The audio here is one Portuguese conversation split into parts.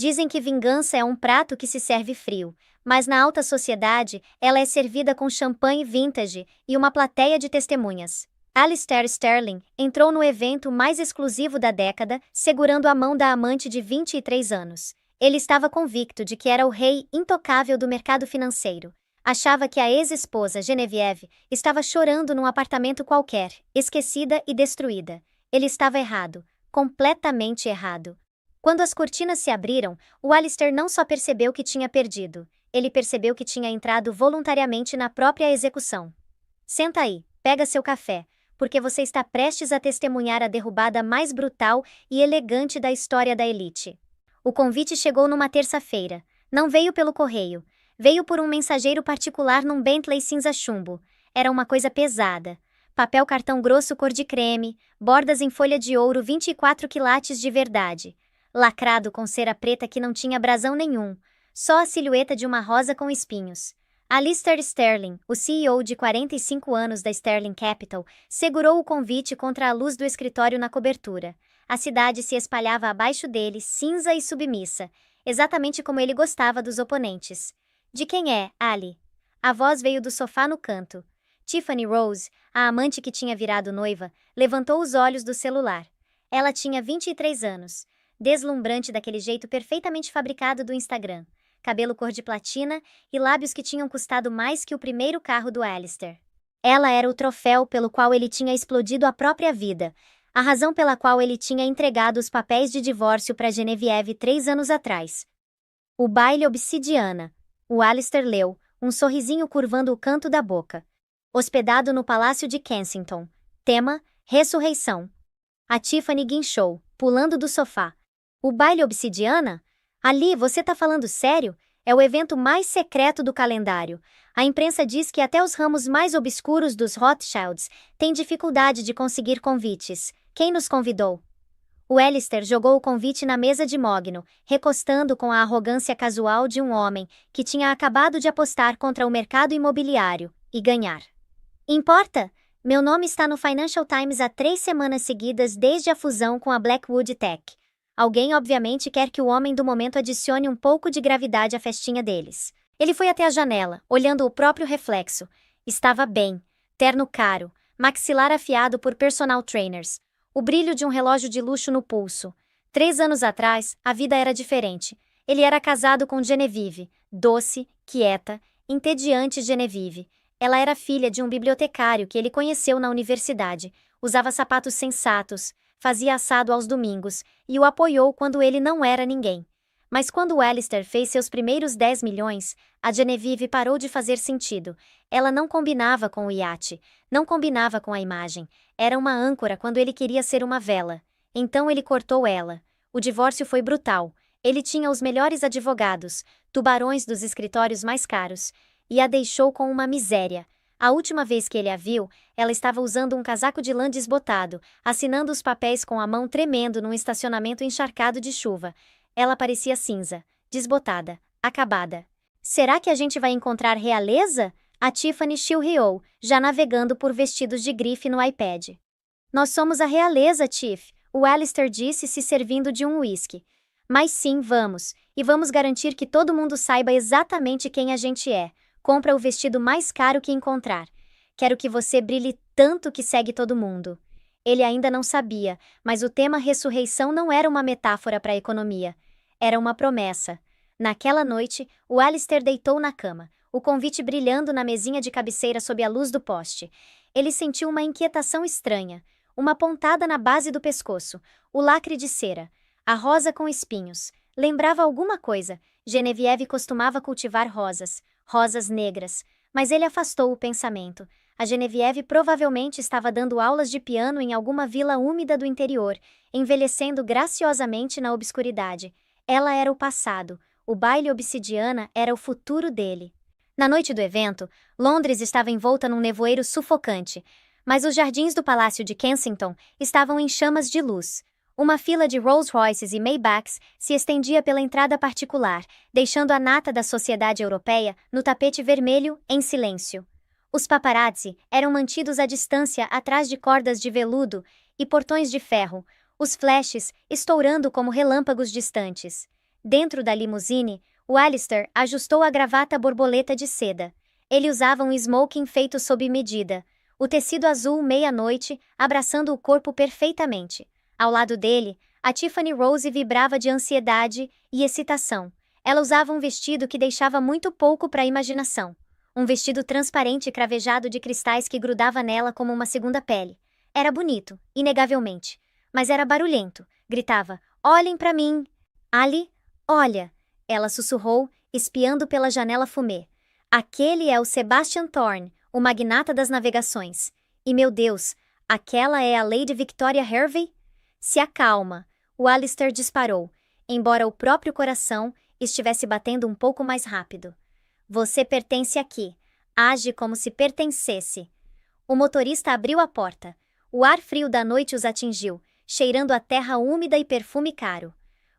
Dizem que vingança é um prato que se serve frio, mas na alta sociedade ela é servida com champanhe vintage e uma plateia de testemunhas. Alistair Sterling entrou no evento mais exclusivo da década, segurando a mão da amante de 23 anos. Ele estava convicto de que era o rei intocável do mercado financeiro. Achava que a ex-esposa, Genevieve, estava chorando num apartamento qualquer, esquecida e destruída. Ele estava errado, completamente errado. Quando as cortinas se abriram, o Alistair não só percebeu que tinha perdido, ele percebeu que tinha entrado voluntariamente na própria execução. Senta aí, pega seu café, porque você está prestes a testemunhar a derrubada mais brutal e elegante da história da elite. O convite chegou numa terça-feira. Não veio pelo correio. Veio por um mensageiro particular num Bentley cinza chumbo. Era uma coisa pesada. Papel cartão grosso cor de creme, bordas em folha de ouro 24 quilates de verdade. Lacrado com cera preta que não tinha brasão nenhum. Só a silhueta de uma rosa com espinhos. Alistair Sterling, o CEO de 45 anos da Sterling Capital, segurou o convite contra a luz do escritório na cobertura. A cidade se espalhava abaixo dele, cinza e submissa, exatamente como ele gostava dos oponentes. De quem é, Ali? A voz veio do sofá no canto. Tiffany Rose, a amante que tinha virado noiva, levantou os olhos do celular. Ela tinha 23 anos, deslumbrante daquele jeito perfeitamente fabricado do Instagram. Cabelo cor de platina e lábios que tinham custado mais que o primeiro carro do Alistair. Ela era o troféu pelo qual ele tinha explodido a própria vida, a razão pela qual ele tinha entregado os papéis de divórcio para Genevieve 3 anos atrás. O baile obsidiana. O Alistair leu, um sorrisinho curvando o canto da boca. Hospedado no Palácio de Kensington. Tema: ressurreição. A Tiffany guinchou, pulando do sofá. O baile obsidiana? Ali, você tá falando sério? É o evento mais secreto do calendário. A imprensa diz que até os ramos mais obscuros dos Rothschilds têm dificuldade de conseguir convites. Quem nos convidou? O Alistair jogou o convite na mesa de mogno, recostando com a arrogância casual de um homem que tinha acabado de apostar contra o mercado imobiliário e ganhar. Importa? Meu nome está no Financial Times há 3 semanas seguidas desde a fusão com a Blackwood Tech. Alguém obviamente quer que o homem do momento adicione um pouco de gravidade à festinha deles. Ele foi até a janela, olhando o próprio reflexo. Estava bem, terno caro, maxilar afiado por personal trainers, o brilho de um relógio de luxo no pulso. 3 anos atrás, a vida era diferente. Ele era casado com Genevieve, doce, quieta, entediante Genevieve. Ela era filha de um bibliotecário que ele conheceu na universidade, usava sapatos sensatos, fazia assado aos domingos, e o apoiou quando ele não era ninguém. Mas quando o Alistair fez seus primeiros 10 milhões, a Genevieve parou de fazer sentido. Ela não combinava com o iate, não combinava com a imagem. Era uma âncora quando ele queria ser uma vela. Então ele cortou ela. O divórcio foi brutal. Ele tinha os melhores advogados, tubarões dos escritórios mais caros, e a deixou com uma miséria. A última vez que ele a viu, ela estava usando um casaco de lã desbotado, assinando os papéis com a mão tremendo num estacionamento encharcado de chuva. Ela parecia cinza, desbotada, acabada. Será que a gente vai encontrar realeza? A Tiffany chilreou, já navegando por vestidos de grife no iPad. Nós somos a realeza, Tiff, o Alistair disse se servindo de um uísque. Mas sim, vamos, e vamos garantir que todo mundo saiba exatamente quem a gente é. Compra o vestido mais caro que encontrar. Quero que você brilhe tanto que segue todo mundo. Ele ainda não sabia, mas o tema ressurreição não era uma metáfora para a economia. Era uma promessa. Naquela noite, o Alistair deitou na cama, o convite brilhando na mesinha de cabeceira sob a luz do poste. Ele sentiu uma inquietação estranha, uma pontada na base do pescoço, o lacre de cera, a rosa com espinhos. Lembrava alguma coisa. Genevieve costumava cultivar rosas negras, mas ele afastou o pensamento. A Genevieve provavelmente estava dando aulas de piano em alguma vila úmida do interior, envelhecendo graciosamente na obscuridade. Ela era o passado, o baile obsidiana era o futuro dele. Na noite do evento, Londres estava envolta num nevoeiro sufocante, mas os jardins do Palácio de Kensington estavam em chamas de luz. Uma fila de Rolls-Royces e Maybachs se estendia pela entrada particular, deixando a nata da sociedade europeia no tapete vermelho, em silêncio. Os paparazzi eram mantidos à distância atrás de cordas de veludo e portões de ferro, os flashes estourando como relâmpagos distantes. Dentro da limusine, o Alistair ajustou a gravata borboleta de seda. Ele usava um smoking feito sob medida, o tecido azul meia-noite abraçando o corpo perfeitamente. Ao lado dele, a Tiffany Rose vibrava de ansiedade e excitação. Ela usava um vestido que deixava muito pouco para a imaginação. Um vestido transparente cravejado de cristais que grudava nela como uma segunda pele. Era bonito, inegavelmente. Mas era barulhento. Gritava: "Olhem para mim!" "Ali, olha!" Ela sussurrou, espiando pela janela fumê. "Aquele é o Sebastian Thorne, o magnata das navegações. E meu Deus, aquela é a Lady Victoria Hervey?" "Se acalma." O Alistair disparou, embora o próprio coração estivesse batendo um pouco mais rápido. "Você pertence aqui. Age como se pertencesse." O motorista abriu a porta. O ar frio da noite os atingiu, cheirando a terra úmida e perfume caro.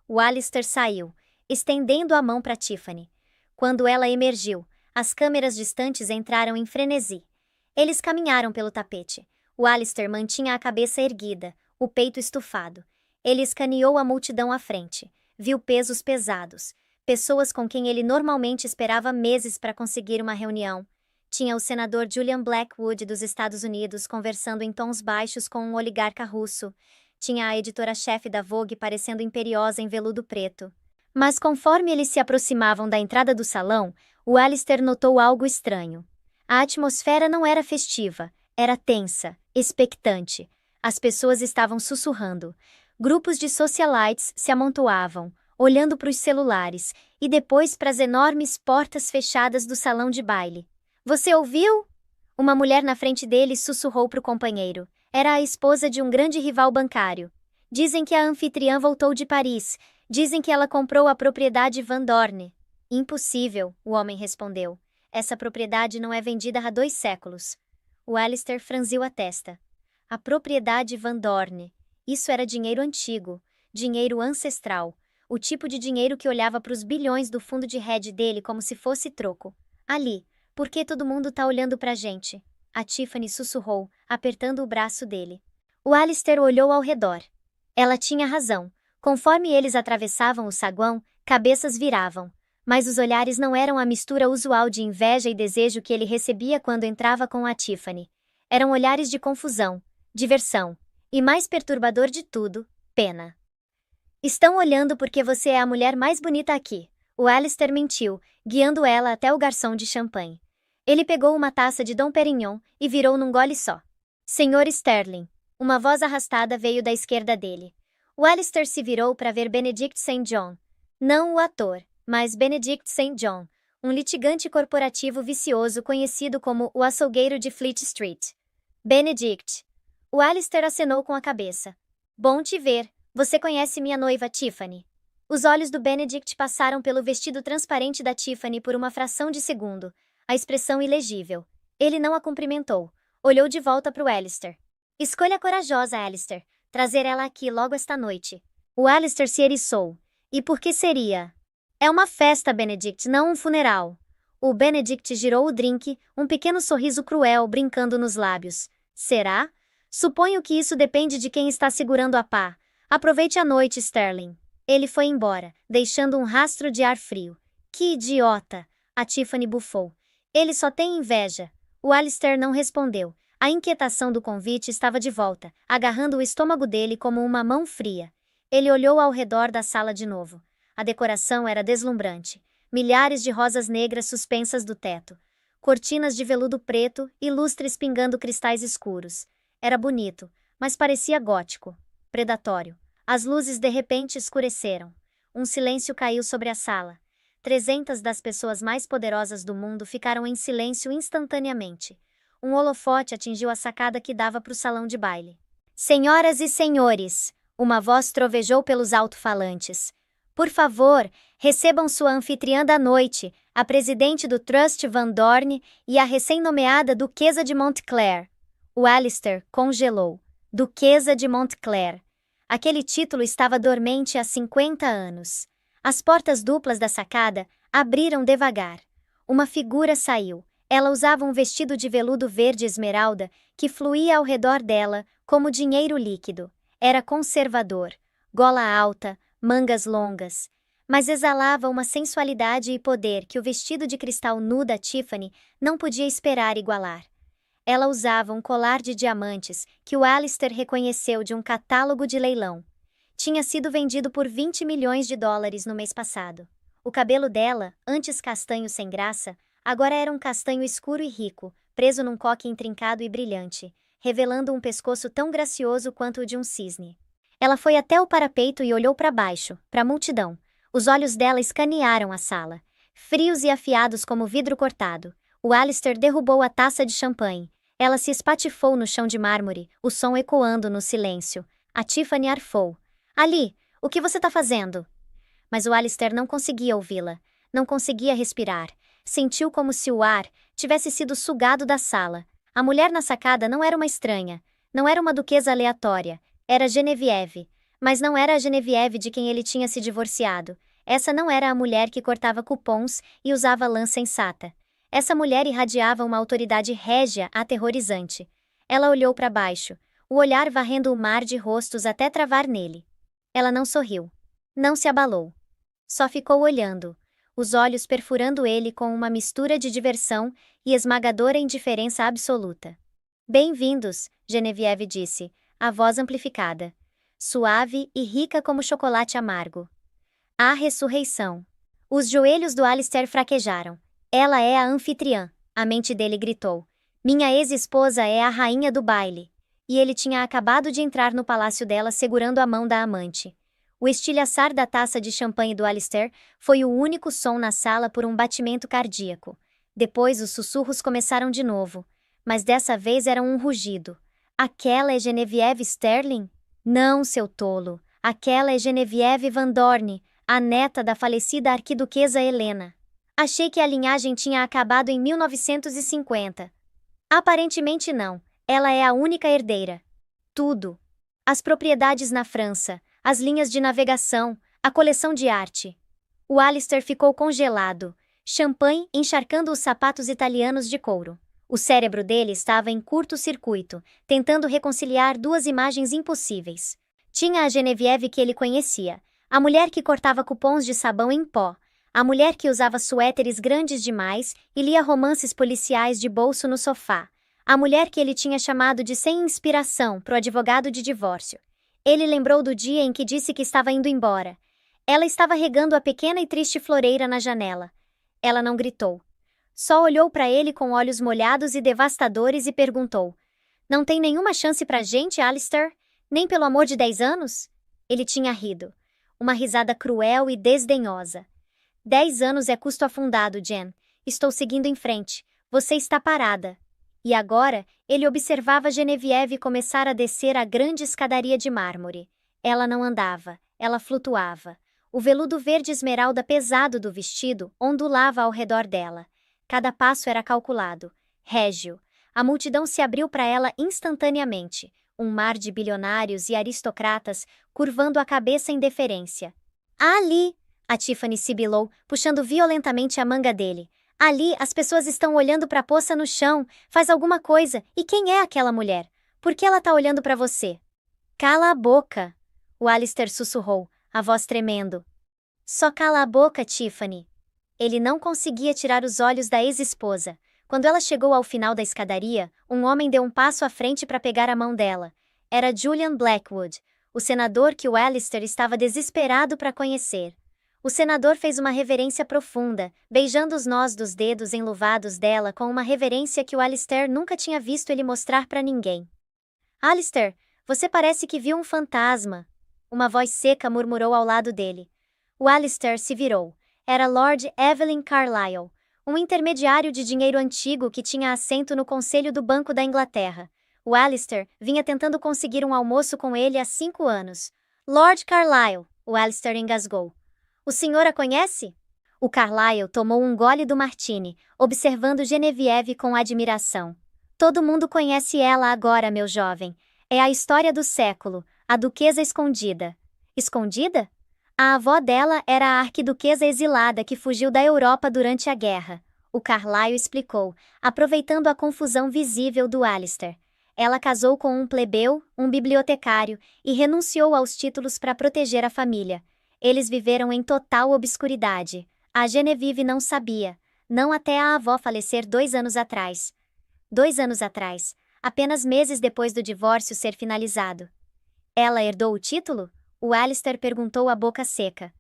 O Alistair saiu, estendendo a mão para Tiffany. Quando ela emergiu, as câmeras distantes entraram em frenesi. Eles caminharam pelo tapete. O Alistair mantinha a cabeça erguida, o peito estufado. Ele escaneou a multidão à frente. Viu pesos pesados. Pessoas com quem ele normalmente esperava meses para conseguir uma reunião. Tinha o senador Julian Blackwood dos Estados Unidos conversando em tons baixos com um oligarca russo. Tinha a editora-chefe da Vogue parecendo imperiosa em veludo preto. Mas conforme eles se aproximavam da entrada do salão, o Alistair notou algo estranho. A atmosfera não era festiva, era tensa, expectante. As pessoas estavam sussurrando. Grupos de socialites se amontoavam, olhando para os celulares, e depois para as enormes portas fechadas do salão de baile. "Você ouviu?" Uma mulher na frente dele sussurrou para o companheiro. Era a esposa de um grande rival bancário. "Dizem que a anfitriã voltou de Paris. Dizem que ela comprou a propriedade Van Dorne." "Impossível", o homem respondeu. "Essa propriedade não é vendida há 2 séculos." O Alistair franziu a testa. A propriedade Van Dorne. Isso era dinheiro antigo, dinheiro ancestral, o tipo de dinheiro que olhava para os bilhões do fundo de hedge dele como se fosse troco. "Ali, por que todo mundo tá olhando pra gente?" A Tiffany sussurrou, apertando o braço dele. O Alistair olhou ao redor. Ela tinha razão. Conforme eles atravessavam o saguão, cabeças viravam. Mas os olhares não eram a mistura usual de inveja e desejo que ele recebia quando entrava com a Tiffany. Eram olhares de confusão, diversão. E mais perturbador de tudo, pena. "Estão olhando porque você é a mulher mais bonita aqui." O Alistair mentiu, guiando ela até o garçom de champanhe. Ele pegou uma taça de Dom Perignon e virou num gole só. "Senhor Sterling." Uma voz arrastada veio da esquerda dele. O Alistair se virou para ver Benedict St. John. Não o ator, mas Benedict St. John, um litigante corporativo vicioso conhecido como o açougueiro de Fleet Street. "Benedict." O Alistair acenou com a cabeça. "Bom te ver. Você conhece minha noiva Tiffany?" Os olhos do Benedict passaram pelo vestido transparente da Tiffany por uma fração de segundo, a expressão ilegível. Ele não a cumprimentou. Olhou de volta para o Alistair. "Escolha corajosa, Alistair. Trazer ela aqui logo esta noite." O Alistair se eriçou. "E por que seria?" "É uma festa, Benedict, não um funeral." O Benedict girou o drink, um pequeno sorriso cruel brincando nos lábios. "Será? Suponho que isso depende de quem está segurando a pá. Aproveite a noite, Sterling." Ele foi embora, deixando um rastro de ar frio. "Que idiota!" A Tiffany bufou. "Ele só tem inveja." O Alistair não respondeu. A inquietação do convite estava de volta, agarrando o estômago dele como uma mão fria. Ele olhou ao redor da sala de novo. A decoração era deslumbrante. Milhares de rosas negras suspensas do teto. Cortinas de veludo preto e lustres pingando cristais escuros. Era bonito, mas parecia gótico, predatório. As luzes de repente escureceram. Um silêncio caiu sobre a sala. 300 das pessoas mais poderosas do mundo ficaram em silêncio instantaneamente. Um holofote atingiu a sacada que dava para o salão de baile. "Senhoras e senhores", uma voz trovejou pelos alto-falantes. "Por favor, recebam sua anfitriã da noite, a presidente do Trust Van Dorne e a recém-nomeada Duquesa de Montclair." O Alistair congelou. Duquesa de Montclair. Aquele título estava dormente há 50 anos. As portas duplas da sacada abriram devagar. Uma figura saiu. Ela usava um vestido de veludo verde esmeralda que fluía ao redor dela como dinheiro líquido. Era conservador. Gola alta, mangas longas. mas exalava uma sensualidade e poder que o vestido de cristal nu da Tiffany não podia esperar igualar. Ela usava um colar de diamantes que o Alistair reconheceu de um catálogo de leilão. Tinha sido vendido por 20 milhões de dólares no mês passado. O cabelo dela, antes castanho sem graça, agora era um castanho escuro e rico, preso num coque intrincado e brilhante, revelando um pescoço tão gracioso quanto o de um cisne. Ela foi até o parapeito e olhou para baixo, para a multidão. Os olhos dela escanearam a sala. Frios e afiados como vidro cortado. O Alistair derrubou a taça de champanhe. Ela se espatifou no chão de mármore, o som ecoando no silêncio. A Tiffany arfou. Ali, o que você tá fazendo? Mas o Alistair não conseguia ouvi-la. Não conseguia respirar. Sentiu como se o ar tivesse sido sugado da sala. A mulher na sacada não era uma estranha. Não era uma duquesa aleatória. Era Genevieve. Mas não era a Genevieve de quem ele tinha se divorciado. Essa não era a mulher que cortava cupons e usava lã sensata. Essa mulher irradiava uma autoridade régia aterrorizante. Ela olhou para baixo, o olhar varrendo o mar de rostos até travar nele. Ela não sorriu. Não se abalou. Só ficou olhando, os olhos perfurando ele com uma mistura de diversão e esmagadora indiferença absoluta. Bem-vindos, Genevieve disse, a voz amplificada. Suave e rica como chocolate amargo. A ressurreição. Os joelhos do Alistair fraquejaram. Ela é a anfitriã, a mente dele gritou. Minha ex-esposa é a rainha do baile. E ele tinha acabado de entrar no palácio dela segurando a mão da amante. O estilhaçar da taça de champanhe do Alistair foi o único som na sala por um batimento cardíaco. Depois os sussurros começaram de novo, mas dessa vez era um rugido. Aquela é Genevieve Sterling? Não, seu tolo. Aquela é Genevieve Van Dorn, a neta da falecida arquiduquesa Helena. Achei que a linhagem tinha acabado em 1950. Aparentemente não. Ela é a única herdeira. Tudo. As propriedades na França, as linhas de navegação, a coleção de arte. O Alistair ficou congelado, champanhe encharcando os sapatos italianos de couro. O cérebro dele estava em curto-circuito, tentando reconciliar duas imagens impossíveis. Tinha a Genevieve que ele conhecia, a mulher que cortava cupons de sabão em pó, a mulher que usava suéteres grandes demais e lia romances policiais de bolso no sofá, a mulher que ele tinha chamado de sem inspiração pro advogado de divórcio. Ele lembrou do dia em que disse que estava indo embora. Ela estava regando a pequena e triste floreira na janela. Ela não gritou. Só olhou para ele com olhos molhados e devastadores e perguntou: Não tem nenhuma chance pra gente, Alistair? Nem pelo amor de 10 anos? Ele tinha rido. Uma risada cruel e desdenhosa. 10 anos é custo afundado, Jen. Estou seguindo em frente. Você está parada. E agora, ele observava Genevieve começar a descer a grande escadaria de mármore. Ela não andava, ela flutuava. O veludo verde esmeralda pesado do vestido ondulava ao redor dela. Cada passo era calculado, régio. A multidão se abriu para ela instantaneamente, um mar de bilionários e aristocratas curvando a cabeça em deferência. Ali! A Tiffany sibilou, puxando violentamente a manga dele. Ali, as pessoas estão olhando para a poça no chão. Faz alguma coisa. E quem é aquela mulher? Por que ela tá olhando para você? Cala a boca! O Alistair sussurrou, a voz tremendo. Só cala a boca, Tiffany. Ele não conseguia tirar os olhos da ex-esposa. Quando ela chegou ao final da escadaria, um homem deu um passo à frente para pegar a mão dela. Era Julian Blackwood, o senador que o Alistair estava desesperado para conhecer. O senador fez uma reverência profunda, beijando os nós dos dedos enluvados dela com uma reverência que o Alistair nunca tinha visto ele mostrar para ninguém. Alistair, você parece que viu um fantasma. Uma voz seca murmurou ao lado dele. O Alistair se virou. Era Lord Evelyn Carlyle, um intermediário de dinheiro antigo que tinha assento no Conselho do Banco da Inglaterra. O Alistair vinha tentando conseguir um almoço com ele há 5 anos. Lord Carlyle, o Alistair engasgou. O senhor a conhece? O Carlyle tomou um gole do martini, observando Genevieve com admiração. Todo mundo conhece ela agora, meu jovem. É a história do século, a duquesa escondida. Escondida? A avó dela era a arquiduquesa exilada que fugiu da Europa durante a guerra. O Carlyle explicou, aproveitando a confusão visível do Alistair. Ela casou com um plebeu, um bibliotecário, e renunciou aos títulos para proteger a família. Eles viveram em total obscuridade. A Genevieve não sabia, não até a avó falecer 2 anos atrás. 2 anos atrás, apenas meses depois do divórcio ser finalizado. Ela herdou o título? O Alistair perguntou a boca seca.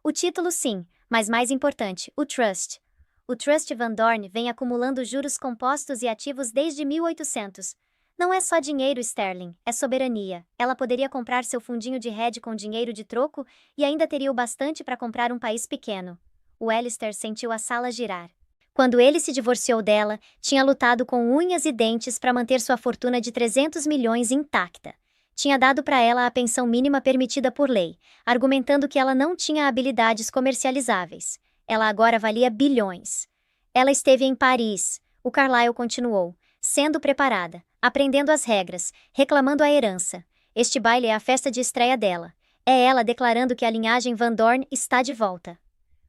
O título sim, mas mais importante, o trust. O Trust Van Dorn vem acumulando juros compostos e ativos desde 1800. Não é só dinheiro sterling, é soberania. Ela poderia comprar seu fundinho de hedge com dinheiro de troco e ainda teria o bastante para comprar um país pequeno. O Alistair sentiu a sala girar. Quando ele se divorciou dela, tinha lutado com unhas e dentes para manter sua fortuna de 300 milhões intacta. Tinha dado para ela a pensão mínima permitida por lei, argumentando que ela não tinha habilidades comercializáveis. Ela agora valia bilhões. Ela esteve em Paris, o Carlyle continuou, sendo preparada, aprendendo as regras, reclamando a herança. Este baile é a festa de estreia dela. É ela declarando que a linhagem Van Dorn está de volta.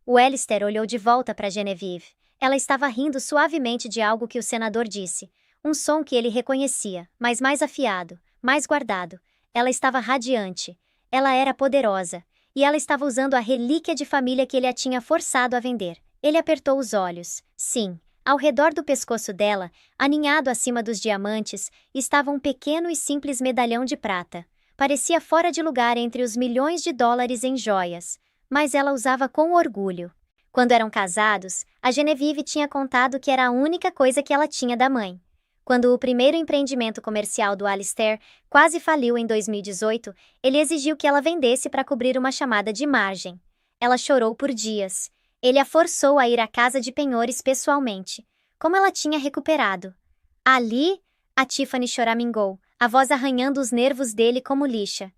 O Alistair olhou de volta para Genevieve. Ela estava rindo suavemente de algo que o senador disse. Um som que ele reconhecia, mas mais afiado, mais guardado. Ela estava radiante. Ela era poderosa. E ela estava usando a relíquia de família que ele a tinha forçado a vender. Ele apertou os olhos. Sim, ao redor do pescoço dela, aninhado acima dos diamantes, estava um pequeno e simples medalhão de prata. Parecia fora de lugar entre os milhões de dólares em joias. Mas ela usava com orgulho. Quando eram casados, a Genevieve tinha contado que era a única coisa que ela tinha da mãe. Quando o primeiro empreendimento comercial do Alistair quase faliu em 2018, ele exigiu que ela vendesse para cobrir uma chamada de margem. Ela chorou por dias. Ele a forçou a ir à casa de penhores pessoalmente. Como ela tinha recuperado. Ali, a Tiffany choramingou, a voz arranhando os nervos dele como lixa.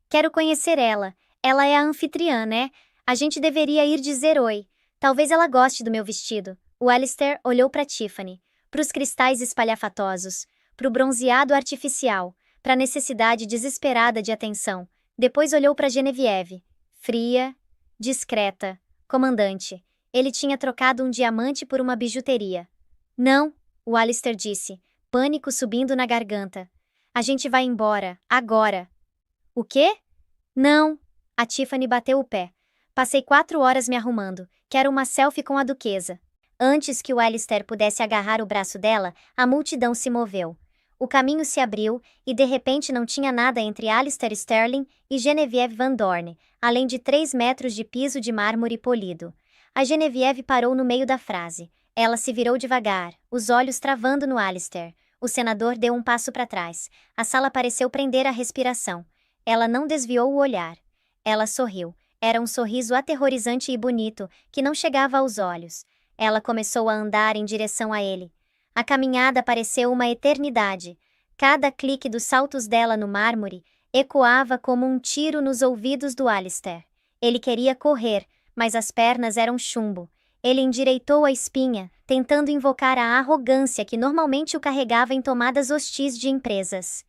Quero conhecer ela. Ela é a anfitriã, né? A gente deveria ir dizer oi. Talvez ela goste do meu vestido. O Alistair olhou para Tiffany. Para os cristais espalhafatosos, para o bronzeado artificial, para a necessidade desesperada de atenção. Depois olhou para Genevieve. Fria, discreta, comandante. Ele tinha trocado um diamante por uma bijuteria. Não, o Alistair disse, pânico subindo na garganta. A gente vai embora, agora. O quê? Não, a Tiffany bateu o pé. Passei 4 horas me arrumando. Quero uma selfie com a duquesa. Antes que o Alistair pudesse agarrar o braço dela, a multidão se moveu. O caminho se abriu, e de repente não tinha nada entre Alistair Sterling e Genevieve Van Dorn, além de 3 metros de piso de mármore polido. A Genevieve parou no meio da frase. Ela se virou devagar, os olhos travando no Alistair. O senador deu um passo para trás. A sala pareceu prender a respiração. Ela não desviou o olhar. Ela sorriu. Era um sorriso aterrorizante e bonito, que não chegava aos olhos. Ela começou a andar em direção a ele. A caminhada pareceu uma eternidade. Cada clique dos saltos dela no mármore ecoava como um tiro nos ouvidos do Alistair. Ele queria correr, mas as pernas eram chumbo. Ele endireitou a espinha, tentando invocar a arrogância que normalmente o carregava em tomadas hostis de empresas.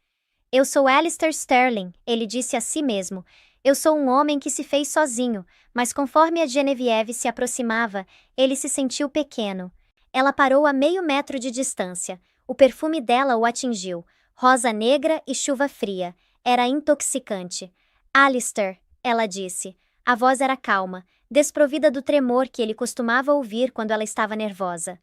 Eu sou Alistair Sterling, ele disse a si mesmo. Eu sou um homem que se fez sozinho, mas conforme a Genevieve se aproximava, ele se sentiu pequeno. Ela parou a meio metro de distância. O perfume dela o atingiu. Rosa negra e chuva fria. Era intoxicante. Alistair, ela disse. A voz era calma, desprovida do tremor que ele costumava ouvir quando ela estava nervosa.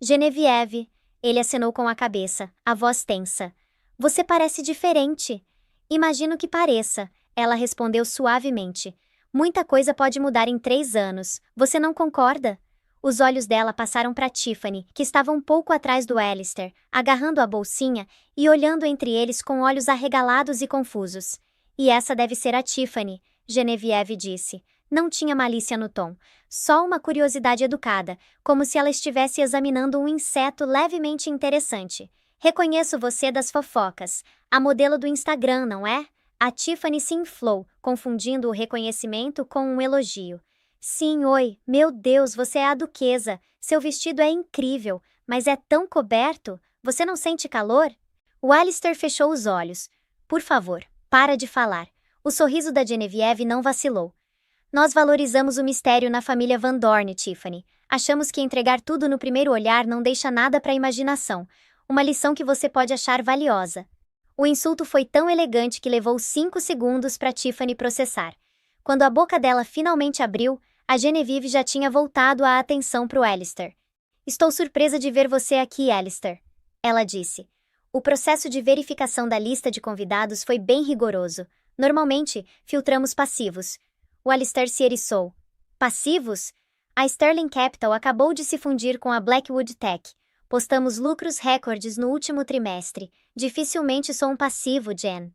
Genevieve, ele acenou com a cabeça, a voz tensa. Você parece diferente. Imagino que pareça. Ela respondeu suavemente. Muita coisa pode mudar em 3 anos. Você não concorda? Os olhos dela passaram para Tiffany, que estava um pouco atrás do Alistair, agarrando a bolsinha e olhando entre eles com olhos arregalados e confusos. E essa deve ser a Tiffany, Genevieve disse. Não tinha malícia no tom, só uma curiosidade educada, como se ela estivesse examinando um inseto levemente interessante. Reconheço você das fofocas. A modelo do Instagram, não é? A Tiffany se inflou, confundindo o reconhecimento com um elogio. Sim, oi, meu Deus, você é a duquesa. Seu vestido é incrível, mas é tão coberto. Você não sente calor? O Alistair fechou os olhos. Por favor, para de falar. O sorriso da Genevieve não vacilou. Nós valorizamos o mistério na família Van Dorn, Tiffany. Achamos que entregar tudo no primeiro olhar não deixa nada para a imaginação. Uma lição que você pode achar valiosa. O insulto foi tão elegante que levou 5 segundos para Tiffany processar. Quando a boca dela finalmente abriu, a Genevieve já tinha voltado a atenção para o Alistair. Estou surpresa de ver você aqui, Alistair, ela disse. O processo de verificação da lista de convidados foi bem rigoroso. Normalmente, filtramos passivos. O Alistair se eriçou. Passivos? A Sterling Capital acabou de se fundir com a Blackwood Tech. Postamos lucros recordes no último trimestre. Dificilmente sou um passivo, Jen.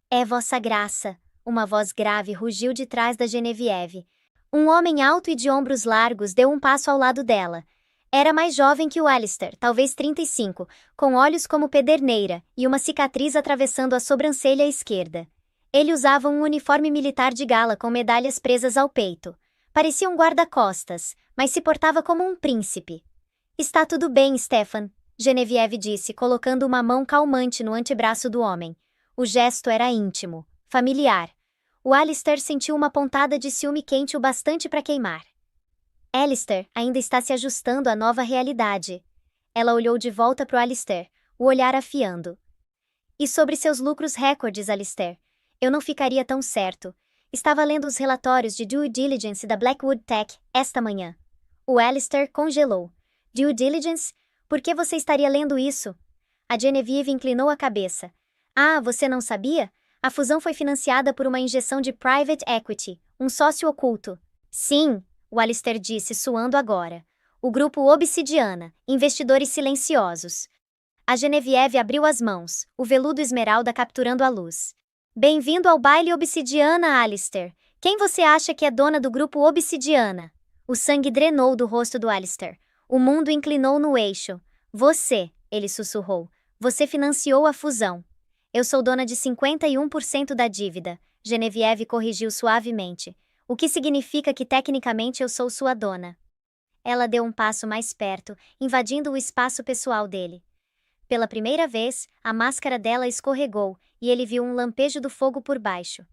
É vossa graça, uma voz grave rugiu de trás da Genevieve. Um homem alto e de ombros largos deu um passo ao lado dela. Era mais jovem que o Alistair, talvez 35, com olhos como pederneira e uma cicatriz atravessando a sobrancelha esquerda. Ele usava um uniforme militar de gala com medalhas presas ao peito. Parecia um guarda-costas, mas se portava como um príncipe. Está tudo bem, Stefan, Genevieve disse, colocando uma mão calmante no antebraço do homem. O gesto era íntimo, familiar. O Alistair sentiu uma pontada de ciúme quente o bastante para queimar. Alistair ainda está se ajustando à nova realidade. Ela olhou de volta para o Alistair, o olhar afiando. E sobre seus lucros recordes, Alistair? Eu não ficaria tão certo. Estava lendo os relatórios de due diligence da Blackwood Tech esta manhã. O Alistair congelou. Due diligence? Por que você estaria lendo isso? A Genevieve inclinou a cabeça. Ah, você não sabia? A fusão foi financiada por uma injeção de private equity, um sócio oculto. Sim, o Alistair disse, suando agora. O grupo Obsidiana, investidores silenciosos. A Genevieve abriu as mãos, o veludo esmeralda capturando a luz. Bem-vindo ao baile Obsidiana, Alistair. Quem você acha que é dona do grupo Obsidiana? O sangue drenou do rosto do Alistair. O mundo inclinou no eixo. Você, ele sussurrou. Você financiou a fusão. Eu sou dona de 51% da dívida, Genevieve corrigiu suavemente. O que significa que tecnicamente eu sou sua dona. Ela deu um passo mais perto, invadindo o espaço pessoal dele. Pela primeira vez, a máscara dela escorregou, e ele viu um lampejo do fogo por baixo.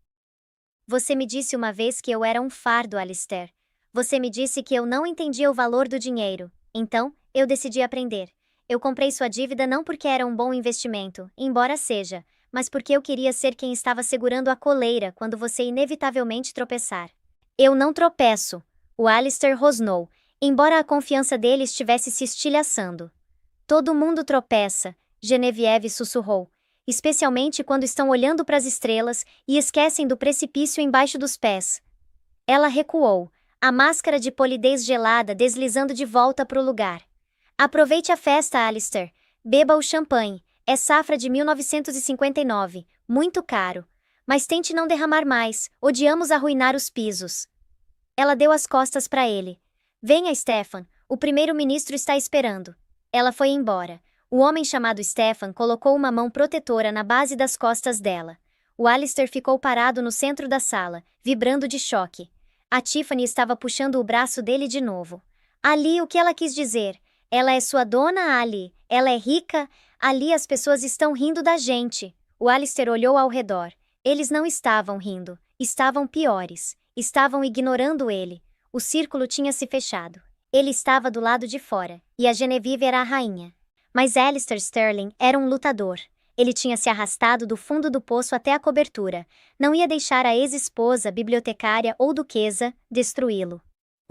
Você me disse uma vez que eu era um fardo, Alistair. Você me disse que eu não entendia o valor do dinheiro. Então, eu decidi aprender. Eu comprei sua dívida não porque era um bom investimento, embora seja, mas porque eu queria ser quem estava segurando a coleira quando você inevitavelmente tropeçar. Eu não tropeço, o Alistair rosnou, embora a confiança dele estivesse se estilhaçando. Todo mundo tropeça, Genevieve sussurrou, especialmente quando estão olhando para as estrelas e esquecem do precipício embaixo dos pés. Ela recuou, a máscara de polidez gelada deslizando de volta para o lugar. Aproveite a festa, Alistair. Beba o champanhe. É safra de 1959, muito caro. Mas tente não derramar mais, odiamos arruinar os pisos. Ela deu as costas para ele. Venha, Stefan, o primeiro-ministro está esperando. Ela foi embora. O homem chamado Stefan colocou uma mão protetora na base das costas dela. O Alistair ficou parado no centro da sala, vibrando de choque. A Tiffany estava puxando o braço dele de novo. Ali, o que ela quis dizer? Ela é sua dona, Ali. Ela é rica. Ali as pessoas estão rindo da gente. O Alistair olhou ao redor. Eles não estavam rindo. Estavam piores. Estavam ignorando ele. O círculo tinha se fechado. Ele estava do lado de fora, e a Genevieve era a rainha. Mas Alistair Sterling era um lutador. Ele tinha se arrastado do fundo do poço até a cobertura. Não ia deixar a ex-esposa, bibliotecária ou duquesa destruí-lo.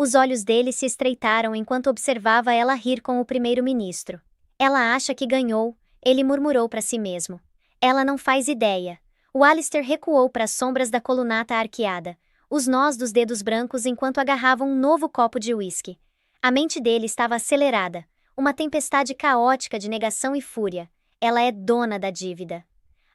Os olhos dele se estreitaram enquanto observava ela rir com o primeiro-ministro. Ela acha que ganhou, ele murmurou para si mesmo. Ela não faz ideia. O Alistair recuou para as sombras da colunata arqueada, os nós dos dedos brancos enquanto agarravam um novo copo de uísque. A mente dele estava acelerada, uma tempestade caótica de negação e fúria. Ela é dona da dívida.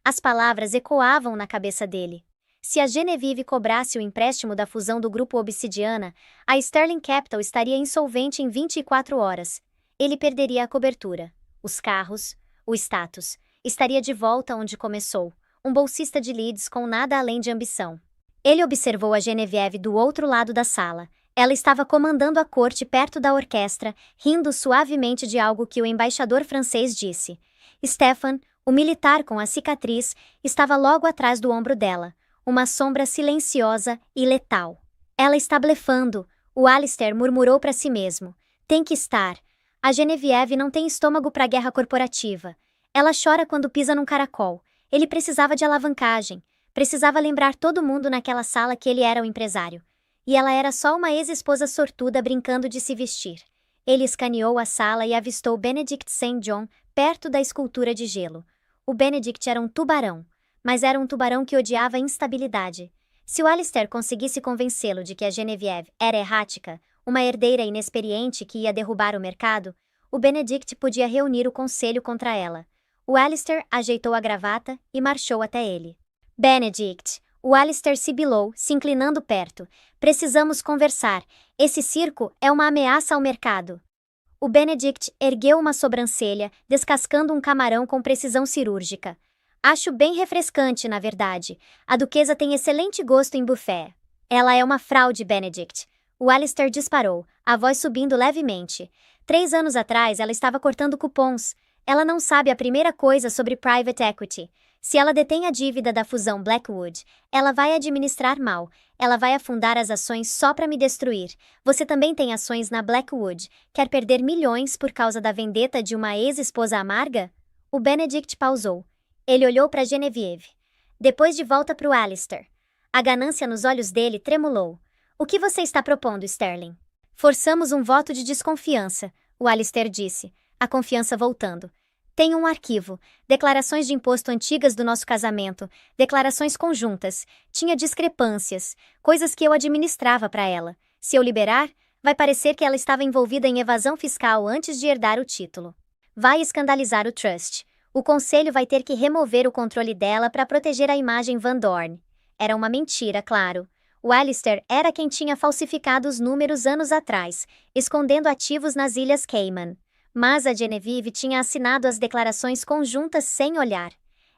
As palavras ecoavam na cabeça dele. Se a Genevieve cobrasse o empréstimo da fusão do grupo Obsidiana, a Sterling Capital estaria insolvente em 24 horas. Ele perderia a cobertura, os carros, o status. Estaria de volta onde começou, um bolsista de Leeds com nada além de ambição. Ele observou a Genevieve do outro lado da sala. Ela estava comandando a corte perto da orquestra, rindo suavemente de algo que o embaixador francês disse. Stefan, o militar com a cicatriz, estava logo atrás do ombro dela, uma sombra silenciosa e letal. Ela está blefando, o Alistair murmurou para si mesmo. Tem que estar. A Genevieve não tem estômago para guerra corporativa. Ela chora quando pisa num caracol. Ele precisava de alavancagem. Precisava lembrar todo mundo naquela sala que ele era o empresário. E ela era só uma ex-esposa sortuda brincando de se vestir. Ele escaneou a sala e avistou Benedict St. John perto da escultura de gelo. O Benedict era um tubarão, mas era um tubarão que odiava a instabilidade. Se o Alistair conseguisse convencê-lo de que a Genevieve era errática, uma herdeira inexperiente que ia derrubar o mercado, o Benedict podia reunir o conselho contra ela. O Alistair ajeitou a gravata e marchou até ele. Benedict, o Alistair sibilou, se inclinando perto. Precisamos conversar. Esse circo é uma ameaça ao mercado. O Benedict ergueu uma sobrancelha, descascando um camarão com precisão cirúrgica. Acho bem refrescante, na verdade. A duquesa tem excelente gosto em buffet. Ela é uma fraude, Benedict. O Alistair disparou, a voz subindo levemente. 3 anos atrás, ela estava cortando cupons. Ela não sabe a primeira coisa sobre private equity. Se ela detém a dívida da fusão Blackwood, ela vai administrar mal. Ela vai afundar as ações só para me destruir. Você também tem ações na Blackwood. Quer perder milhões por causa da vendetta de uma ex-esposa amarga? O Benedict pausou. Ele olhou para Genevieve. Depois de volta para o Alistair. A ganância nos olhos dele tremulou. O que você está propondo, Sterling? Forçamos um voto de desconfiança, o Alistair disse, a confiança voltando. Tenho um arquivo, declarações de imposto antigas do nosso casamento, declarações conjuntas, tinha discrepâncias, coisas que eu administrava para ela. Se eu liberar, vai parecer que ela estava envolvida em evasão fiscal antes de herdar o título. Vai escandalizar o trust. O conselho vai ter que remover o controle dela para proteger a imagem Van Dorn. Era uma mentira, claro. O Alistair era quem tinha falsificado os números anos atrás, escondendo ativos nas Ilhas Cayman. Mas a Genevieve tinha assinado as declarações conjuntas sem olhar.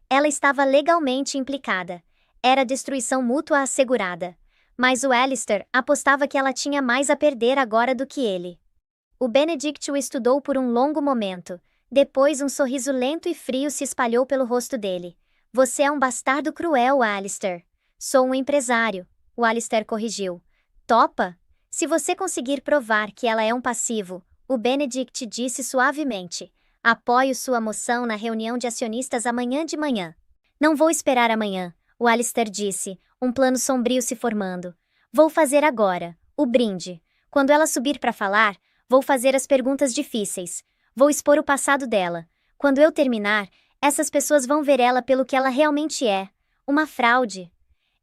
Ela estava legalmente implicada. Era destruição mútua assegurada. Mas o Alistair apostava que ela tinha mais a perder agora do que ele. O Benedict o estudou por um longo momento. Depois um sorriso lento e frio se espalhou pelo rosto dele. Você é um bastardo cruel, Alistair. Sou um empresário. O Alistair corrigiu. Topa? Se você conseguir provar que ela é um passivo, o Benedict disse suavemente. Apoio sua moção na reunião de acionistas amanhã de manhã. Não vou esperar amanhã, o Alistair disse, um plano sombrio se formando. Vou fazer agora, o brinde. Quando ela subir para falar, vou fazer as perguntas difíceis. Vou expor o passado dela. Quando eu terminar, essas pessoas vão ver ela pelo que ela realmente é. Uma fraude.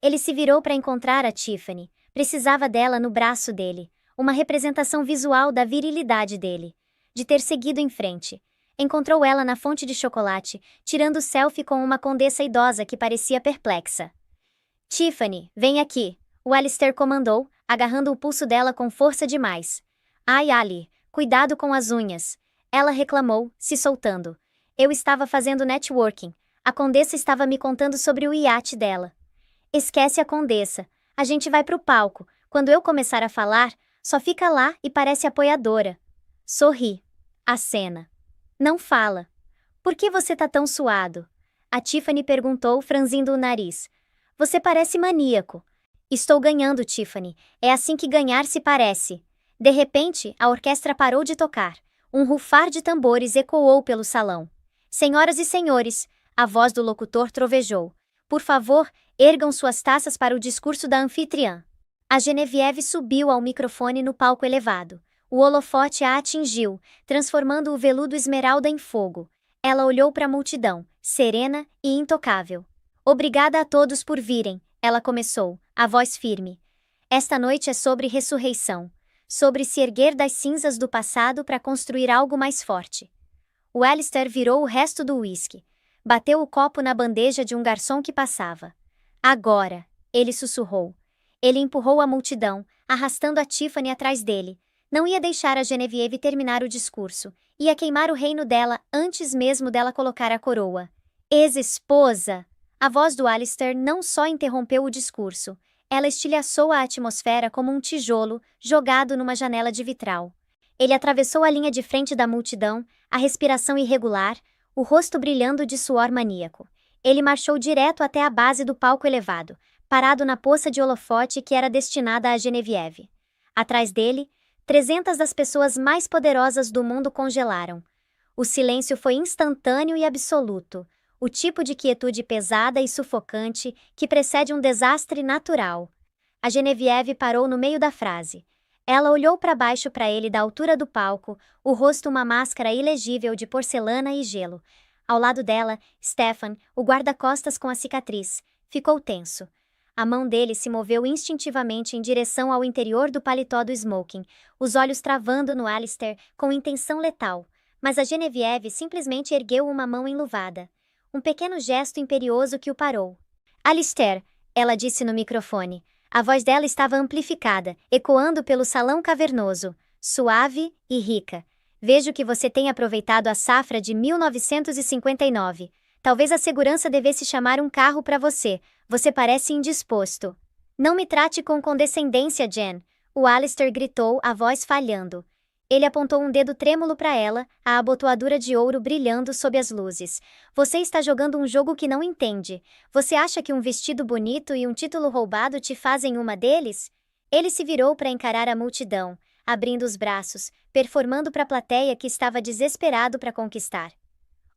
Ele se virou para encontrar a Tiffany. Precisava dela no braço dele. Uma representação visual da virilidade dele. De ter seguido em frente. Encontrou ela na fonte de chocolate, tirando selfie com uma condessa idosa que parecia perplexa. Tiffany, vem aqui. O Alistair comandou, agarrando o pulso dela com força demais. Ai, Ali, cuidado com as unhas. Ela reclamou, se soltando. Eu estava fazendo networking. A condessa estava me contando sobre o iate dela. Esquece a condessa. A gente vai pro palco. Quando eu começar a falar, só fica lá e parece apoiadora. Sorri. Acena. Não fala. Por que você tá tão suado? A Tiffany perguntou, franzindo o nariz. Você parece maníaco. Estou ganhando, Tiffany. É assim que ganhar se parece. De repente, a orquestra parou de tocar. Um rufar de tambores ecoou pelo salão. Senhoras e senhores, a voz do locutor trovejou. Por favor, ergam suas taças para o discurso da anfitriã. A Genevieve subiu ao microfone no palco elevado. O holofote a atingiu, transformando o veludo esmeralda em fogo. Ela olhou para a multidão, serena e intocável. Obrigada a todos por virem, ela começou, a voz firme. Esta noite é sobre ressurreição, sobre se erguer das cinzas do passado para construir algo mais forte. O Alistair virou o resto do uísque. Bateu o copo na bandeja de um garçom que passava. Agora, ele sussurrou. Ele empurrou a multidão, arrastando a Tiffany atrás dele. Não ia deixar a Genevieve terminar o discurso. Ia queimar o reino dela antes mesmo dela colocar a coroa. Ex-esposa! A voz do Alistair não só interrompeu o discurso, ela estilhaçou a atmosfera como um tijolo jogado numa janela de vitral. Ele atravessou a linha de frente da multidão, a respiração irregular, o rosto brilhando de suor maníaco. Ele marchou direto até a base do palco elevado, parado na poça de holofote que era destinada a Genevieve. Atrás dele, 300 das pessoas mais poderosas do mundo congelaram. O silêncio foi instantâneo e absoluto. o tipo de quietude pesada e sufocante que precede um desastre natural. A Genevieve parou no meio da frase. Ela olhou para baixo para ele da altura do palco, o rosto uma máscara ilegível de porcelana e gelo. Ao lado dela, Stefan, o guarda-costas com a cicatriz, ficou tenso. A mão dele se moveu instintivamente em direção ao interior do paletó do smoking, os olhos travando no Alistair com intenção letal. Mas a Genevieve simplesmente ergueu uma mão enluvada. Um pequeno gesto imperioso que o parou. Alistair, ela disse no microfone. A voz dela estava amplificada, ecoando pelo salão cavernoso, suave e rica. Vejo que você tem aproveitado a safra de 1959. Talvez a segurança devesse chamar um carro para você. Você parece indisposto. Não me trate com condescendência, Jen. O Alistair gritou, a voz falhando. Ele apontou um dedo trêmulo para ela, a abotoadura de ouro brilhando sob as luzes. Você está jogando um jogo que não entende. Você acha que um vestido bonito e um título roubado te fazem uma deles? Ele se virou para encarar a multidão, abrindo os braços, performando para a plateia que estava desesperado para conquistar.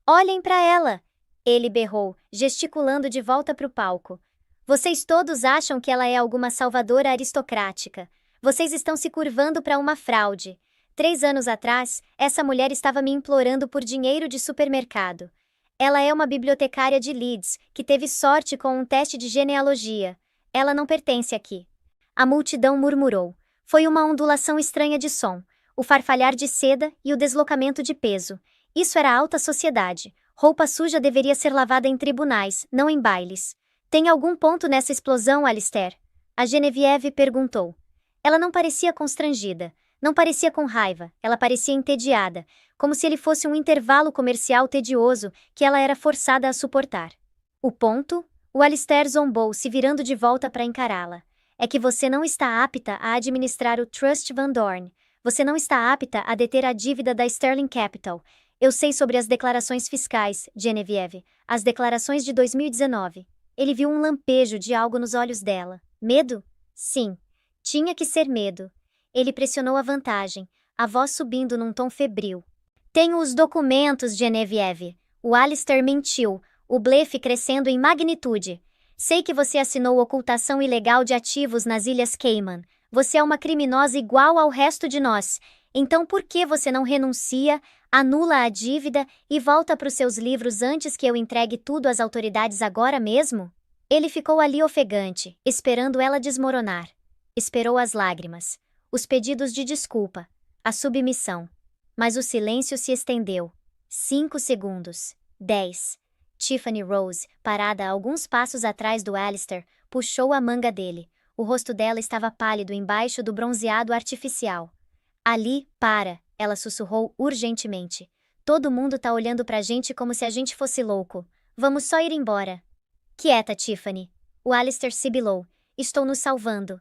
Olhem para ela! Ele berrou, gesticulando de volta para o palco. Vocês todos acham que ela é alguma salvadora aristocrática. Vocês estão se curvando para uma fraude. 3 anos atrás, essa mulher estava me implorando por dinheiro de supermercado. Ela é uma bibliotecária de Leeds, que teve sorte com um teste de genealogia. Ela não pertence aqui. A multidão murmurou. Foi uma ondulação estranha de som, o farfalhar de seda e o deslocamento de peso. Isso era alta sociedade. Roupa suja deveria ser lavada em tribunais, não em bailes. Tem algum ponto nessa explosão, Alistair? A Genevieve perguntou. Ela não parecia constrangida, não parecia com raiva, ela parecia entediada, como se ele fosse um intervalo comercial tedioso que ela era forçada a suportar. O ponto? O Alistair zombou, se virando de volta para encará-la. É que você não está apta a administrar o Trust Van Dorn. Você não está apta a deter a dívida da Sterling Capital. Eu sei sobre as declarações fiscais, Genevieve. As declarações de 2019. Ele viu um lampejo de algo nos olhos dela. Medo? Sim. Tinha que ser medo. Ele pressionou a vantagem, a voz subindo num tom febril. Tenho os documentos, Genevieve. O Alistair mentiu, o blefe crescendo em magnitude. Sei que você assinou ocultação ilegal de ativos nas Ilhas Cayman. Você é uma criminosa igual ao resto de nós. Então por que você não renuncia, anula a dívida e volta para os seus livros antes que eu entregue tudo às autoridades agora mesmo? Ele ficou ali ofegante, esperando ela desmoronar. Esperou as lágrimas, os pedidos de desculpa, a submissão. Mas o silêncio se estendeu. 5 segundos. 10. Tiffany Rose, parada a alguns passos atrás do Alistair, puxou a manga dele. O rosto dela estava pálido embaixo do bronzeado artificial. Ali, para, ela sussurrou urgentemente. Todo mundo tá olhando pra gente como se a gente fosse louco. Vamos só ir embora. Quieta, Tiffany. O Alistair sibilou. Estou nos salvando.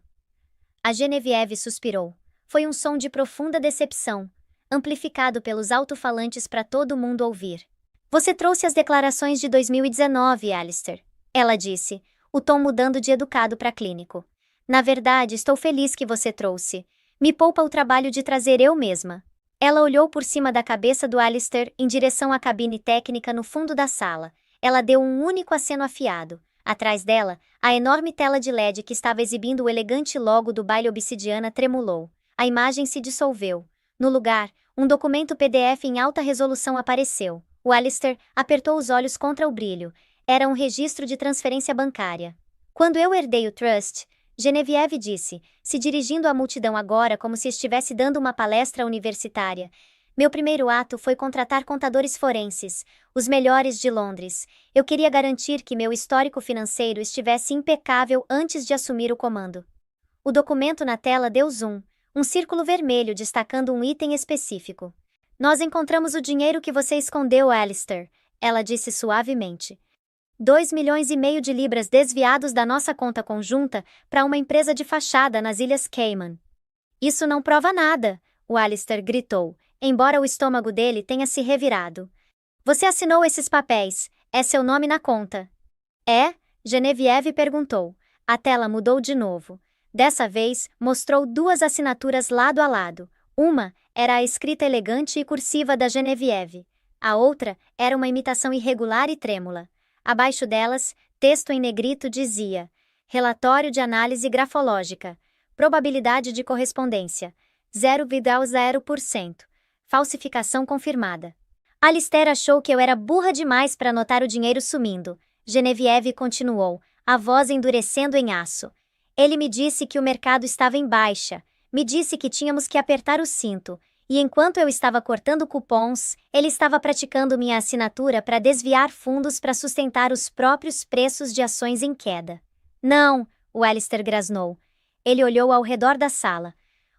A Genevieve suspirou. Foi um som de profunda decepção, amplificado pelos alto-falantes para todo mundo ouvir. Você trouxe as declarações de 2019, Alistair. Ela disse, o tom mudando de educado para clínico. Na verdade, estou feliz que você trouxe. Me poupa o trabalho de trazer eu mesma. Ela olhou por cima da cabeça do Alistair em direção à cabine técnica no fundo da sala. Ela deu um único aceno afiado. Atrás dela, a enorme tela de LED que estava exibindo o elegante logo do baile Obsidiana tremulou. A imagem se dissolveu. No lugar, um documento PDF em alta resolução apareceu. O Alistair apertou os olhos contra o brilho. Era um registro de transferência bancária. Quando eu herdei o Trust, Genevieve disse, se dirigindo à multidão agora como se estivesse dando uma palestra universitária. Meu primeiro ato foi contratar contadores forenses, os melhores de Londres. Eu queria garantir que meu histórico financeiro estivesse impecável antes de assumir o comando. O documento na tela deu zoom, um círculo vermelho destacando um item específico. Nós encontramos o dinheiro que você escondeu, Alistair, ela disse suavemente. 2,5 milhões de libras desviados da nossa conta conjunta para uma empresa de fachada nas Ilhas Cayman. Isso não prova nada, o Alistair gritou, embora o estômago dele tenha se revirado. Você assinou esses papéis, é seu nome na conta. É? Genevieve perguntou. A tela mudou de novo. Dessa vez, mostrou 2 assinaturas lado a lado. Uma era a escrita elegante e cursiva da Genevieve. A outra era uma imitação irregular e trêmula. Abaixo delas, texto em negrito dizia: Relatório de análise grafológica. Probabilidade de correspondência: 0,0%. Falsificação confirmada. Alistair achou que eu era burra demais para notar o dinheiro sumindo. Genevieve continuou, a voz endurecendo em aço. Ele me disse que o mercado estava em baixa. Me disse que tínhamos que apertar o cinto. E enquanto eu estava cortando cupons, ele estava praticando minha assinatura para desviar fundos para sustentar os próprios preços de ações em queda. Não, o Alistair grasnou. Ele olhou ao redor da sala.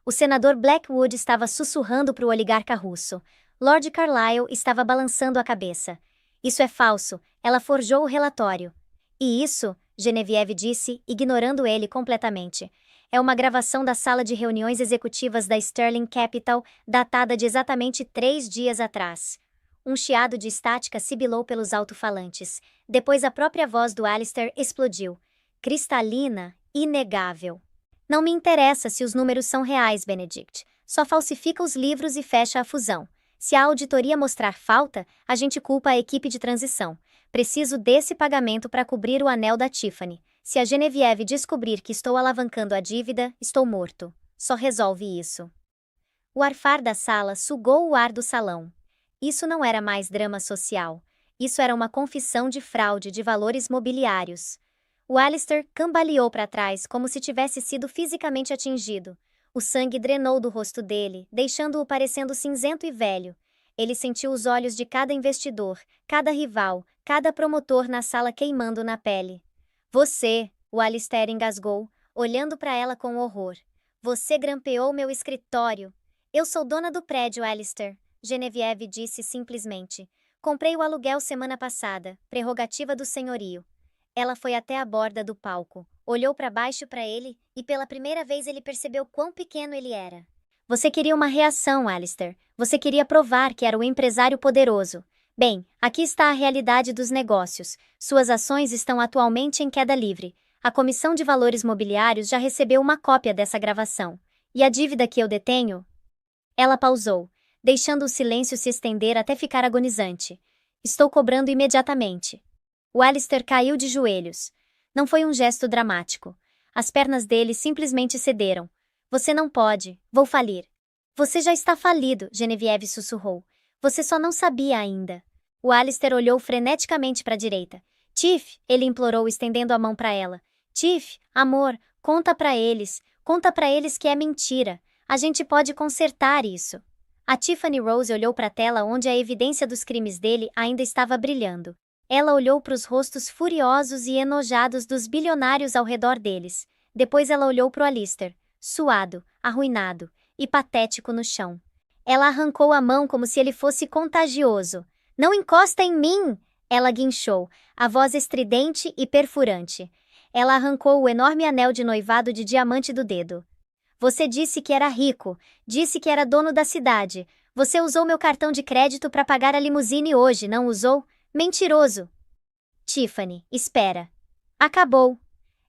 O senador Blackwood estava sussurrando para o oligarca russo. Lord Carlyle estava balançando a cabeça. Isso é falso, ela forjou o relatório. E isso, Genevieve disse, ignorando ele completamente. É uma gravação da sala de reuniões executivas da Sterling Capital, datada de exatamente 3 dias atrás. Um chiado de estática sibilou pelos alto-falantes. Depois a própria voz do Alistair explodiu. Cristalina, inegável. Não me interessa se os números são reais, Benedict. Só falsifica os livros e fecha a fusão. Se a auditoria mostrar falta, a gente culpa a equipe de transição. Preciso desse pagamento para cobrir o anel da Tiffany. Se a Genevieve descobrir que estou alavancando a dívida, estou morto. Só resolve isso. O arfar da sala sugou o ar do salão. Isso não era mais drama social. Isso era uma confissão de fraude de valores mobiliários. O Alistair cambaleou para trás como se tivesse sido fisicamente atingido. O sangue drenou do rosto dele, deixando-o parecendo cinzento e velho. Ele sentiu os olhos de cada investidor, cada rival, cada promotor na sala queimando na pele. Você, o Alistair engasgou, olhando para ela com horror. Você grampeou meu escritório. Eu sou dona do prédio, Alistair, Genevieve disse simplesmente. Comprei o aluguel semana passada, prerrogativa do senhorio. Ela foi até a borda do palco, olhou para baixo para ele, e pela primeira vez ele percebeu quão pequeno ele era. Você queria uma reação, Alistair. Você queria provar que era o empresário poderoso. Bem, aqui está a realidade dos negócios. Suas ações estão atualmente em queda livre. A Comissão de Valores Mobiliários já recebeu uma cópia dessa gravação. E a dívida que eu detenho? Ela pausou, deixando o silêncio se estender até ficar agonizante. Estou cobrando imediatamente. O Alistair caiu de joelhos. Não foi um gesto dramático. As pernas dele simplesmente cederam. Você não pode, vou falir. Você já está falido, Genevieve sussurrou. Você só não sabia ainda. O Alistair olhou freneticamente para a direita. Tiff, ele implorou estendendo a mão para ela. Tiff, amor, conta para eles que é mentira. A gente pode consertar isso. A Tiffany Rose olhou para a tela onde a evidência dos crimes dele ainda estava brilhando. Ela olhou para os rostos furiosos e enojados dos bilionários ao redor deles. Depois ela olhou para o Alistair, suado, arruinado e patético no chão. Ela arrancou a mão como se ele fosse contagioso. Não encosta em mim! Ela guinchou, a voz estridente e perfurante. Ela arrancou o enorme anel de noivado de diamante do dedo. Você disse que era rico, disse que era dono da cidade. Você usou meu cartão de crédito para pagar a limusine hoje, não usou? Mentiroso! Tiffany, espera. Acabou.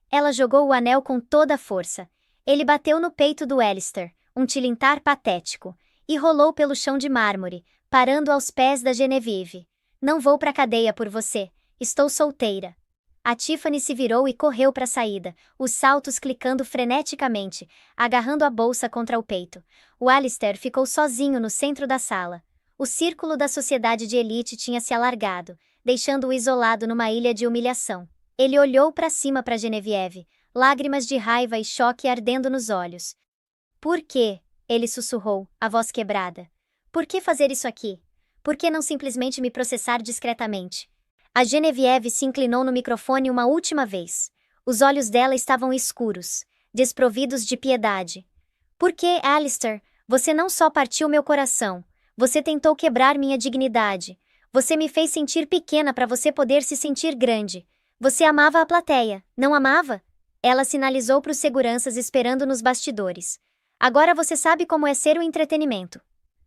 Ela jogou o anel com toda a força. Ele bateu no peito do Alistair, um tilintar patético, e rolou pelo chão de mármore, parando aos pés da Genevieve. Não vou pra cadeia por você. Estou solteira. A Tiffany se virou e correu para a saída, os saltos clicando freneticamente, agarrando a bolsa contra o peito. O Alistair ficou sozinho no centro da sala. O círculo da sociedade de elite tinha se alargado, deixando-o isolado numa ilha de humilhação. Ele olhou para cima para Genevieve, lágrimas de raiva e choque ardendo nos olhos. Por quê? Ele sussurrou, a voz quebrada. Por que fazer isso aqui? Por que não simplesmente me processar discretamente? A Genevieve se inclinou no microfone uma última vez. Os olhos dela estavam escuros, desprovidos de piedade. Por que, Alistair? Você não só partiu meu coração, você tentou quebrar minha dignidade. Você me fez sentir pequena para você poder se sentir grande. Você amava a plateia, não amava? Ela sinalizou para os seguranças esperando nos bastidores. Agora você sabe como é ser o entretenimento.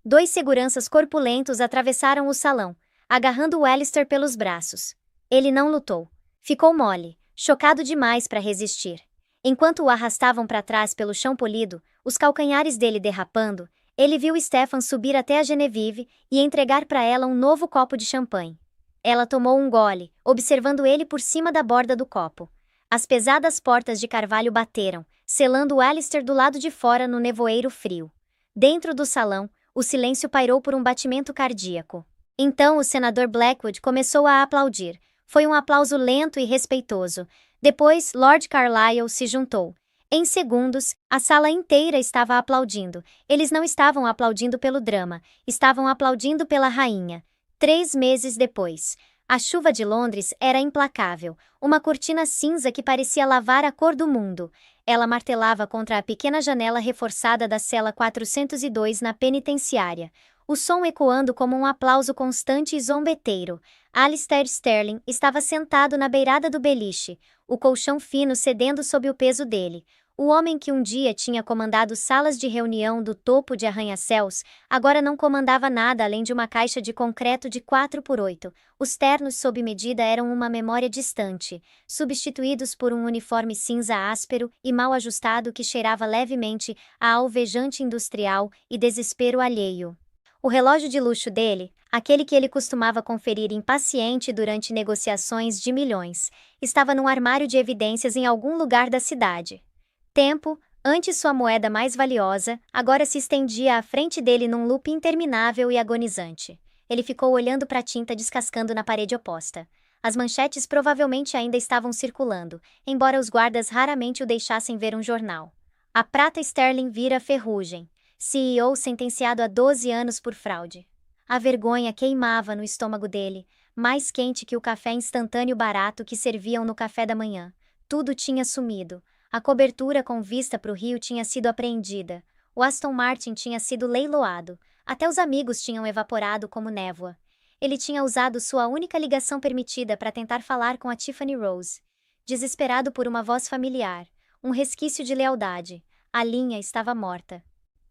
2 seguranças corpulentos atravessaram o salão, agarrando o Alistair pelos braços. Ele não lutou. Ficou mole, chocado demais para resistir. Enquanto o arrastavam para trás pelo chão polido, os calcanhares dele derrapando, ele viu Stefan subir até a Genevieve e entregar para ela um novo copo de champanhe. Ela tomou um gole, observando ele por cima da borda do copo. As pesadas portas de carvalho bateram, selando Alistair do lado de fora no nevoeiro frio. Dentro do salão, o silêncio pairou por um batimento cardíaco. Então o senador Blackwood começou a aplaudir. Foi um aplauso lento e respeitoso. Depois, Lord Carlyle se juntou. Em segundos, a sala inteira estava aplaudindo. Eles não estavam aplaudindo pelo drama, estavam aplaudindo pela rainha. 3 meses depois, a chuva de Londres era implacável, uma cortina cinza que parecia lavar a cor do mundo. Ela martelava contra a pequena janela reforçada da cela 402 na penitenciária, o som ecoando como um aplauso constante e zombeteiro. Alistair Sterling estava sentado na beirada do beliche, o colchão fino cedendo sob o peso dele. O homem que um dia tinha comandado salas de reunião do topo de arranha-céus, agora não comandava nada além de uma caixa de concreto de 4x8. Os ternos sob medida eram uma memória distante, substituídos por um uniforme cinza áspero e mal ajustado que cheirava levemente a alvejante industrial e desespero alheio. O relógio de luxo dele, aquele que ele costumava conferir impaciente durante negociações de milhões, estava num armário de evidências em algum lugar da cidade. Tempo, antes sua moeda mais valiosa, agora se estendia à frente dele num loop interminável e agonizante. Ele ficou olhando para a tinta descascando na parede oposta. As manchetes provavelmente ainda estavam circulando, embora os guardas raramente o deixassem ver um jornal. A prata Sterling vira ferrugem. CEO sentenciado a 12 anos por fraude. A vergonha queimava no estômago dele, mais quente que o café instantâneo barato que serviam no café da manhã. Tudo tinha sumido. A cobertura com vista para o rio tinha sido apreendida. O Aston Martin tinha sido leiloado. Até os amigos tinham evaporado como névoa. Ele tinha usado sua única ligação permitida para tentar falar com a Tiffany Rose. Desesperado por uma voz familiar, um resquício de lealdade. A linha estava morta.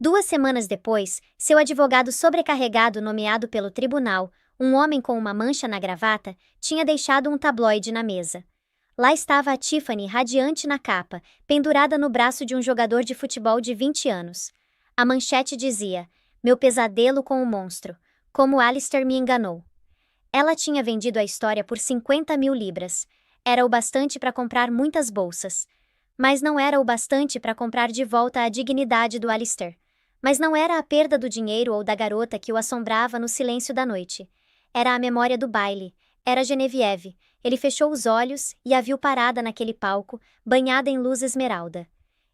2 semanas depois, seu advogado sobrecarregado nomeado pelo tribunal, um homem com uma mancha na gravata, tinha deixado um tabloide na mesa. Lá estava a Tiffany radiante na capa, pendurada no braço de um jogador de futebol de 20 anos. A manchete dizia: "Meu pesadelo com o monstro. Como Alistair me enganou." Ela tinha vendido a história por 50 mil libras. Era o bastante para comprar muitas bolsas. Mas não era o bastante para comprar de volta a dignidade do Alistair. Mas não era a perda do dinheiro ou da garota que o assombrava no silêncio da noite. Era a memória do baile. Era Genevieve. Ele fechou os olhos e a viu parada naquele palco, banhada em luz esmeralda.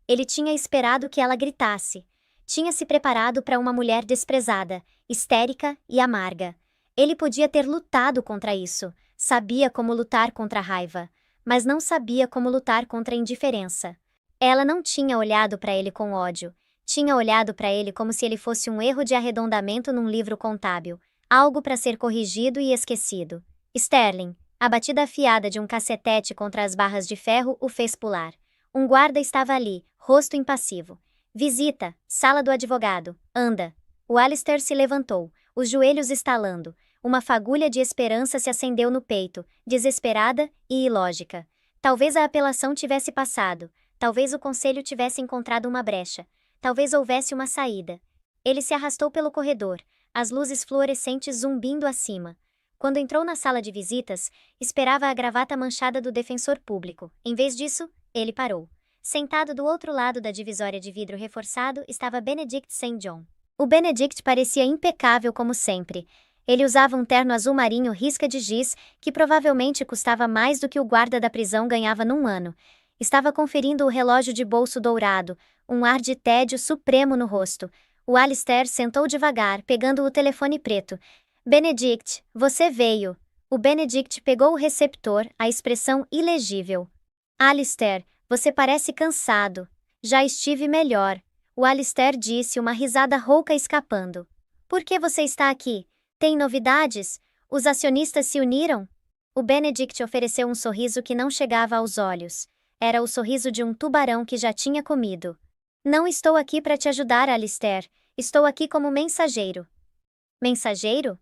Ele tinha esperado que ela gritasse. Tinha se preparado para uma mulher desprezada, histérica e amarga. Ele podia ter lutado contra isso, sabia como lutar contra a raiva, mas não sabia como lutar contra a indiferença. Ela não tinha olhado para ele com ódio, tinha olhado para ele como se ele fosse um erro de arredondamento num livro contábil, algo para ser corrigido e esquecido. Sterling, a batida afiada de um cacetete contra as barras de ferro o fez pular. Um guarda estava ali, rosto impassivo. "Visita, sala do advogado, anda." O Alistair se levantou, os joelhos estalando. Uma fagulha de esperança se acendeu no peito, desesperada e ilógica. Talvez a apelação tivesse passado, talvez o conselho tivesse encontrado uma brecha, talvez houvesse uma saída. Ele se arrastou pelo corredor, as luzes fluorescentes zumbindo acima. Quando entrou na sala de visitas, esperava a gravata manchada do defensor público. Em vez disso, ele parou. Sentado do outro lado da divisória de vidro reforçado estava Benedict St. John. O Benedict parecia impecável como sempre. Ele usava um terno azul marinho risca de giz, que provavelmente custava mais do que o guarda da prisão ganhava num ano. Estava conferindo o relógio de bolso dourado, um ar de tédio supremo no rosto. O Alistair sentou devagar, pegando o telefone preto. "Benedict, você veio." O Benedict pegou o receptor, a expressão ilegível. "Alistair, você parece cansado." "Já estive melhor." O Alistair disse, uma risada rouca escapando. "Por que você está aqui? Tem novidades? Os acionistas se uniram?" O Benedict ofereceu um sorriso que não chegava aos olhos. Era o sorriso de um tubarão que já tinha comido. "Não estou aqui para te ajudar, Alistair. Estou aqui como mensageiro." "Mensageiro?"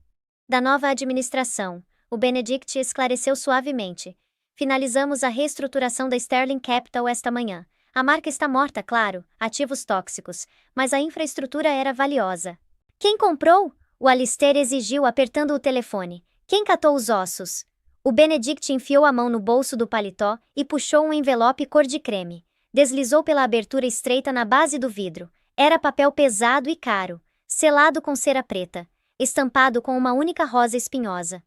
"Da nova administração." O Benedict esclareceu suavemente. "Finalizamos a reestruturação da Sterling Capital esta manhã. A marca está morta, claro, ativos tóxicos, mas a infraestrutura era valiosa." "Quem comprou?" o Alistair exigiu apertando o telefone. Quem catou os ossos? O Benedict enfiou a mão no bolso do paletó e puxou um envelope cor de creme. Deslizou pela abertura estreita na base do vidro. Era papel pesado e caro, selado com cera preta, estampado com uma única rosa espinhosa.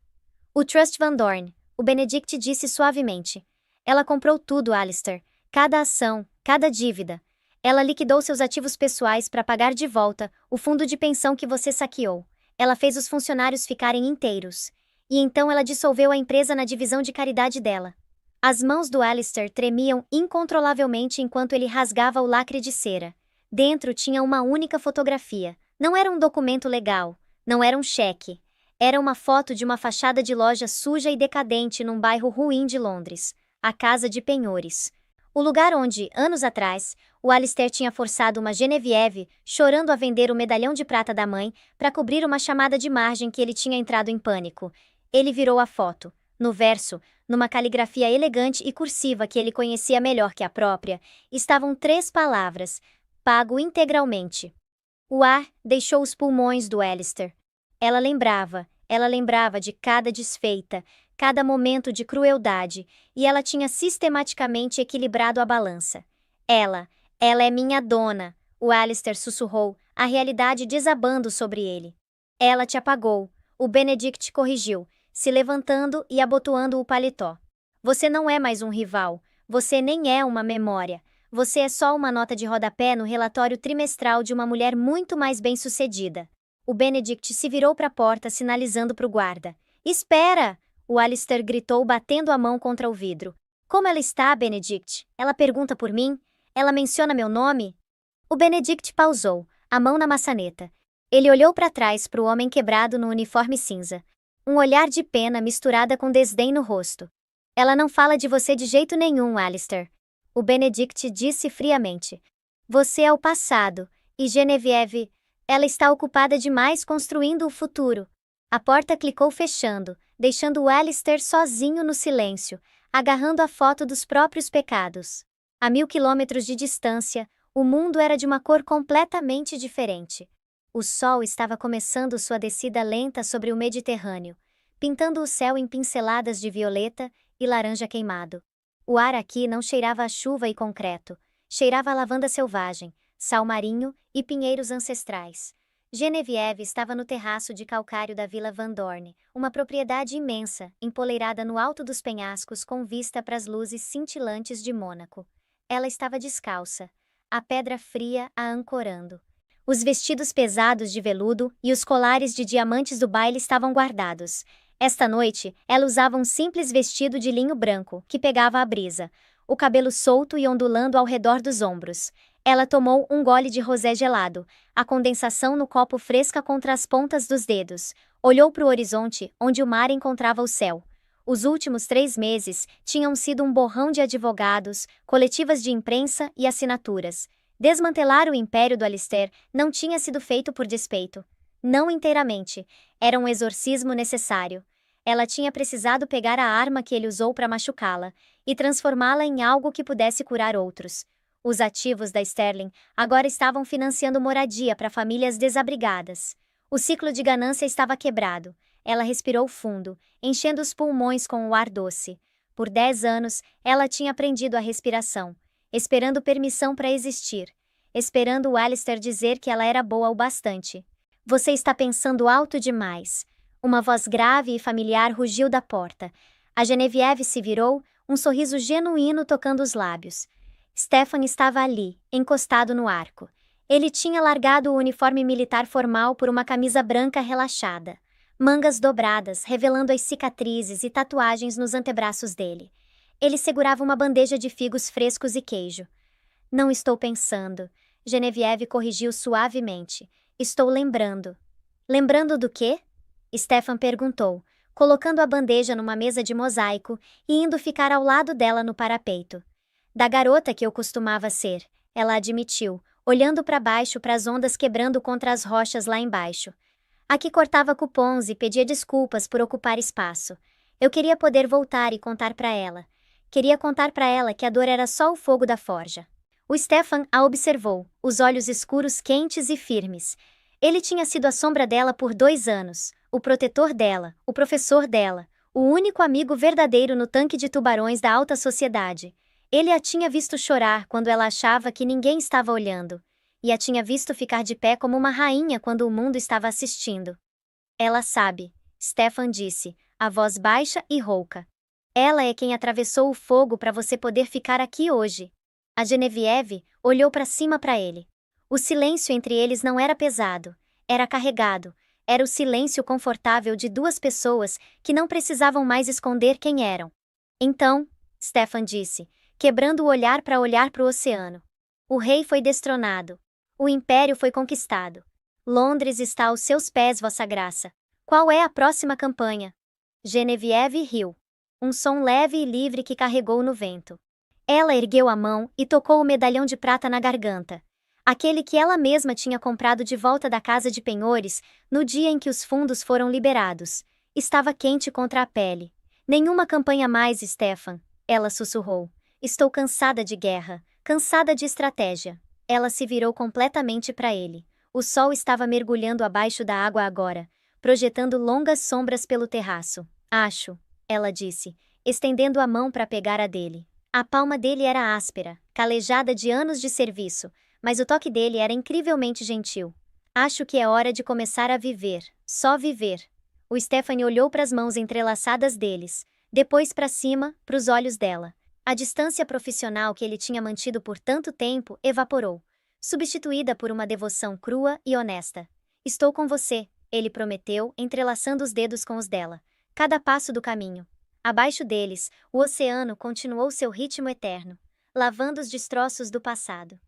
O Trust Van Dorn, o Benedict disse suavemente. Ela comprou tudo, Alistair. Cada ação, cada dívida. Ela liquidou seus ativos pessoais para pagar de volta o fundo de pensão que você saqueou. Ela fez os funcionários ficarem inteiros. E então ela dissolveu a empresa na divisão de caridade dela. As mãos do Alistair tremiam incontrolavelmente enquanto ele rasgava o lacre de cera. Dentro tinha uma única fotografia. Não era um documento legal. Não era um cheque. Era uma foto de uma fachada de loja suja e decadente num bairro ruim de Londres. A Casa de Penhores. O lugar onde, anos atrás, o Alistair tinha forçado uma Genevieve, chorando a vender o medalhão de prata da mãe, para cobrir uma chamada de margem que ele tinha entrado em pânico. Ele virou a foto. No verso, numa caligrafia elegante e cursiva que ele conhecia melhor que a própria, estavam 3 palavras: pago integralmente. O ar deixou os pulmões do Alistair. Ela lembrava de cada desfeita, cada momento de crueldade, e ela tinha sistematicamente equilibrado a balança. Ela é minha dona, o Alistair sussurrou, a realidade desabando sobre ele. Ela te apagou, o Benedict corrigiu, se levantando e abotoando o paletó. Você não é mais um rival, você nem é uma memória, você é só uma nota de rodapé no relatório trimestral de uma mulher muito mais bem-sucedida. O Benedict se virou para a porta, sinalizando para o guarda. Espera! O Alistair gritou, batendo a mão contra o vidro. Como ela está, Benedict? Ela pergunta por mim? Ela menciona meu nome? O Benedict pausou, a mão na maçaneta. Ele olhou para trás para o homem quebrado no uniforme cinza. Um olhar de pena misturada com desdém no rosto. Ela não fala de você de jeito nenhum, Alistair. O Benedict disse friamente. Você é o passado, e Genevieve, ela está ocupada demais construindo o futuro. A porta clicou fechando, deixando o Alistair sozinho no silêncio, agarrando a foto dos próprios pecados. A 1000 quilômetros de distância, o mundo era de uma cor completamente diferente. O sol estava começando sua descida lenta sobre o Mediterrâneo, pintando o céu em pinceladas de violeta e laranja queimado. O ar aqui não cheirava a chuva e concreto, cheirava a lavanda selvagem, sal marinho e pinheiros ancestrais. Genevieve estava no terraço de calcário da Vila Van Dorn, uma propriedade imensa, empoleirada no alto dos penhascos com vista para as luzes cintilantes de Mônaco. Ela estava descalça, a pedra fria a ancorando. Os vestidos pesados de veludo e os colares de diamantes do baile estavam guardados. Esta noite, ela usava um simples vestido de linho branco, que pegava a brisa, o cabelo solto e ondulando ao redor dos ombros. Ela tomou um gole de rosé gelado, a condensação no copo fresca contra as pontas dos dedos. Olhou para o horizonte, onde o mar encontrava o céu. Os últimos 3 meses tinham sido um borrão de advogados, coletivas de imprensa e assinaturas. Desmantelar o império do Alistair não tinha sido feito por despeito. Não inteiramente. Era um exorcismo necessário. Ela tinha precisado pegar a arma que ele usou para machucá-la e transformá-la em algo que pudesse curar outros. Os ativos da Sterling agora estavam financiando moradia para famílias desabrigadas. O ciclo de ganância estava quebrado. Ela respirou fundo, enchendo os pulmões com o ar doce. Por 10 anos, ela tinha aprendido a respiração, esperando permissão para existir, esperando o Alistair dizer que ela era boa o bastante. Você está pensando alto demais. Uma voz grave e familiar rugiu da porta. A Genevieve se virou, um sorriso genuíno tocando os lábios. Stefan estava ali, encostado no arco. Ele tinha largado o uniforme militar formal por uma camisa branca relaxada, mangas dobradas, revelando as cicatrizes e tatuagens nos antebraços dele. Ele segurava uma bandeja de figos frescos e queijo. Não estou pensando, Genevieve corrigiu suavemente. Estou lembrando. Lembrando do quê? Stefan perguntou, colocando a bandeja numa mesa de mosaico e indo ficar ao lado dela no parapeito. Da garota que eu costumava ser, ela admitiu, olhando para baixo para as ondas quebrando contra as rochas lá embaixo. A que cortava cupons e pedia desculpas por ocupar espaço. Eu queria poder voltar e contar para ela. Queria contar para ela que a dor era só o fogo da forja. O Stefan a observou, os olhos escuros quentes e firmes. Ele tinha sido a sombra dela por 2 anos, o protetor dela, o professor dela, o único amigo verdadeiro no tanque de tubarões da alta sociedade. Ele a tinha visto chorar quando ela achava que ninguém estava olhando, e a tinha visto ficar de pé como uma rainha quando o mundo estava assistindo. Ela sabe, Stefan disse, a voz baixa e rouca. Ela é quem atravessou o fogo para você poder ficar aqui hoje. A Genevieve olhou para cima para ele. O silêncio entre eles não era pesado, era carregado. Era o silêncio confortável de duas pessoas que não precisavam mais esconder quem eram. Então, Stefan disse, quebrando o olhar para o oceano. O rei foi destronado. O império foi conquistado. Londres está aos seus pés, Vossa Graça. Qual é a próxima campanha? Genevieve riu. Um som leve e livre que carregou no vento. Ela ergueu a mão e tocou o medalhão de prata na garganta. Aquele que ela mesma tinha comprado de volta da casa de penhores, no dia em que os fundos foram liberados. Estava quente contra a pele. Nenhuma campanha mais, Stefan, ela sussurrou. Estou cansada de guerra, cansada de estratégia. Ela se virou completamente para ele. O sol estava mergulhando abaixo da água agora, projetando longas sombras pelo terraço. Acho, ela disse, estendendo a mão para pegar a dele. A palma dele era áspera, calejada de anos de serviço, mas o toque dele era incrivelmente gentil. Acho que é hora de começar a viver, só viver. O Stephanie olhou para as mãos entrelaçadas deles, depois para cima, para os olhos dela. A distância profissional que ele tinha mantido por tanto tempo evaporou, substituída por uma devoção crua e honesta. Estou com você, ele prometeu, entrelaçando os dedos com os dela. Cada passo do caminho. Abaixo deles, o oceano continuou seu ritmo eterno, lavando os destroços do passado.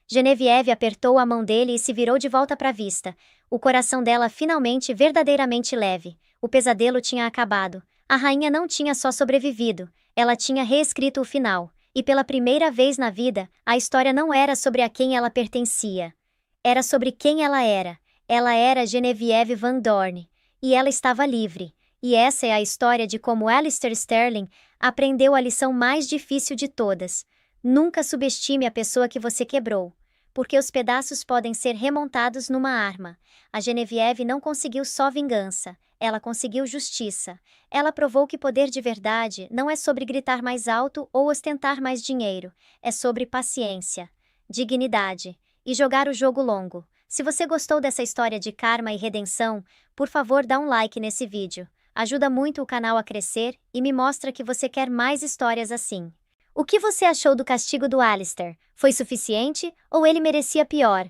Genevieve apertou a mão dele e se virou de volta para a vista. O coração dela finalmente verdadeiramente leve. O pesadelo tinha acabado. A rainha não tinha só sobrevivido, ela tinha reescrito o final. E pela primeira vez na vida, a história não era sobre a quem ela pertencia. Era sobre quem ela era. Ela era Genevieve Van Dorn. E ela estava livre. E essa é a história de como Alistair Sterling aprendeu a lição mais difícil de todas. Nunca subestime a pessoa que você quebrou, porque os pedaços podem ser remontados numa arma. A Genevieve não conseguiu só vingança, ela conseguiu justiça. Ela provou que poder de verdade não é sobre gritar mais alto ou ostentar mais dinheiro, é sobre paciência, dignidade e jogar o jogo longo. Se você gostou dessa história de karma e redenção, por favor dá um like nesse vídeo. Ajuda muito o canal a crescer e me mostra que você quer mais histórias assim. O que você achou do castigo do Alistair? Foi suficiente ou ele merecia pior?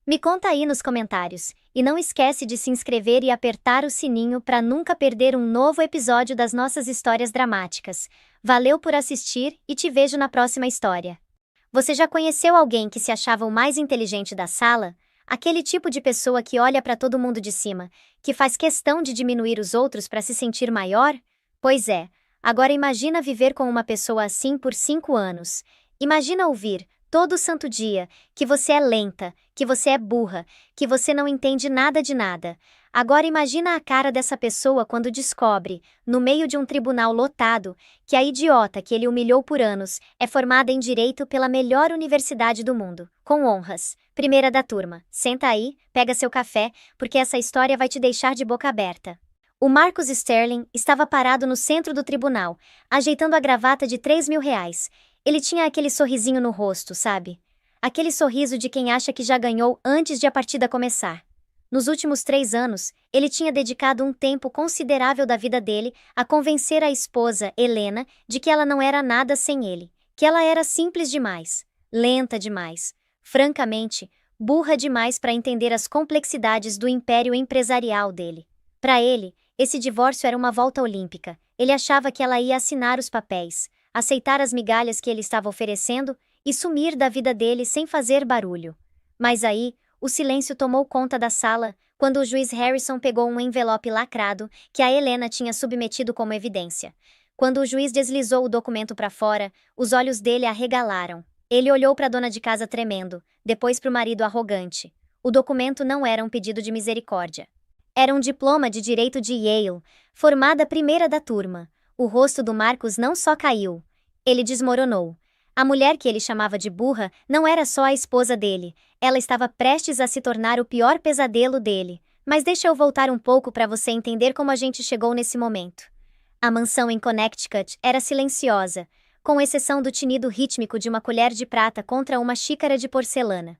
Me conta aí nos comentários. E não esquece de se inscrever e apertar o sininho para nunca perder um novo episódio das nossas histórias dramáticas. Valeu por assistir e te vejo na próxima história. Você já conheceu alguém que se achava o mais inteligente da sala? Aquele tipo de pessoa que olha para todo mundo de cima, que faz questão de diminuir os outros para se sentir maior? Pois é. Agora imagina viver com uma pessoa assim por 5 anos. Imagina ouvir, todo santo dia, que você é lenta, que você é burra, que você não entende nada de nada. Agora imagina a cara dessa pessoa quando descobre, no meio de um tribunal lotado, que a idiota que ele humilhou por anos é formada em direito pela melhor universidade do mundo, com honras. Primeira da turma. Senta aí, pega seu café, porque essa história vai te deixar de boca aberta. O Marcus Sterling estava parado no centro do tribunal, ajeitando a gravata de R$3.000. Ele tinha aquele sorrisinho no rosto, sabe? Aquele sorriso de quem acha que já ganhou antes de a partida começar. Nos últimos 3 anos, ele tinha dedicado um tempo considerável da vida dele a convencer a esposa, Helena, de que ela não era nada sem ele, que ela era simples demais, lenta demais, francamente, burra demais para entender as complexidades do império empresarial dele. Para ele, esse divórcio era uma volta olímpica. Ele achava que ela ia assinar os papéis, aceitar as migalhas que ele estava oferecendo e sumir da vida dele sem fazer barulho. Mas aí, o silêncio tomou conta da sala quando o juiz Harrison pegou um envelope lacrado que a Helena tinha submetido como evidência. Quando o juiz deslizou o documento para fora, os olhos dele arregalaram. Ele olhou para a dona de casa tremendo, depois para o marido arrogante. O documento não era um pedido de misericórdia. Era um diploma de direito de Yale, formada primeira da turma. O rosto do Marcus não só caiu, ele desmoronou. A mulher que ele chamava de burra não era só a esposa dele, ela estava prestes a se tornar o pior pesadelo dele. Mas deixa eu voltar um pouco para você entender como a gente chegou nesse momento. A mansão em Connecticut era silenciosa, com exceção do tinido rítmico de uma colher de prata contra uma xícara de porcelana.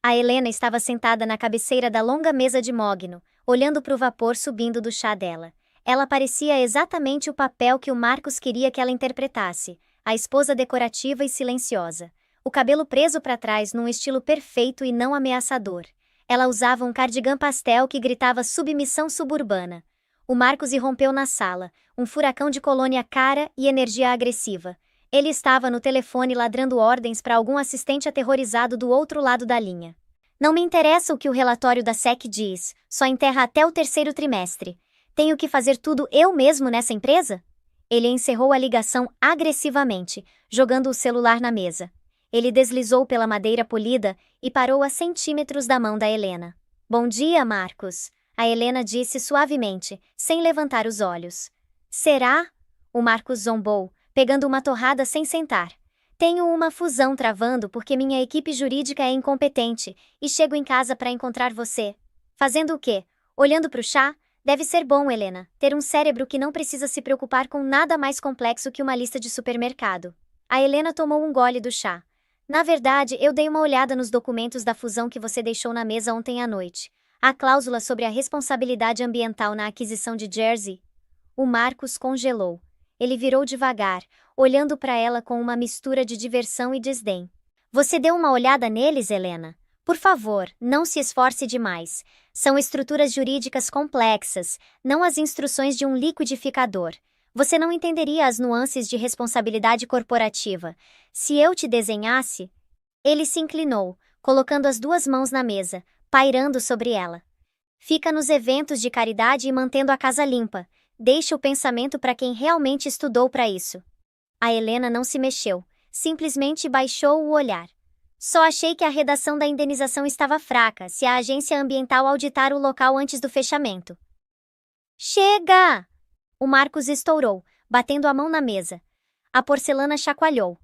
A Helena estava sentada na cabeceira da longa mesa de mogno, olhando para o vapor subindo do chá dela. Ela parecia exatamente o papel que o Marcos queria que ela interpretasse, a esposa decorativa e silenciosa. O cabelo preso para trás num estilo perfeito e não ameaçador. Ela usava um cardigan pastel que gritava submissão suburbana. O Marcos irrompeu na sala, um furacão de colônia cara e energia agressiva. Ele estava no telefone ladrando ordens para algum assistente aterrorizado do outro lado da linha. Não me interessa o que o relatório da SEC diz, só enterra até o terceiro trimestre. Tenho que fazer tudo eu mesmo nessa empresa? Ele encerrou a ligação agressivamente, jogando o celular na mesa. Ele deslizou pela madeira polida e parou a centímetros da mão da Helena. Bom dia, Marcos, a Helena disse suavemente, sem levantar os olhos. Será? O Marcos zombou, pegando uma torrada sem sentar. Tenho uma fusão travando porque minha equipe jurídica é incompetente e chego em casa para encontrar você. Fazendo o quê? Olhando para o chá? Deve ser bom, Helena, ter um cérebro que não precisa se preocupar com nada mais complexo que uma lista de supermercado. A Helena tomou um gole do chá. Na verdade, eu dei uma olhada nos documentos da fusão que você deixou na mesa ontem à noite. A cláusula sobre a responsabilidade ambiental na aquisição de Jersey. O Marcos congelou. Ele virou devagar, olhando para ela com uma mistura de diversão e desdém. Você deu uma olhada neles, Helena? Por favor, não se esforce demais. São estruturas jurídicas complexas, não as instruções de um liquidificador. Você não entenderia as nuances de responsabilidade corporativa. Se eu te desenhasse... Ele se inclinou, colocando as duas mãos na mesa, pairando sobre ela. Fica nos eventos de caridade e mantendo a casa limpa. Deixa o pensamento para quem realmente estudou para isso. A Helena não se mexeu, simplesmente baixou o olhar. Só achei que a redação da indenização estava fraca se a agência ambiental auditar o local antes do fechamento. Chega! O Marcos estourou, batendo a mão na mesa. A porcelana chacoalhou.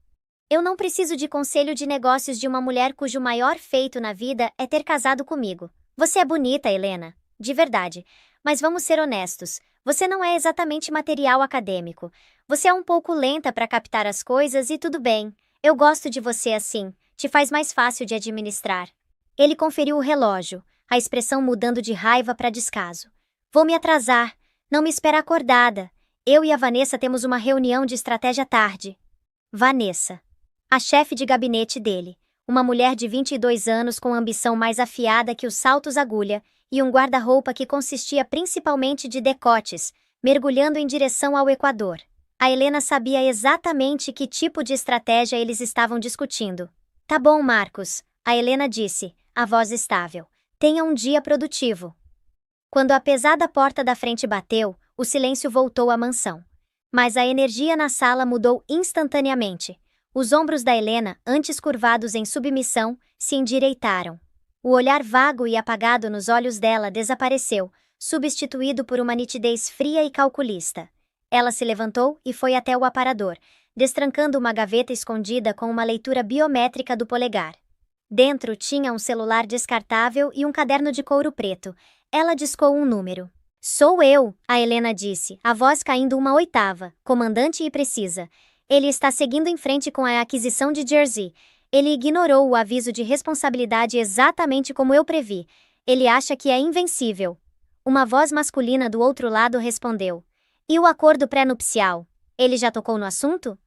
Eu não preciso de conselho de negócios de uma mulher cujo maior feito na vida é ter casado comigo. Você é bonita, Helena, de verdade. Mas vamos ser honestos, você não é exatamente material acadêmico. Você é um pouco lenta para captar as coisas e tudo bem. Eu gosto de você assim. Te faz mais fácil de administrar. Ele conferiu o relógio, a expressão mudando de raiva para descaso. Vou me atrasar. Não me espera acordada. Eu e a Vanessa temos uma reunião de estratégia à tarde. Vanessa. A chefe de gabinete dele. Uma mulher de 22 anos com ambição mais afiada que os saltos agulha e um guarda-roupa que consistia principalmente de decotes, mergulhando em direção ao Equador. A Helena sabia exatamente que tipo de estratégia eles estavam discutindo. Tá bom, Marcos, a Helena disse, a voz estável. Tenha um dia produtivo. Quando a pesada porta da frente bateu, o silêncio voltou à mansão. Mas a energia na sala mudou instantaneamente. Os ombros da Helena, antes curvados em submissão, se endireitaram. O olhar vago e apagado nos olhos dela desapareceu, substituído por uma nitidez fria e calculista. Ela se levantou e foi até o aparador, destrancando uma gaveta escondida com uma leitura biométrica do polegar. Dentro tinha um celular descartável e um caderno de couro preto. Ela discou um número. Sou eu, a Helena disse, a voz caindo uma oitava, comandante e precisa. Ele está seguindo em frente com a aquisição de Jersey. Ele ignorou o aviso de responsabilidade exatamente como eu previ. Ele acha que é invencível. Uma voz masculina do outro lado respondeu. E o acordo pré-nupcial? Ele já tocou no assunto?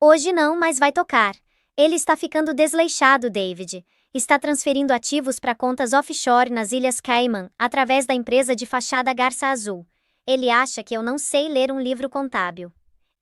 Hoje não, mas vai tocar. Ele está ficando desleixado, David. Está transferindo ativos para contas offshore nas Ilhas Cayman, através da empresa de fachada Garça Azul. Ele acha que eu não sei ler um livro contábil.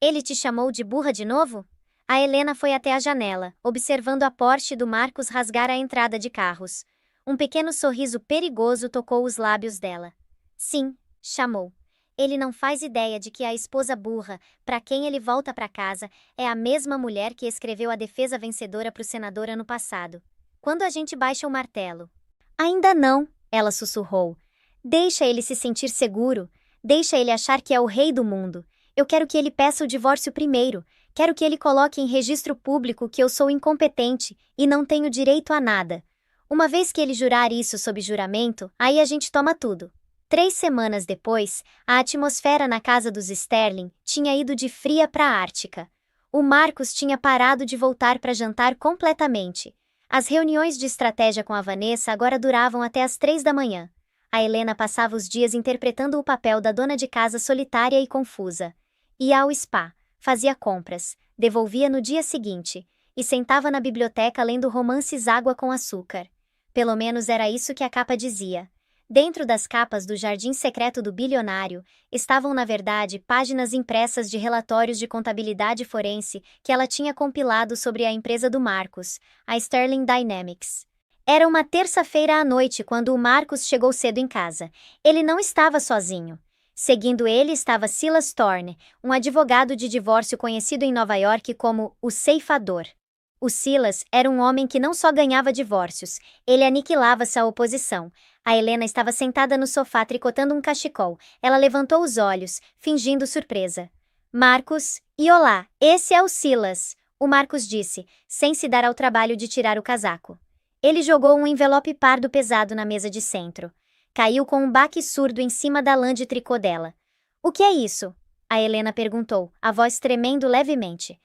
Ele te chamou de burra de novo? A Helena foi até a janela, observando a Porsche do Marcos rasgar a entrada de carros. Um pequeno sorriso perigoso tocou os lábios dela. Sim, chamou. Ele não faz ideia de que a esposa burra, para quem ele volta para casa, é a mesma mulher que escreveu a defesa vencedora para o senador ano passado. Quando a gente baixa o martelo? Ainda não, ela sussurrou. Deixa ele se sentir seguro. Deixa ele achar que é o rei do mundo. Eu quero que ele peça o divórcio primeiro. Quero que ele coloque em registro público que eu sou incompetente e não tenho direito a nada. Uma vez que ele jurar isso sob juramento, aí a gente toma tudo. 3 semanas depois, a atmosfera na casa dos Sterling tinha ido de fria para ártica. O Marcus tinha parado de voltar para jantar completamente. As reuniões de estratégia com a Vanessa agora duravam até as 3 da manhã. A Helena passava os dias interpretando o papel da dona de casa solitária e confusa. Ia ao spa, fazia compras, devolvia no dia seguinte, e sentava na biblioteca lendo romances Água com Açúcar. Pelo menos era isso que a capa dizia. Dentro das capas do Jardim Secreto do Bilionário, estavam na verdade páginas impressas de relatórios de contabilidade forense que ela tinha compilado sobre a empresa do Marcus, a Sterling Dynamics. Era uma terça-feira à noite quando o Marcus chegou cedo em casa. Ele não estava sozinho. Seguindo ele estava Silas Thorne, um advogado de divórcio conhecido em Nova York como o Ceifador. O Silas era um homem que não só ganhava divórcios, ele aniquilava-se à oposição. A Helena estava sentada no sofá tricotando um cachecol. Ela levantou os olhos, fingindo surpresa. Marcus, e olá, esse é o Silas, o Marcus disse, sem se dar ao trabalho de tirar o casaco. Ele jogou um envelope pardo pesado na mesa de centro. Caiu com um baque surdo em cima da lã de tricô dela. O que é isso? A Helena perguntou, a voz tremendo levemente.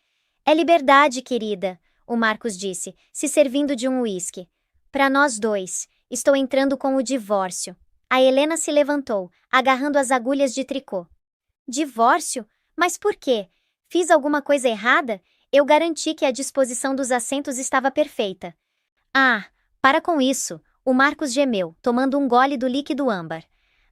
É liberdade, querida, o Marcus disse, se servindo de um uísque. Para nós dois, estou entrando com o divórcio. A Helena se levantou, agarrando as agulhas de tricô. Divórcio? Mas por quê? Fiz alguma coisa errada? Eu garanti que a disposição dos assentos estava perfeita. Ah, para com isso, o Marcus gemeu, tomando um gole do líquido âmbar.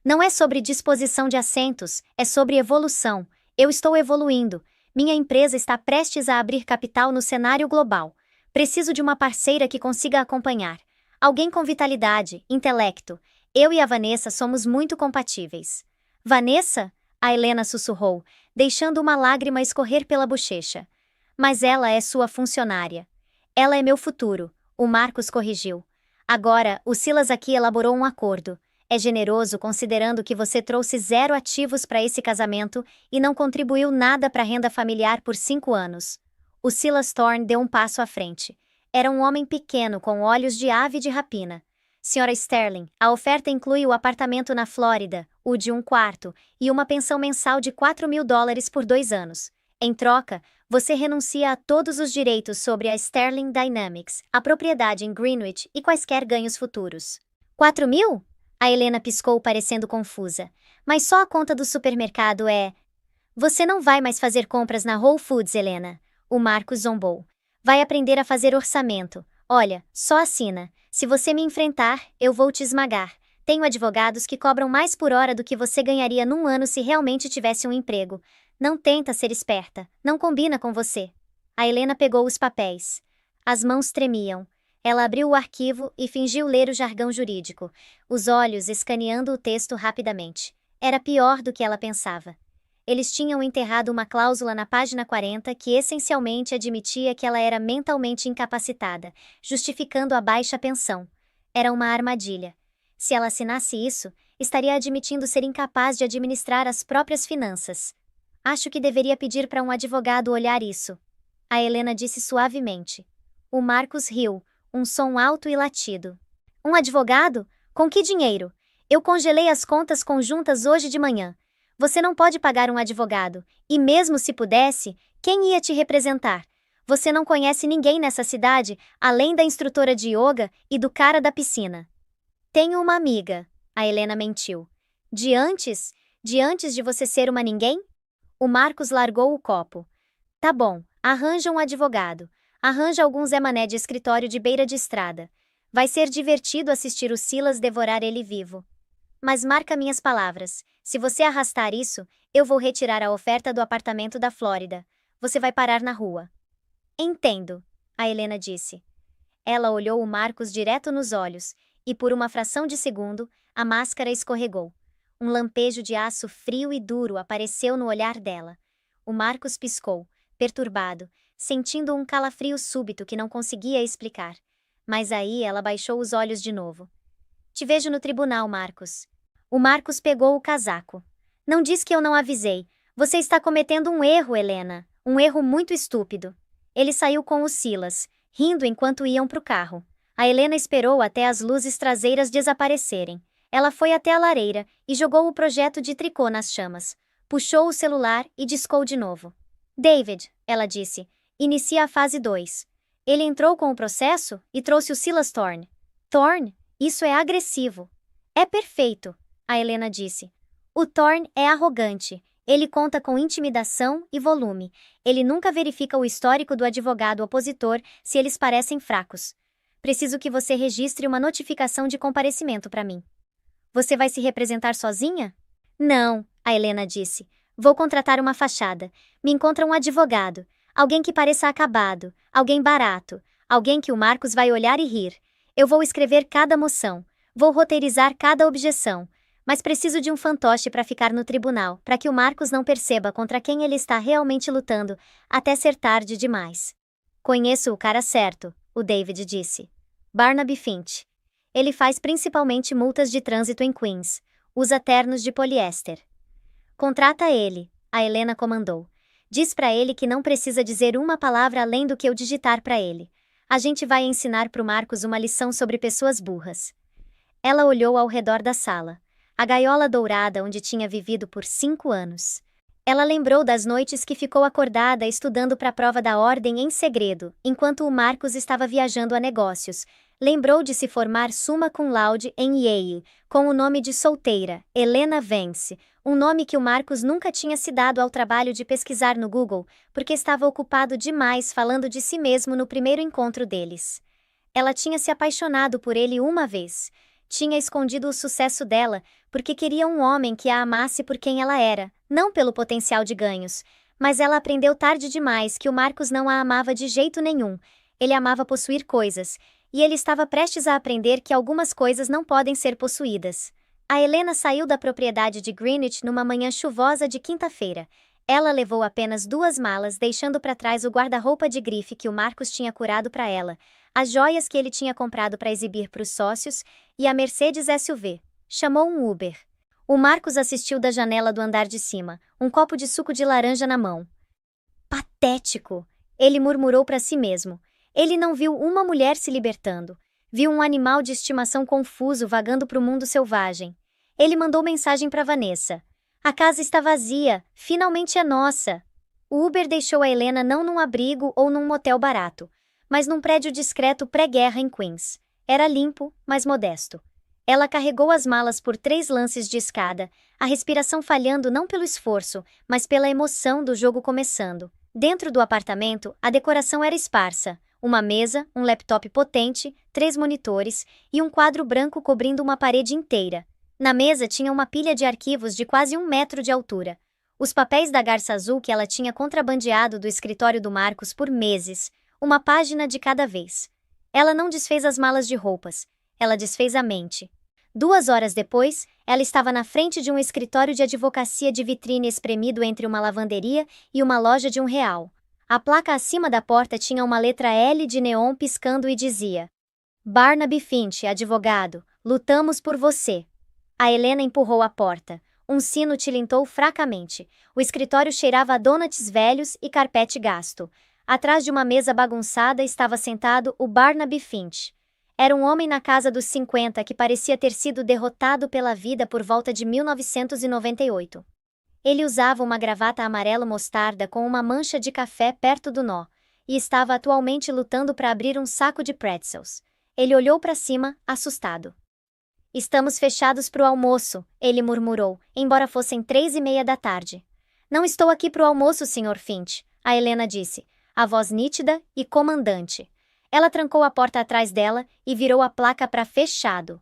Não é sobre disposição de assentos, é sobre evolução. Eu estou evoluindo. Minha empresa está prestes a abrir capital no cenário global. Preciso de uma parceira que consiga acompanhar. Alguém com vitalidade, intelecto. Eu e a Vanessa somos muito compatíveis. Vanessa? A Helena sussurrou, deixando uma lágrima escorrer pela bochecha. Mas ela é sua funcionária. Ela é meu futuro, o Marcus corrigiu. Agora, o Silas aqui elaborou um acordo. É generoso considerando que você trouxe 0 ativos para esse casamento e não contribuiu nada para a renda familiar por 5 anos. O Silas Thorne deu um passo à frente. Era um homem pequeno com olhos de ave de rapina. Senhora Sterling, a oferta inclui o apartamento na Flórida, o de 1 quarto, e uma pensão mensal de $4.000 por 2 anos. Em troca, você renuncia a todos os direitos sobre a Sterling Dynamics, a propriedade em Greenwich e quaisquer ganhos futuros. 4 mil? A Helena piscou parecendo confusa. Mas só a conta do supermercado é... Você não vai mais fazer compras na Whole Foods, Helena. O Marcus zombou. Vai aprender a fazer orçamento. Olha, só assina. Se você me enfrentar, eu vou te esmagar. Tenho advogados que cobram mais por hora do que você ganharia num ano se realmente tivesse um emprego. Não tenta ser esperta. Não combina com você. A Helena pegou os papéis. As mãos tremiam. Ela abriu o arquivo e fingiu ler o jargão jurídico, os olhos escaneando o texto rapidamente. Era pior do que ela pensava. Eles tinham enterrado uma cláusula na página 40 que essencialmente admitia que ela era mentalmente incapacitada, justificando a baixa pensão. Era uma armadilha. Se ela assinasse isso, estaria admitindo ser incapaz de administrar as próprias finanças. Acho que deveria pedir para um advogado olhar isso. A Helena disse suavemente. O Marcus riu, um som alto e latido. Um advogado? Com que dinheiro? Eu congelei as contas conjuntas hoje de manhã. Você não pode pagar um advogado, e mesmo se pudesse, quem ia te representar? Você não conhece ninguém nessa cidade, além da instrutora de yoga e do cara da piscina. Tenho uma amiga, a Helena mentiu. De antes de você ser uma ninguém? O Marcus largou o copo. Tá bom, arranja um advogado. Arranja algum Zé Mané de escritório de beira de estrada. Vai ser divertido assistir o Silas devorar ele vivo. Mas marca minhas palavras. Se você arrastar isso, eu vou retirar a oferta do apartamento da Flórida. Você vai parar na rua. Entendo, a Helena disse. Ela olhou o Marcus direto nos olhos, e por uma fração de segundo, a máscara escorregou. Um lampejo de aço frio e duro apareceu no olhar dela. O Marcus piscou, perturbado, sentindo um calafrio súbito que não conseguia explicar. Mas aí ela baixou os olhos de novo. Te vejo no tribunal, Marcus. O Marcus pegou o casaco. Não diz que eu não avisei. Você está cometendo um erro, Helena. Um erro muito estúpido. Ele saiu com o Silas, rindo enquanto iam para o carro. A Helena esperou até as luzes traseiras desaparecerem. Ela foi até a lareira e jogou o projeto de tricô nas chamas. Puxou o celular e discou de novo. David, ela disse, inicia a fase 2. Ele entrou com o processo e trouxe o Silas Thorne. Thorne? Isso é agressivo. É perfeito, a Helena disse. O Thorne é arrogante. Ele conta com intimidação e volume. Ele nunca verifica o histórico do advogado opositor se eles parecem fracos. Preciso que você registre uma notificação de comparecimento para mim. Você vai se representar sozinha? Não, a Helena disse. Vou contratar uma fachada. Me encontra um advogado. Alguém que pareça acabado. Alguém barato. Alguém que o Marcos vai olhar e rir. Eu vou escrever cada moção. Vou roteirizar cada objeção. Mas preciso de um fantoche para ficar no tribunal, para que o Marcos não perceba contra quem ele está realmente lutando, até ser tarde demais. Conheço o cara certo, o David disse. Barnaby Finch. Ele faz principalmente multas de trânsito em Queens. Usa ternos de poliéster. Contrata ele, a Helena comandou. Diz para ele que não precisa dizer uma palavra além do que eu digitar para ele. A gente vai ensinar pro Marcos uma lição sobre pessoas burras. Ela olhou ao redor da sala. A gaiola dourada onde tinha vivido por 5 anos. Ela lembrou das noites que ficou acordada estudando para a prova da ordem em segredo, enquanto o Marcos estava viajando a negócios. Lembrou de se formar summa cum laude em Yale, com o nome de solteira, Helena Vance, um nome que o Marcos nunca tinha se dado ao trabalho de pesquisar no Google, porque estava ocupado demais falando de si mesmo no primeiro encontro deles. Ela tinha se apaixonado por ele uma vez. Tinha escondido o sucesso dela, porque queria um homem que a amasse por quem ela era, não pelo potencial de ganhos. Mas ela aprendeu tarde demais que o Marcos não a amava de jeito nenhum. Ele amava possuir coisas, e ele estava prestes a aprender que algumas coisas não podem ser possuídas. A Helena saiu da propriedade de Greenwich numa manhã chuvosa de quinta-feira. Ela levou apenas 2 malas, deixando para trás o guarda-roupa de grife que o Marcos tinha curado para ela, as joias que ele tinha comprado para exibir para os sócios, e a Mercedes SUV. Chamou um Uber. O Marcos assistiu da janela do andar de cima, um copo de suco de laranja na mão. Patético! Ele murmurou para si mesmo. Ele não viu uma mulher se libertando. Viu um animal de estimação confuso vagando para o mundo selvagem. Ele mandou mensagem para Vanessa. A casa está vazia, finalmente é nossa. O Uber deixou a Helena não num abrigo ou num motel barato, mas num prédio discreto pré-guerra em Queens. Era limpo, mas modesto. Ela carregou as malas por 3 lances de escada, a respiração falhando não pelo esforço, mas pela emoção do jogo começando. Dentro do apartamento, a decoração era esparsa. Uma mesa, um laptop potente, 3 monitores e um quadro branco cobrindo uma parede inteira. Na mesa tinha uma pilha de arquivos de quase 1 metro de altura. Os papéis da garça azul que ela tinha contrabandeado do escritório do Marcos por meses, uma página de cada vez. Ela não desfez as malas de roupas, ela desfez a mente. 2 horas depois, ela estava na frente de um escritório de advocacia de vitrine espremido entre uma lavanderia e uma loja de R$1. A placa acima da porta tinha uma letra L de neon piscando e dizia: Barnaby Finch, advogado, lutamos por você. A Helena empurrou a porta. Um sino tilintou fracamente. O escritório cheirava a donuts velhos e carpete gasto. Atrás de uma mesa bagunçada estava sentado o Barnaby Finch. Era um homem na casa dos 50 que parecia ter sido derrotado pela vida por volta de 1998. Ele usava uma gravata amarelo mostarda com uma mancha de café perto do nó, e estava atualmente lutando para abrir um saco de pretzels. Ele olhou para cima, assustado. Estamos fechados pro almoço, ele murmurou, embora fossem 3:30 da tarde. Não estou aqui pro almoço, Sr. Finch, a Helena disse, a voz nítida e comandante. Ela trancou a porta atrás dela e virou a placa para fechado.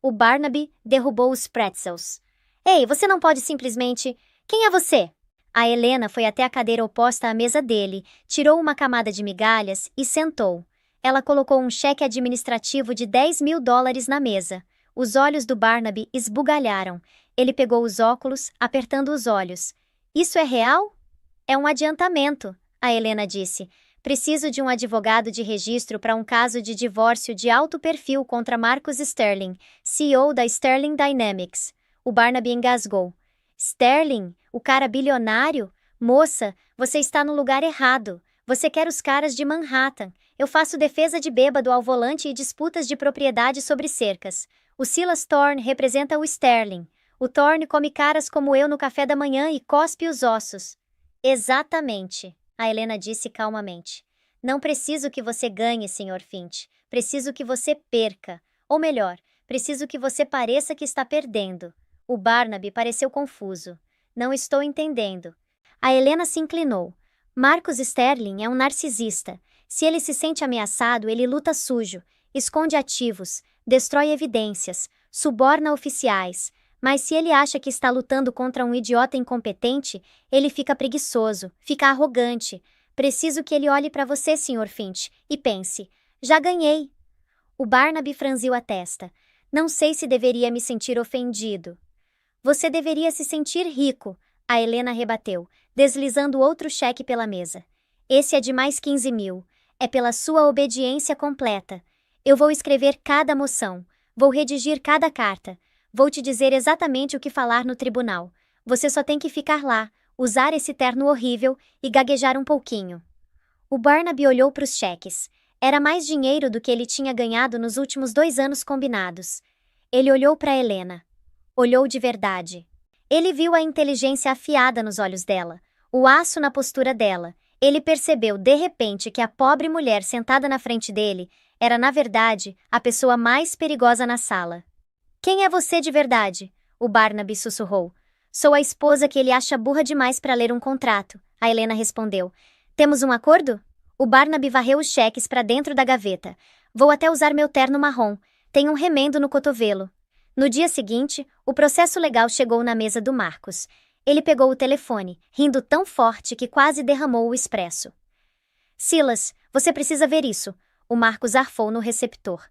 O Barnaby derrubou os pretzels. Ei, você não pode simplesmente... Quem é você? A Helena foi até a cadeira oposta à mesa dele, tirou uma camada de migalhas e sentou. Ela colocou um cheque administrativo de $10.000 na mesa. Os olhos do Barnaby esbugalharam. Ele pegou os óculos, apertando os olhos. Isso é real? É um adiantamento, a Helena disse. Preciso de um advogado de registro para um caso de divórcio de alto perfil contra Marcus Sterling, CEO da Sterling Dynamics. O Barnaby engasgou. Sterling, o cara bilionário? Moça, você está no lugar errado. Você quer os caras de Manhattan. Eu faço defesa de bêbado ao volante e disputas de propriedade sobre cercas. O Silas Thorne representa o Sterling. O Thorne come caras como eu no café da manhã e cospe os ossos. Exatamente, a Helena disse calmamente. Não preciso que você ganhe, Sr. Finch. Preciso que você perca. Ou melhor, preciso que você pareça que está perdendo. O Barnaby pareceu confuso. Não estou entendendo. A Helena se inclinou. Marcus Sterling é um narcisista. Se ele se sente ameaçado, ele luta sujo, esconde ativos, destrói evidências, suborna oficiais. Mas se ele acha que está lutando contra um idiota incompetente, ele fica preguiçoso, fica arrogante. Preciso que ele olhe para você, Sr. Finch, e pense: já ganhei. O Barnaby franziu a testa. Não sei se deveria me sentir ofendido. Você deveria se sentir rico, a Helena rebateu, deslizando outro cheque pela mesa. Esse é de mais 15 mil. É pela sua obediência completa. Eu vou escrever cada moção. Vou redigir cada carta. Vou te dizer exatamente o que falar no tribunal. Você só tem que ficar lá, usar esse terno horrível e gaguejar um pouquinho. O Barnaby olhou para os cheques. Era mais dinheiro do que ele tinha ganhado nos últimos 2 anos combinados. Ele olhou para Helena. Olhou de verdade. Ele viu a inteligência afiada nos olhos dela, o aço na postura dela. Ele percebeu de repente que a pobre mulher sentada na frente dele era, na verdade, a pessoa mais perigosa na sala. Quem é você de verdade? O Barnaby sussurrou. Sou a esposa que ele acha burra demais para ler um contrato, a Helena respondeu. Temos um acordo? O Barnaby varreu os cheques para dentro da gaveta. Vou até usar meu terno marrom. Tem um remendo no cotovelo. No dia seguinte, o processo legal chegou na mesa do Marcus. Ele pegou o telefone, rindo tão forte que quase derramou o expresso. Silas, você precisa ver isso. O Marcus arfou no receptor.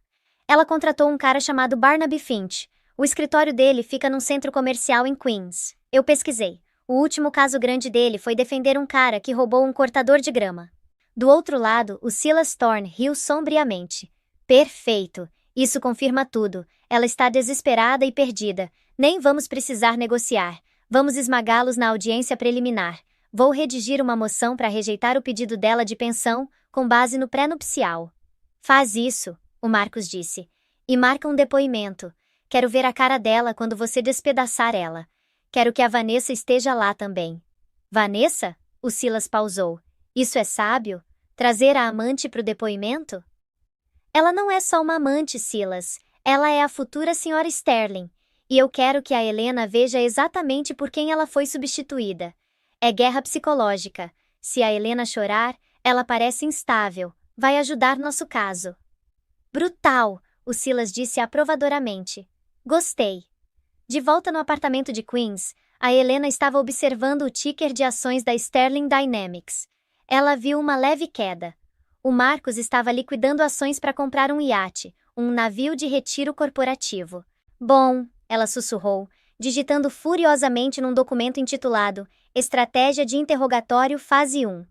Ela contratou um cara chamado Barnaby Finch. O escritório dele fica num centro comercial em Queens. Eu pesquisei. O último caso grande dele foi defender um cara que roubou um cortador de grama. Do outro lado, o Silas Thorne riu sombriamente. Perfeito. Isso confirma tudo. Ela está desesperada e perdida. Nem vamos precisar negociar. Vamos esmagá-los na audiência preliminar. Vou redigir uma moção para rejeitar o pedido dela de pensão, com base no pré-nupcial. Faz isso, o Marcus disse. E marca um depoimento. Quero ver a cara dela quando você despedaçar ela. Quero que a Vanessa esteja lá também. Vanessa? O Silas pausou. Isso é sábio? Trazer a amante para o depoimento? Ela não é só uma amante, Silas. Ela é a futura Sra. Sterling. E eu quero que a Helena veja exatamente por quem ela foi substituída. É guerra psicológica. Se a Helena chorar, ela parece instável. Vai ajudar nosso caso. Brutal, o Silas disse aprovadoramente. Gostei. De volta no apartamento de Queens, a Helena estava observando o ticker de ações da Sterling Dynamics. Ela viu uma leve queda. O Marcus estava liquidando ações para comprar um iate, um navio de retiro corporativo. Bom, ela sussurrou, digitando furiosamente num documento intitulado Estratégia de Interrogatório Fase 1.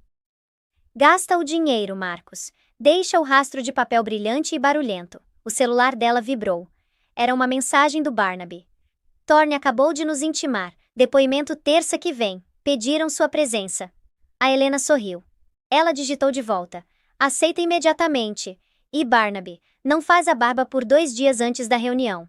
Gasta o dinheiro, Marcus. Deixa o rastro de papel brilhante e barulhento. O celular dela vibrou. Era uma mensagem do Barnaby. Thorne acabou de nos intimar. Depoimento terça que vem. Pediram sua presença. A Helena sorriu. Ela digitou de volta. Aceita imediatamente. E Barnaby, não faz a barba por 2 dias antes da reunião.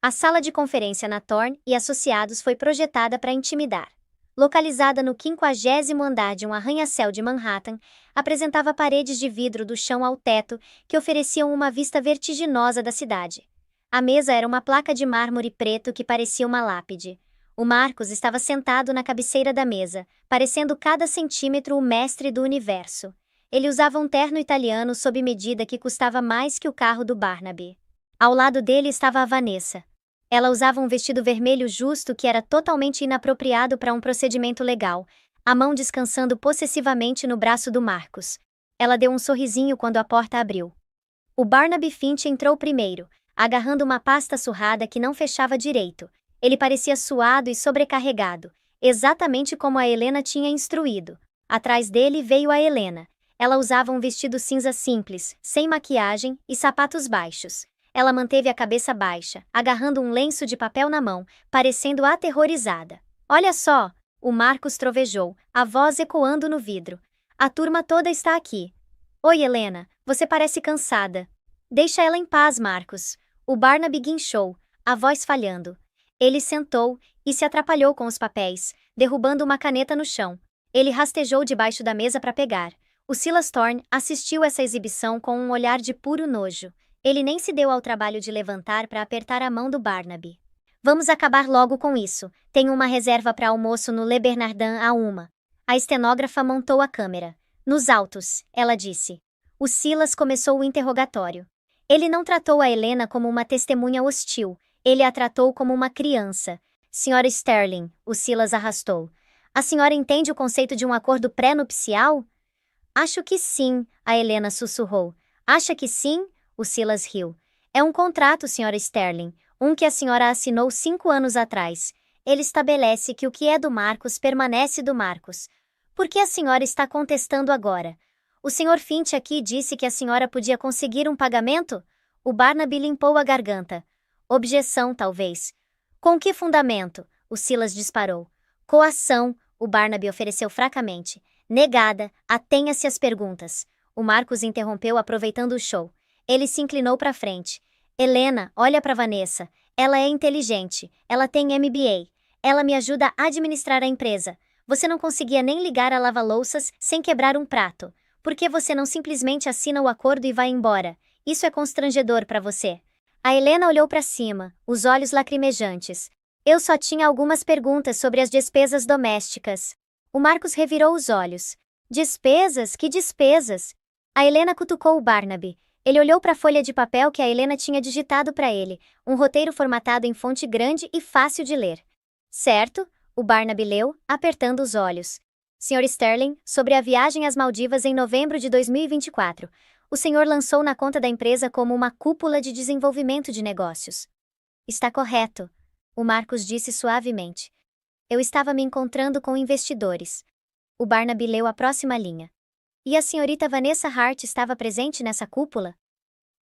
A sala de conferência na Thorne e Associados foi projetada para intimidar. Localizada no 50º andar de um arranha-céu de Manhattan, apresentava paredes de vidro do chão ao teto que ofereciam uma vista vertiginosa da cidade. A mesa era uma placa de mármore preto que parecia uma lápide. O Marcus estava sentado na cabeceira da mesa, parecendo cada centímetro o mestre do universo. Ele usava um terno italiano sob medida que custava mais que o carro do Barnaby. Ao lado dele estava a Vanessa. Ela usava um vestido vermelho justo que era totalmente inapropriado para um procedimento legal, a mão descansando possessivamente no braço do Marcus. Ela deu um sorrisinho quando a porta abriu. O Barnaby Finch entrou primeiro, agarrando uma pasta surrada que não fechava direito. Ele parecia suado e sobrecarregado, exatamente como a Helena tinha instruído. Atrás dele veio a Helena. Ela usava um vestido cinza simples, sem maquiagem e sapatos baixos. Ela manteve a cabeça baixa, agarrando um lenço de papel na mão, parecendo aterrorizada. Olha só! O Marcus trovejou, a voz ecoando no vidro. A turma toda está aqui. Oi, Helena, você parece cansada. Deixa ela em paz, Marcus. O Barnaby guinchou. a voz falhando. Ele sentou e se atrapalhou com os papéis, derrubando uma caneta no chão. Ele rastejou debaixo da mesa para pegar. O Silas Thorne assistiu essa exibição com um olhar de puro nojo. Ele nem se deu ao trabalho de levantar para apertar a mão do Barnaby. Vamos acabar logo com isso. Tenho uma reserva para almoço no Le Bernardin à 1. A estenógrafa montou a câmera. Nos autos, ela disse. O Silas começou o interrogatório. Ele não tratou a Helena como uma testemunha hostil. Ele a tratou como uma criança. Senhora Sterling, o Silas arrastou. A senhora entende o conceito de um acordo pré-nupcial? Acho que sim, a Helena sussurrou. Acha que sim? O Silas riu. É um contrato, senhora Sterling, um que a senhora assinou 5 anos atrás. Ele estabelece que o que é do Marcus permanece do Marcus. Por que a senhora está contestando agora? O senhor Finch aqui disse que a senhora podia conseguir um pagamento? O Barnaby limpou a garganta. Objeção, talvez. Com que fundamento? O Silas disparou. Coação, o Barnaby ofereceu fracamente. Negada, atenha-se às perguntas. O Marcus interrompeu aproveitando o show. Ele se inclinou para frente. Helena, olha para Vanessa. Ela é inteligente. Ela tem MBA. Ela me ajuda a administrar a empresa. Você não conseguia nem ligar a lava-louças sem quebrar um prato. Por que você não simplesmente assina o acordo e vai embora? Isso é constrangedor para você. A Helena olhou para cima, os olhos lacrimejantes. Eu só tinha algumas perguntas sobre as despesas domésticas. O Marcus revirou os olhos. Despesas? Que despesas? A Helena cutucou o Barnaby. Ele olhou para a folha de papel que a Helena tinha digitado para ele, um roteiro formatado em fonte grande e fácil de ler. Certo? O Barnaby leu, apertando os olhos. Sr. Sterling, sobre a viagem às Maldivas em novembro de 2024. O senhor lançou na conta da empresa como uma cúpula de desenvolvimento de negócios. Está correto, o Marcus disse suavemente. Eu estava me encontrando com investidores. O Barnaby leu a próxima linha. E a senhorita Vanessa Hart estava presente nessa cúpula?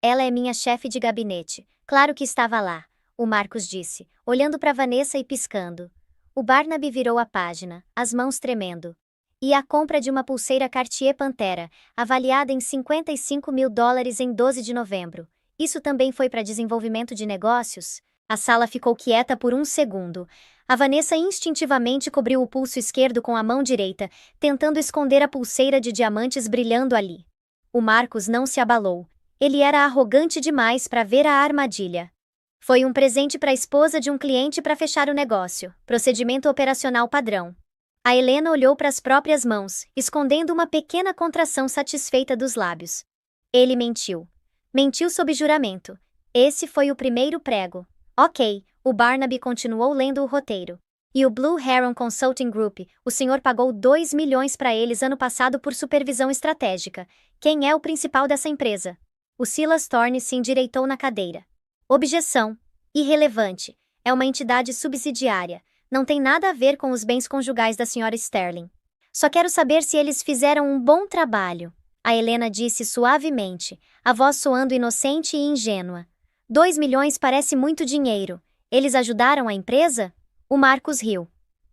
Ela é minha chefe de gabinete. Claro que estava lá, o Marcus disse, olhando para Vanessa e piscando. O Barnaby virou a página, as mãos tremendo. E a compra de uma pulseira Cartier Pantera, avaliada em $55.000 em 12 de novembro. Isso também foi para desenvolvimento de negócios? A sala ficou quieta por um segundo. A Vanessa instintivamente cobriu o pulso esquerdo com a mão direita, tentando esconder a pulseira de diamantes brilhando ali. O Marcus não se abalou. Ele era arrogante demais para ver a armadilha. Foi um presente para a esposa de um cliente para fechar o negócio. Procedimento operacional padrão. A Helena olhou para as próprias mãos, escondendo uma pequena contração satisfeita dos lábios. Ele mentiu. Mentiu sob juramento. Esse foi o primeiro prego. Ok, o Barnaby continuou lendo o roteiro. E o Blue Heron Consulting Group, o senhor pagou 2 milhões para eles ano passado por supervisão estratégica. Quem é o principal dessa empresa? O Silas Thorne se endireitou na cadeira. Objeção. Irrelevante. É uma entidade subsidiária. Não tem nada a ver com os bens conjugais da senhora Sterling. Só quero saber se eles fizeram um bom trabalho. A Helena disse suavemente, a voz soando inocente e ingênua. 2 milhões parece muito dinheiro. Eles ajudaram a empresa? O Marcus riu.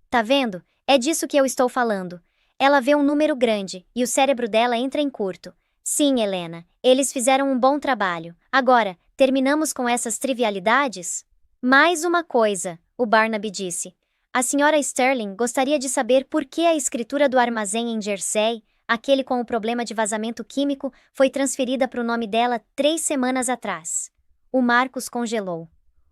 Tá vendo? É disso que eu estou falando. Ela vê um número grande, e o cérebro dela entra em curto. Sim, Helena, eles fizeram um bom trabalho. Agora, terminamos com essas trivialidades? Mais uma coisa, o Barnaby disse. A senhora Sterling gostaria de saber por que a escritura do armazém em Jersey, aquele com o problema de vazamento químico, foi transferida para o nome dela 3 semanas atrás. O Marcus congelou.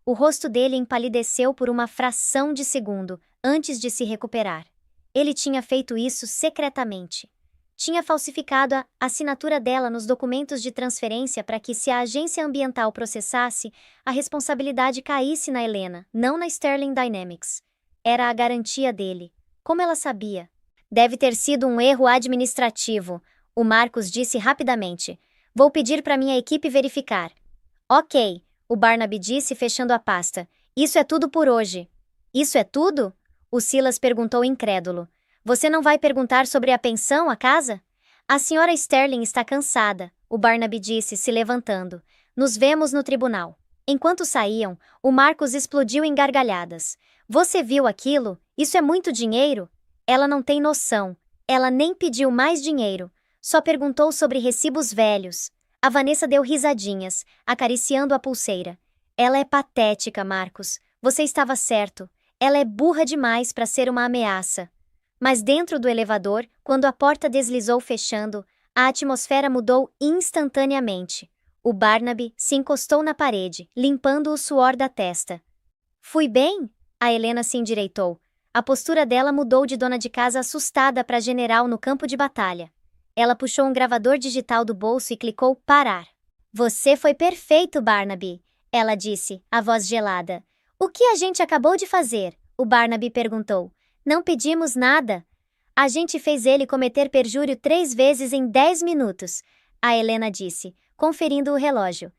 O rosto dele empalideceu por uma fração de segundo, antes de se recuperar. Ele tinha feito isso secretamente. Tinha falsificado a assinatura dela nos documentos de transferência para que, se a agência ambiental processasse, a responsabilidade caísse na Helena, não na Sterling Dynamics. Era a garantia dele. Como ela sabia? Deve ter sido um erro administrativo, o Marcus disse rapidamente. Vou pedir para minha equipe verificar. Ok, o Barnaby disse fechando a pasta. Isso é tudo por hoje. Isso é tudo? O Silas perguntou incrédulo. Você não vai perguntar sobre a pensão, a casa? A senhora Sterling está cansada, o Barnaby disse, se levantando. Nos vemos no tribunal. Enquanto saíam, o Marcus explodiu em gargalhadas. Você viu aquilo? Isso é muito dinheiro? Ela não tem noção. Ela nem pediu mais dinheiro. Só perguntou sobre recibos velhos. A Vanessa deu risadinhas, acariciando a pulseira. Ela é patética, Marcos. Você estava certo. Ela é burra demais para ser uma ameaça. Mas dentro do elevador, quando a porta deslizou fechando, a atmosfera mudou instantaneamente. O Barnaby se encostou na parede, limpando o suor da testa. Fui bem? A Helena se endireitou. A postura dela mudou de dona de casa assustada para general no campo de batalha. Ela puxou um gravador digital do bolso e clicou parar. Você foi perfeito, Barnaby, ela disse, a voz gelada. O que a gente acabou de fazer? O Barnaby perguntou. Não pedimos nada. A gente fez ele cometer perjúrio 3 vezes em 10 minutos, a Helena disse, conferindo o relógio.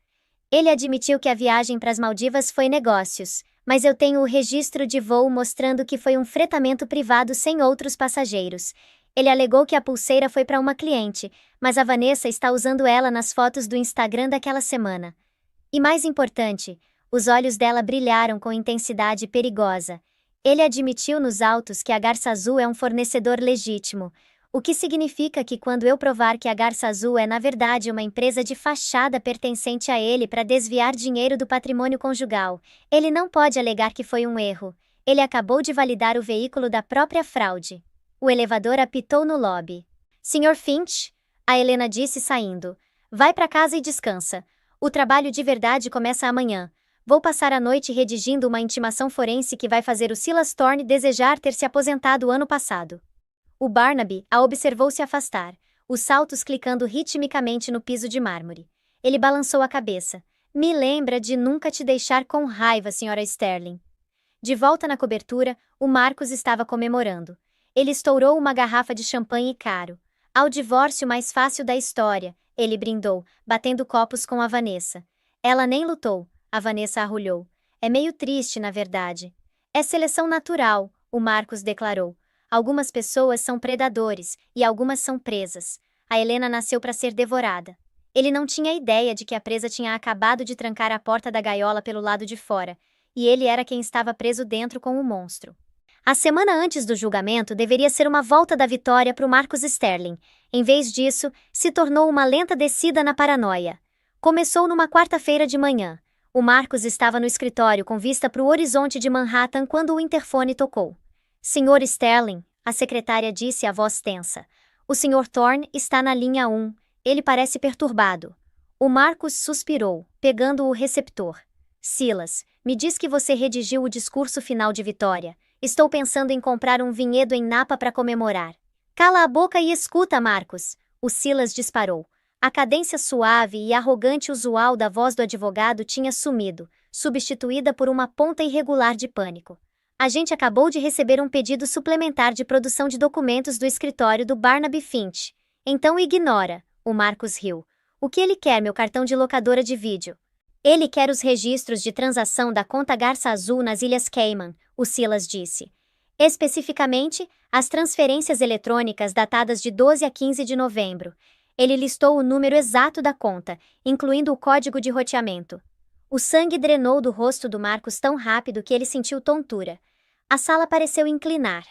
Ele admitiu que a viagem para as Maldivas foi negócios, mas eu tenho o registro de voo mostrando que foi um fretamento privado sem outros passageiros. Ele alegou que a pulseira foi para uma cliente, mas a Vanessa está usando ela nas fotos do Instagram daquela semana. E mais importante, os olhos dela brilharam com intensidade perigosa. Ele admitiu nos autos que a Garça Azul é um fornecedor legítimo, o que significa que quando eu provar que a Garça Azul é na verdade uma empresa de fachada pertencente a ele para desviar dinheiro do patrimônio conjugal, ele não pode alegar que foi um erro. Ele acabou de validar o veículo da própria fraude. O elevador apitou no lobby. Sr. Finch, a Helena disse saindo. Vai para casa e descansa. O trabalho de verdade começa amanhã. Vou passar a noite redigindo uma intimação forense que vai fazer o Silas Thorne desejar ter se aposentado ano passado. O Barnaby a observou se afastar, os saltos clicando ritmicamente no piso de mármore. Ele balançou a cabeça. Me lembra de nunca te deixar com raiva, Sra. Sterling. De volta na cobertura, o Marcos estava comemorando. Ele estourou uma garrafa de champanhe caro. Ao divórcio mais fácil da história, ele brindou, batendo copos com a Vanessa. Ela nem lutou. A Vanessa arrulhou. É meio triste, na verdade. É seleção natural, o Marcos declarou. Algumas pessoas são predadores e algumas são presas. A Helena nasceu para ser devorada. Ele não tinha ideia de que a presa tinha acabado de trancar a porta da gaiola pelo lado de fora, e ele era quem estava preso dentro com o monstro. A semana antes do julgamento deveria ser uma volta da vitória para o Marcus Sterling. Em vez disso, se tornou uma lenta descida na paranoia. Começou numa quarta-feira de manhã. O Marcos estava no escritório com vista para o horizonte de Manhattan quando o interfone tocou. Sr. Sterling, a secretária disse a voz tensa. O Sr. Thorne está na linha 1. Ele parece perturbado. O Marcos suspirou, pegando o receptor. Silas, me diz que você redigiu o discurso final de vitória. Estou pensando em comprar um vinhedo em Napa para comemorar. Cala a boca e escuta, Marcos. O Silas disparou. A cadência suave e arrogante usual da voz do advogado tinha sumido, substituída por uma ponta irregular de pânico. A gente acabou de receber um pedido suplementar de produção de documentos do escritório do Barnaby Finch. Então ignora, o Marcos riu. O que ele quer, meu cartão de locadora de vídeo? Ele quer os registros de transação da conta Garça Azul nas Ilhas Cayman, o Silas disse. Especificamente, as transferências eletrônicas datadas de 12 a 15 de novembro. Ele listou o número exato da conta, incluindo o código de roteamento. O sangue drenou do rosto do Marcos tão rápido que ele sentiu tontura. A sala pareceu inclinar.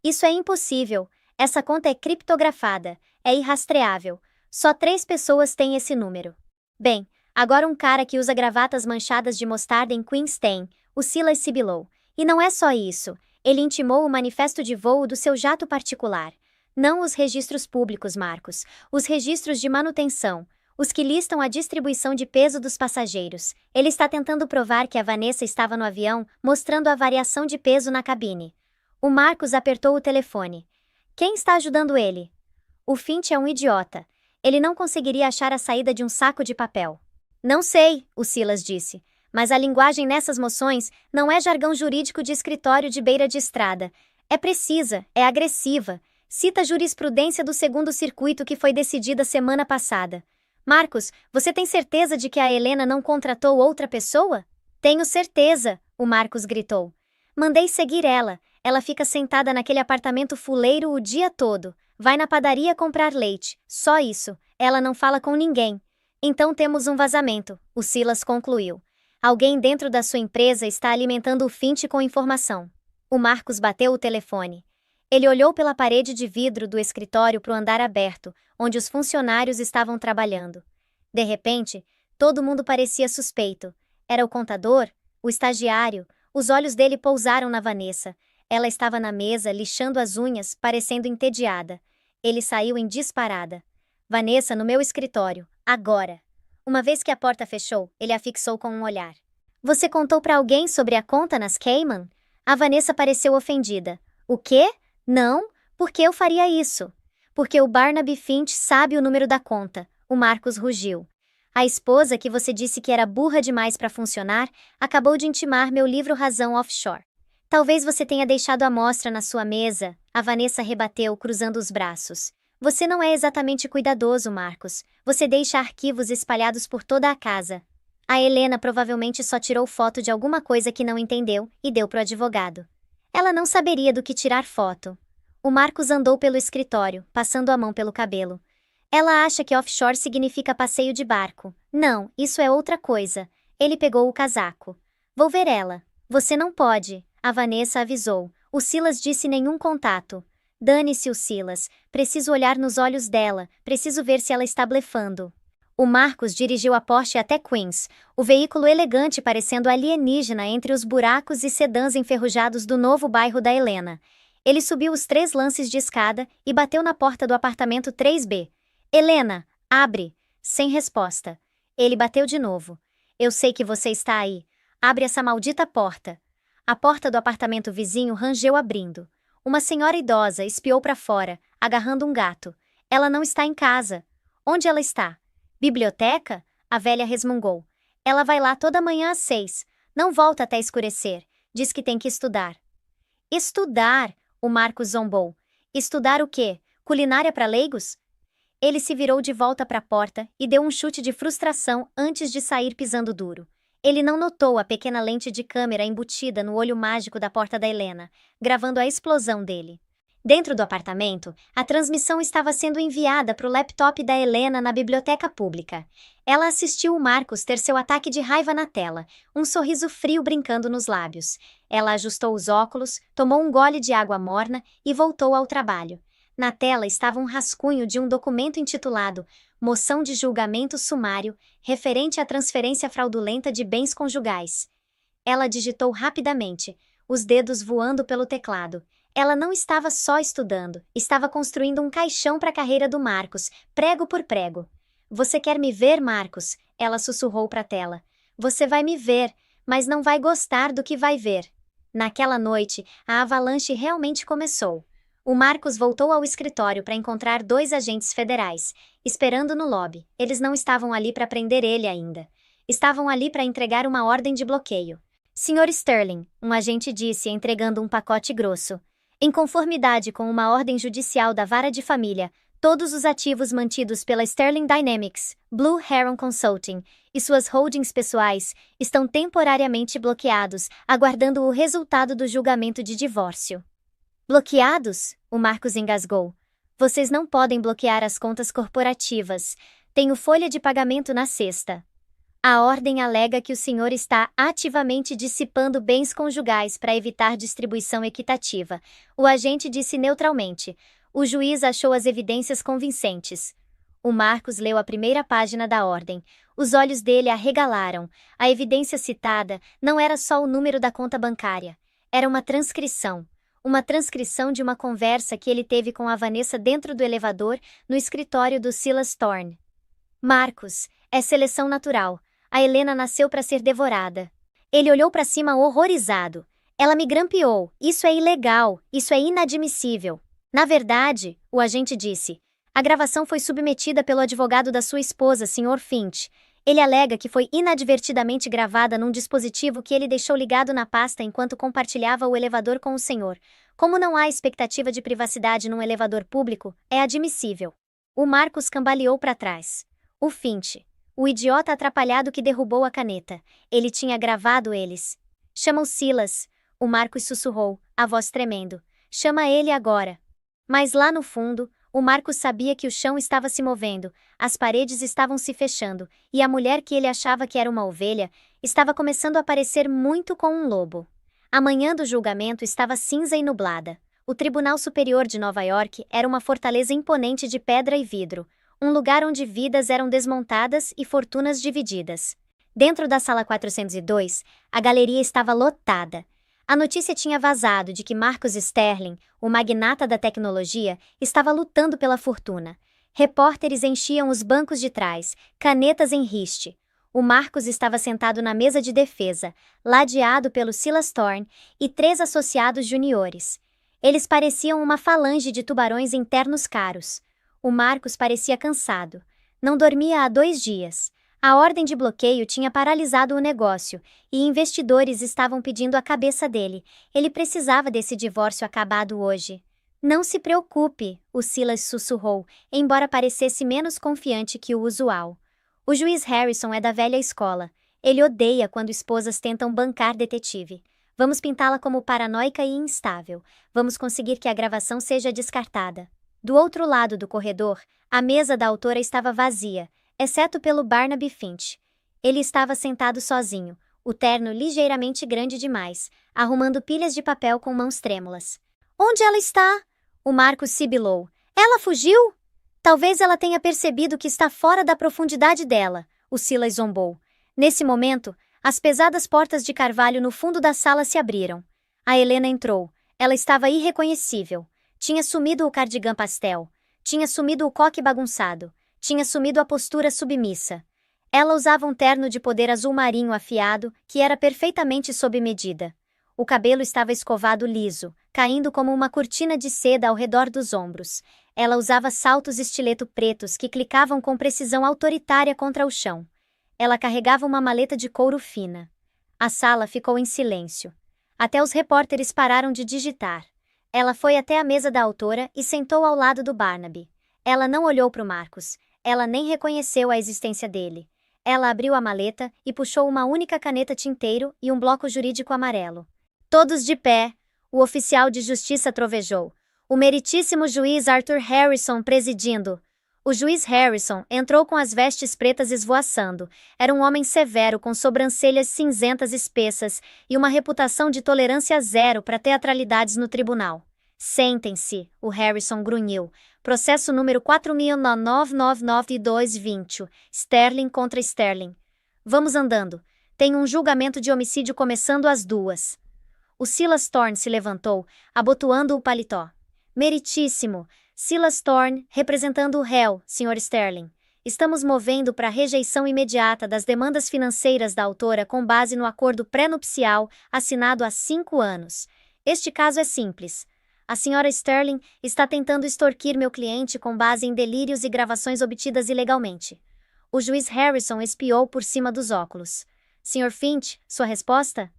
Isso é impossível. Essa conta é criptografada, é irrastreável. Só 3 pessoas têm esse número. Bem, agora um cara que usa gravatas manchadas de mostarda em Queens tem, o Silas sibilou. E não é só isso. Ele intimou o manifesto de voo do seu jato particular. Não os registros públicos, Marcos. Os registros de manutenção. Os que listam a distribuição de peso dos passageiros. Ele está tentando provar que a Vanessa estava no avião, mostrando a variação de peso na cabine. O Marcos apertou o telefone. Quem está ajudando ele? O Finch é um idiota. Ele não conseguiria achar a saída de um saco de papel. Não sei, o Silas disse. Mas a linguagem nessas moções não é jargão jurídico de escritório de beira de estrada. É precisa, é agressiva. Cita a jurisprudência do segundo circuito que foi decidida semana passada. Marcos, você tem certeza de que a Helena não contratou outra pessoa? Tenho certeza, o Marcos gritou. Mandei seguir ela. Ela fica sentada naquele apartamento fuleiro o dia todo. Vai na padaria comprar leite. Só isso. Ela não fala com ninguém. Então temos um vazamento, o Silas concluiu. Alguém dentro da sua empresa está alimentando o Finch com informação. O Marcos bateu o telefone. Ele olhou pela parede de vidro do escritório para o andar aberto, onde os funcionários estavam trabalhando. De repente, todo mundo parecia suspeito. Era o contador? O estagiário? Os olhos dele pousaram na Vanessa. Ela estava na mesa, lixando as unhas, parecendo entediada. Ele saiu em disparada. Vanessa, no meu escritório. Agora. Uma vez que a porta fechou, ele a fixou com um olhar. Você contou para alguém sobre a conta nas Cayman? A Vanessa pareceu ofendida. O quê? Não? Por que eu faria isso? Porque o Barnaby Finch sabe o número da conta. O Marcos rugiu. A esposa, que você disse que era burra demais para funcionar, acabou de intimar meu livro Razão Offshore. Talvez você tenha deixado a amostra na sua mesa, a Vanessa rebateu, cruzando os braços. Você não é exatamente cuidadoso, Marcos. Você deixa arquivos espalhados por toda a casa. A Helena provavelmente só tirou foto de alguma coisa que não entendeu e deu pro advogado. Ela não saberia do que tirar foto. O Marcos andou pelo escritório, passando a mão pelo cabelo. Ela acha que offshore significa passeio de barco. Não, isso é outra coisa. Ele pegou o casaco. Vou ver ela. Você não pode, a Vanessa avisou. O Silas disse nenhum contato. Dane-se o Silas. Preciso olhar nos olhos dela. Preciso ver se ela está blefando. O Marcos dirigiu a Porsche até Queens, o veículo elegante parecendo alienígena entre os buracos e sedãs enferrujados do novo bairro da Helena. Ele subiu os 3 lances de escada e bateu na porta do apartamento 3B. Helena, abre! Sem resposta. Ele bateu de novo. Eu sei que você está aí. Abre essa maldita porta. A porta do apartamento vizinho rangeu abrindo. Uma senhora idosa espiou para fora, agarrando um gato. Ela não está em casa. Onde ela está? Biblioteca? A velha resmungou. Ela vai lá toda manhã às 6. Não volta até escurecer. Diz que tem que estudar. Estudar? O Marcos zombou. Estudar o quê? Culinária para leigos? Ele se virou de volta para a porta e deu um chute de frustração antes de sair pisando duro. Ele não notou a pequena lente de câmera embutida no olho mágico da porta da Helena, gravando a explosão dele. Dentro do apartamento, a transmissão estava sendo enviada para o laptop da Helena na biblioteca pública. Ela assistiu o Marcos ter seu ataque de raiva na tela, um sorriso frio brincando nos lábios. Ela ajustou os óculos, tomou um gole de água morna e voltou ao trabalho. Na tela estava um rascunho de um documento intitulado Moção de Julgamento Sumário, referente à transferência fraudulenta de bens conjugais. Ela digitou rapidamente, os dedos voando pelo teclado. Ela não estava só estudando, estava construindo um caixão para a carreira do Marcos, prego por prego. Você quer me ver, Marcos? Ela sussurrou para a tela. Você vai me ver, mas não vai gostar do que vai ver. Naquela noite, a avalanche realmente começou. O Marcos voltou ao escritório para encontrar 2 agentes federais, esperando no lobby. Eles não estavam ali para prender ele ainda. Estavam ali para entregar uma ordem de bloqueio. Sr. Sterling, um agente disse, entregando um pacote grosso. Em conformidade com uma ordem judicial da Vara de Família, todos os ativos mantidos pela Sterling Dynamics, Blue Heron Consulting e suas holdings pessoais estão temporariamente bloqueados, aguardando o resultado do julgamento de divórcio. Bloqueados? O Marcos engasgou. Vocês não podem bloquear as contas corporativas. Tenho folha de pagamento na sexta. A ordem alega que o senhor está ativamente dissipando bens conjugais para evitar distribuição equitativa. O agente disse neutralmente. O juiz achou as evidências convincentes. O Marcos leu a primeira página da ordem. Os olhos dele arregalaram. A evidência citada não era só o número da conta bancária. Era uma transcrição. Uma transcrição de uma conversa que ele teve com a Vanessa dentro do elevador, no escritório do Silas Thorne. Marcos, é seleção natural. A Helena nasceu para ser devorada. Ele olhou para cima horrorizado. Ela me grampeou. Isso é ilegal. Isso é inadmissível. Na verdade, o agente disse, a gravação foi submetida pelo advogado da sua esposa, Sr. Finch. Ele alega que foi inadvertidamente gravada num dispositivo que ele deixou ligado na pasta enquanto compartilhava o elevador com o senhor. Como não há expectativa de privacidade num elevador público, é admissível. O Marcos cambaleou para trás. O Finch. O idiota atrapalhado que derrubou a caneta. Ele tinha gravado eles. Chama o Silas. O Marcos sussurrou, a voz tremendo. Chama ele agora. Mas lá no fundo, o Marcos sabia que o chão estava se movendo, as paredes estavam se fechando, e a mulher que ele achava que era uma ovelha, estava começando a parecer muito com um lobo. A manhã do julgamento estava cinza e nublada. O Tribunal Superior de Nova York era uma fortaleza imponente de pedra e vidro, um lugar onde vidas eram desmontadas e fortunas divididas. Dentro da sala 402, a galeria estava lotada. A notícia tinha vazado de que Marcus Sterling, o magnata da tecnologia, estava lutando pela fortuna. Repórteres enchiam os bancos de trás, canetas em riste. O Marcus estava sentado na mesa de defesa, ladeado pelo Silas Thorne e 3 associados juniores. Eles pareciam uma falange de tubarões internos caros. O Marcus parecia cansado. Não dormia há 2 dias. A ordem de bloqueio tinha paralisado o negócio, e investidores estavam pedindo a cabeça dele. Ele precisava desse divórcio acabado hoje. Não se preocupe, o Silas sussurrou, embora parecesse menos confiante que o usual. O juiz Harrison é da velha escola. Ele odeia quando esposas tentam bancar detetive. Vamos pintá-la como paranoica e instável. Vamos conseguir que a gravação seja descartada. Do outro lado do corredor, a mesa da autora estava vazia, exceto pelo Barnaby Finch. Ele estava sentado sozinho, o terno ligeiramente grande demais, arrumando pilhas de papel com mãos trêmulas. Onde ela está? O Marcus sibilou. Ela fugiu? Talvez ela tenha percebido que está fora da profundidade dela, o Silas zombou. Nesse momento, as pesadas portas de carvalho no fundo da sala se abriram. A Helena entrou. Ela estava irreconhecível. Tinha sumido o cardigan pastel. Tinha sumido o coque bagunçado. Tinha sumido a postura submissa. Ela usava um terno de poder azul marinho afiado, que era perfeitamente sob medida. O cabelo estava escovado liso, caindo como uma cortina de seda ao redor dos ombros. Ela usava saltos estileto pretos que clicavam com precisão autoritária contra o chão. Ela carregava uma maleta de couro fina. A sala ficou em silêncio. Até os repórteres pararam de digitar. Ela foi até a mesa da autora e sentou ao lado do Barnaby. Ela não olhou para o Marcus. Ela nem reconheceu a existência dele. Ela abriu a maleta e puxou uma única caneta tinteiro e um bloco jurídico amarelo. Todos de pé, o oficial de justiça trovejou. O meritíssimo juiz Arthur Harrison presidindo. O juiz Harrison entrou com as vestes pretas esvoaçando. Era um homem severo com sobrancelhas cinzentas espessas e uma reputação de tolerância zero para teatralidades no tribunal. Sentem-se, o Harrison grunhiu. Processo número 4.999.220. Sterling contra Sterling. Vamos andando. Tem um julgamento de homicídio começando às 2. O Silas Thorne se levantou, abotoando o paletó. Meritíssimo. Silas Thorne, representando o réu, Sr. Sterling. Estamos movendo para a rejeição imediata das demandas financeiras da autora com base no acordo pré-nupcial assinado há 5 anos. Este caso é simples. A Sra. Sterling está tentando extorquir meu cliente com base em delírios e gravações obtidas ilegalmente. O juiz Harrison espiou por cima dos óculos. Sr. Finch, sua resposta?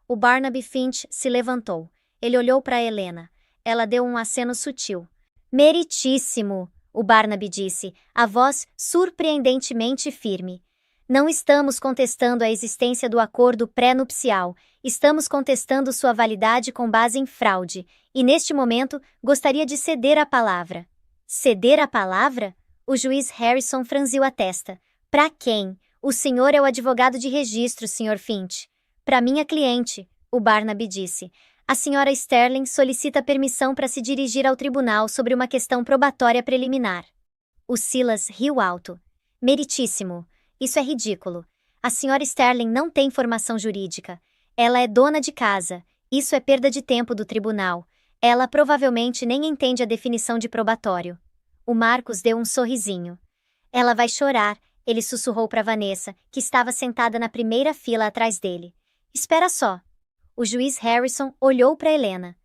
O Barnaby Finch se levantou. Ele olhou para Helena. Ela deu um aceno sutil. Meritíssimo, o Barnaby disse, a voz surpreendentemente firme. Não estamos contestando a existência do acordo pré-nupcial, estamos contestando sua validade com base em fraude, e neste momento gostaria de ceder a palavra. Ceder a palavra? O juiz Harrison franziu a testa. Para quem? O senhor é o advogado de registro, Sr. Finch. Para minha cliente, o Barnaby disse. A Sra. Sterling solicita permissão para se dirigir ao tribunal sobre uma questão probatória preliminar. O Silas riu alto. Meritíssimo. Isso é ridículo. A Sra. Sterling não tem formação jurídica. Ela é dona de casa. Isso é perda de tempo do tribunal. Ela provavelmente nem entende a definição de probatório. O Marcus deu um sorrisinho. Ela vai chorar, ele sussurrou para Vanessa, que estava sentada na primeira fila atrás dele. Espera só. O juiz Harrison olhou para Helena.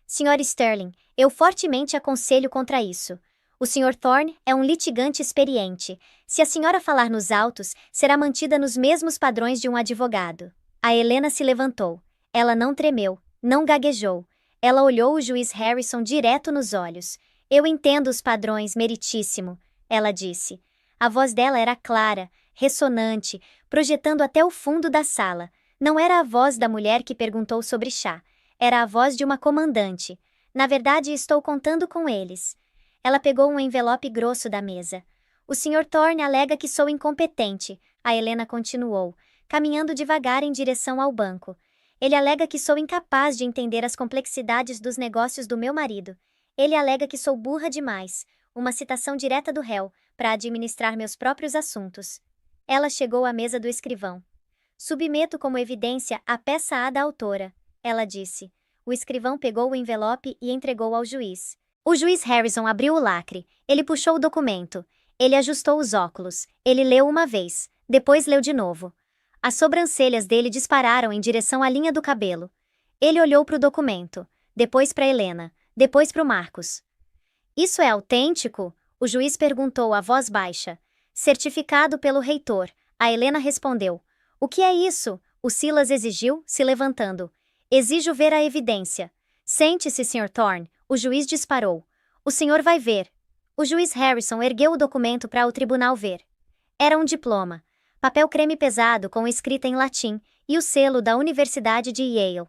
Sra. Sterling, eu fortemente aconselho contra isso. O Sr. Thorne é um litigante experiente. Se a senhora falar nos autos, será mantida nos mesmos padrões de um advogado. A Helena se levantou. Ela não tremeu, não gaguejou. Ela olhou o juiz Harrison direto nos olhos. Eu entendo os padrões, meritíssimo, ela disse. A voz dela era clara, ressonante, projetando até o fundo da sala. Não era a voz da mulher que perguntou sobre chá. Era a voz de uma comandante. Na verdade, estou contando com eles. Ela pegou um envelope grosso da mesa. O Sr. Thorne alega que sou incompetente, a Helena continuou, caminhando devagar em direção ao banco. Ele alega que sou incapaz de entender as complexidades dos negócios do meu marido. Ele alega que sou burra demais, uma citação direta do réu, para administrar meus próprios assuntos. Ela chegou à mesa do escrivão. Submeto como evidência a peça A da autora, ela disse. O escrivão pegou o envelope e entregou ao juiz. O juiz Harrison abriu o lacre. Ele puxou o documento. Ele ajustou os óculos. Ele leu uma vez. Depois leu de novo. As sobrancelhas dele dispararam em direção à linha do cabelo. Ele olhou para o documento. Depois para Helena. Depois para o Marcos. Isso é autêntico? O juiz perguntou a voz baixa. Certificado pelo reitor. A Helena respondeu. O que é isso? O Silas exigiu, se levantando. Exijo ver a evidência. Sente-se, Sr. Thorne. O juiz disparou. O senhor vai ver. O juiz Harrison ergueu o documento para o tribunal ver. Era um diploma. Papel creme pesado com escrita em latim e o selo da Universidade de Yale.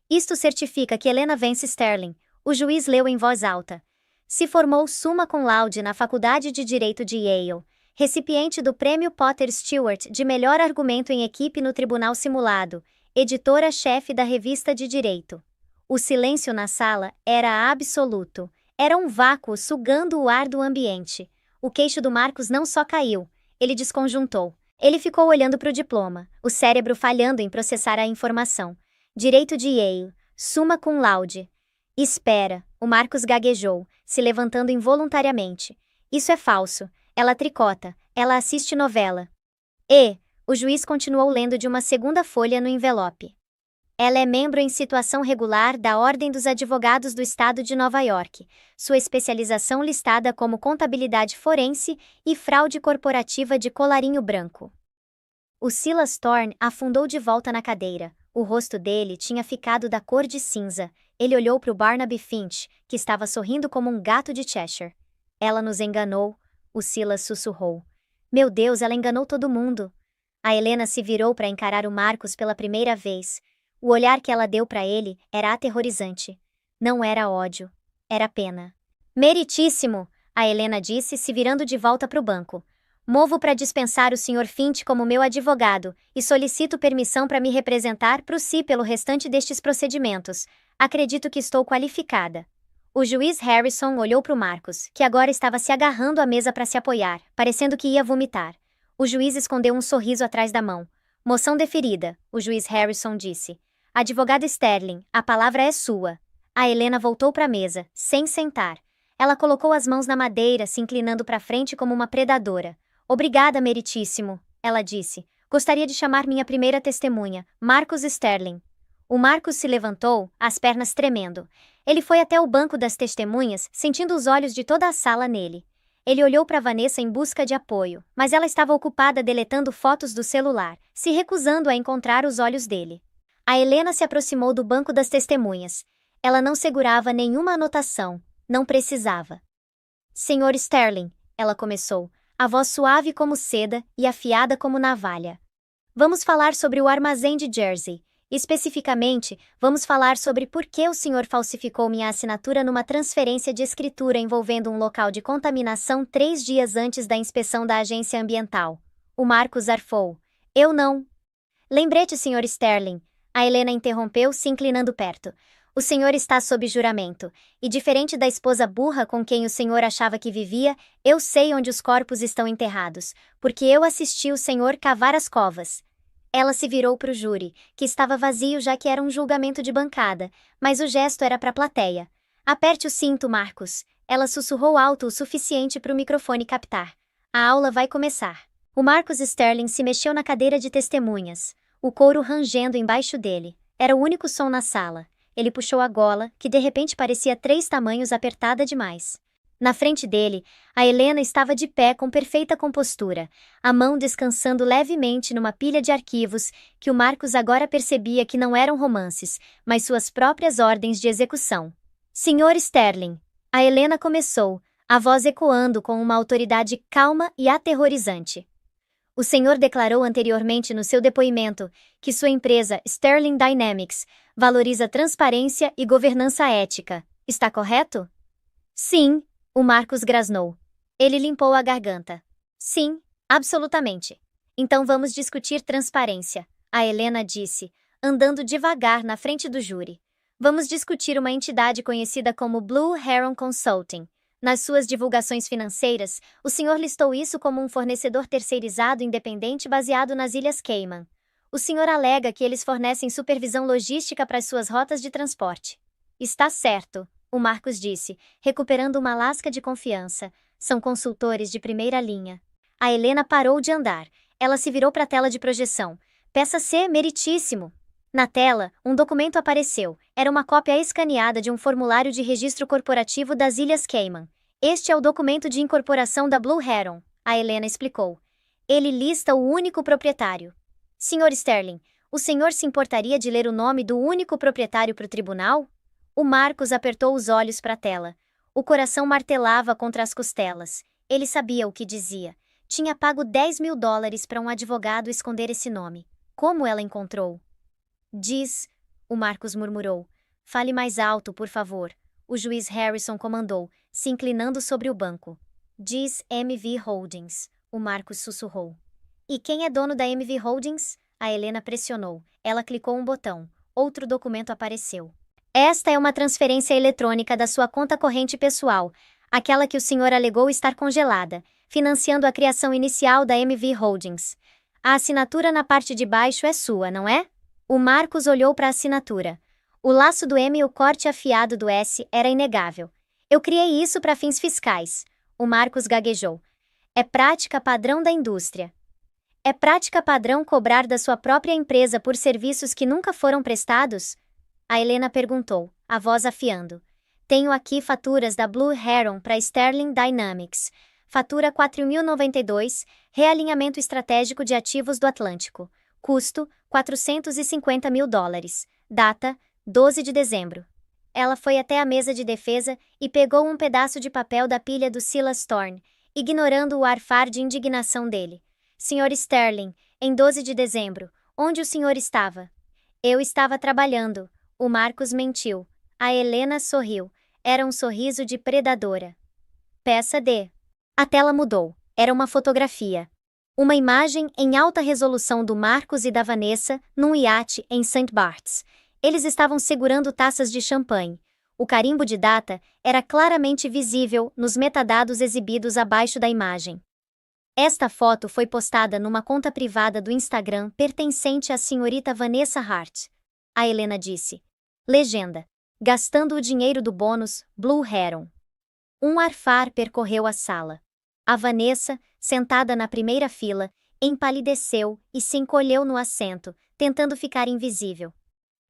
Isto certifica que Helena Vance Sterling, o juiz leu em voz alta. Se formou summa cum laude na Faculdade de Direito de Yale. Recipiente do Prêmio Potter Stewart de Melhor Argumento em Equipe no Tribunal Simulado, editora-chefe da Revista de Direito. O silêncio na sala era absoluto. Era um vácuo sugando o ar do ambiente. O queixo do Marcos não só caiu, ele desconjuntou. Ele ficou olhando para o diploma, o cérebro falhando em processar a informação. Direito de Yale, summa cum laude. Espera, o Marcos gaguejou, se levantando involuntariamente. Isso é falso. Ela tricota, ela assiste novela. O juiz continuou lendo de uma segunda folha no envelope. Ela é membro em situação regular da Ordem dos Advogados do Estado de Nova York, sua especialização listada como contabilidade forense e fraude corporativa de colarinho branco. O Silas Thorne afundou de volta na cadeira. O rosto dele tinha ficado da cor de cinza. Ele olhou para o Barnaby Finch, que estava sorrindo como um gato de Cheshire. Ela nos enganou, o Silas sussurrou. Meu Deus, ela enganou todo mundo. A Helena se virou para encarar o Marcos pela primeira vez. O olhar que ela deu para ele era aterrorizante. Não era ódio, era pena. Meritíssimo, a Helena disse, se virando de volta para o banco. Movo para dispensar o Sr. Finch como meu advogado e solicito permissão para me representar pro si pelo restante destes procedimentos. Acredito que estou qualificada. O juiz Harrison olhou para o Marcos, que agora estava se agarrando à mesa para se apoiar, parecendo que ia vomitar. O juiz escondeu um sorriso atrás da mão. Moção deferida, o juiz Harrison disse. Advogado Sterling, a palavra é sua. A Helena voltou para a mesa, sem sentar. Ela colocou as mãos na madeira, se inclinando para frente como uma predadora. Obrigada, meritíssimo, ela disse. Gostaria de chamar minha primeira testemunha, Marcos Sterling. O Marcos se levantou, as pernas tremendo. Ele foi até o banco das testemunhas, sentindo os olhos de toda a sala nele. Ele olhou para Vanessa em busca de apoio, mas ela estava ocupada deletando fotos do celular, se recusando a encontrar os olhos dele. A Helena se aproximou do banco das testemunhas. Ela não segurava nenhuma anotação, não precisava. Senhor Sterling, ela começou, a voz suave como seda e afiada como navalha. Vamos falar sobre o armazém de Jersey. Especificamente, vamos falar sobre por que o senhor falsificou minha assinatura numa transferência de escritura envolvendo um local de contaminação 3 dias antes da inspeção da agência ambiental. O Marcos arfou. Eu não. Lembrete, Sr. Sterling. A Helena interrompeu, se inclinando perto. O senhor está sob juramento, e diferente da esposa burra com quem o senhor achava que vivia, eu sei onde os corpos estão enterrados, porque eu assisti o senhor cavar as covas. Ela se virou para o júri, que estava vazio já que era um julgamento de bancada, mas o gesto era para a plateia. Aperte o cinto, Marcos. Ela sussurrou alto o suficiente para o microfone captar. A aula vai começar. O Marcos Sterling se mexeu na cadeira de testemunhas, o couro rangendo embaixo dele. Era o único som na sala. Ele puxou a gola, que de repente parecia 3 tamanhos apertada demais. Na frente dele, a Helena estava de pé com perfeita compostura, a mão descansando levemente numa pilha de arquivos que o Marcos agora percebia que não eram romances, mas suas próprias ordens de execução. Senhor Sterling, a Helena começou, a voz ecoando com uma autoridade calma e aterrorizante. O senhor declarou anteriormente no seu depoimento que sua empresa, Sterling Dynamics, valoriza transparência e governança ética. Está correto? Sim, o Marcos grasnou. Ele limpou a garganta. Sim, absolutamente. Então vamos discutir transparência, a Helena disse, andando devagar na frente do júri. Vamos discutir uma entidade conhecida como Blue Heron Consulting. Nas suas divulgações financeiras, o senhor listou isso como um fornecedor terceirizado independente baseado nas Ilhas Cayman. O senhor alega que eles fornecem supervisão logística para as suas rotas de transporte. Está certo, o Marcos disse, recuperando uma lasca de confiança. São consultores de primeira linha. A Helena parou de andar. Ela se virou para a tela de projeção. Peça C, meritíssimo. Na tela, um documento apareceu. Era uma cópia escaneada de um formulário de registro corporativo das Ilhas Cayman. Este é o documento de incorporação da Blue Heron, a Helena explicou. Ele lista o único proprietário. Sr. Sterling, o senhor se importaria de ler o nome do único proprietário para o tribunal? O Marcos apertou os olhos para a tela. O coração martelava contra as costelas. Ele sabia o que dizia. Tinha pago $10.000 para um advogado esconder esse nome. Como ela encontrou? Diz, o Marcos murmurou. Fale mais alto, por favor. O juiz Harrison comandou, se inclinando sobre o banco. Diz MV Holdings, o Marcos sussurrou. E quem é dono da MV Holdings? A Helena pressionou. Ela clicou um botão. Outro documento apareceu. Esta é uma transferência eletrônica da sua conta corrente pessoal, aquela que o senhor alegou estar congelada, financiando a criação inicial da MV Holdings. A assinatura na parte de baixo é sua, não é? O Marcos olhou para a assinatura. O laço do M e o corte afiado do S era inegável. Eu criei isso para fins fiscais. O Marcos gaguejou. É prática padrão da indústria. É prática padrão cobrar da sua própria empresa por serviços que nunca foram prestados? A Helena perguntou, a voz afiando. Tenho aqui faturas da Blue Heron para Sterling Dynamics. Fatura 4.092, realinhamento estratégico de ativos do Atlântico. Custo, $450.000. Data, 12 de dezembro. Ela foi até a mesa de defesa e pegou um pedaço de papel da pilha do Silas Thorne, ignorando o arfar de indignação dele. Sr. Sterling, em 12 de dezembro, onde o senhor estava? Eu estava trabalhando. O Marcos mentiu. A Helena sorriu. Era um sorriso de predadora. Peça D. A tela mudou. Era uma fotografia. Uma imagem em alta resolução do Marcos e da Vanessa num iate em St. Bart's. Eles estavam segurando taças de champanhe. O carimbo de data era claramente visível nos metadados exibidos abaixo da imagem. Esta foto foi postada numa conta privada do Instagram pertencente à senhorita Vanessa Hart. A Helena disse. Legenda. Gastando o dinheiro do bônus, Blue Heron. Um arfar percorreu a sala. A Vanessa, sentada na primeira fila, empalideceu e se encolheu no assento, tentando ficar invisível.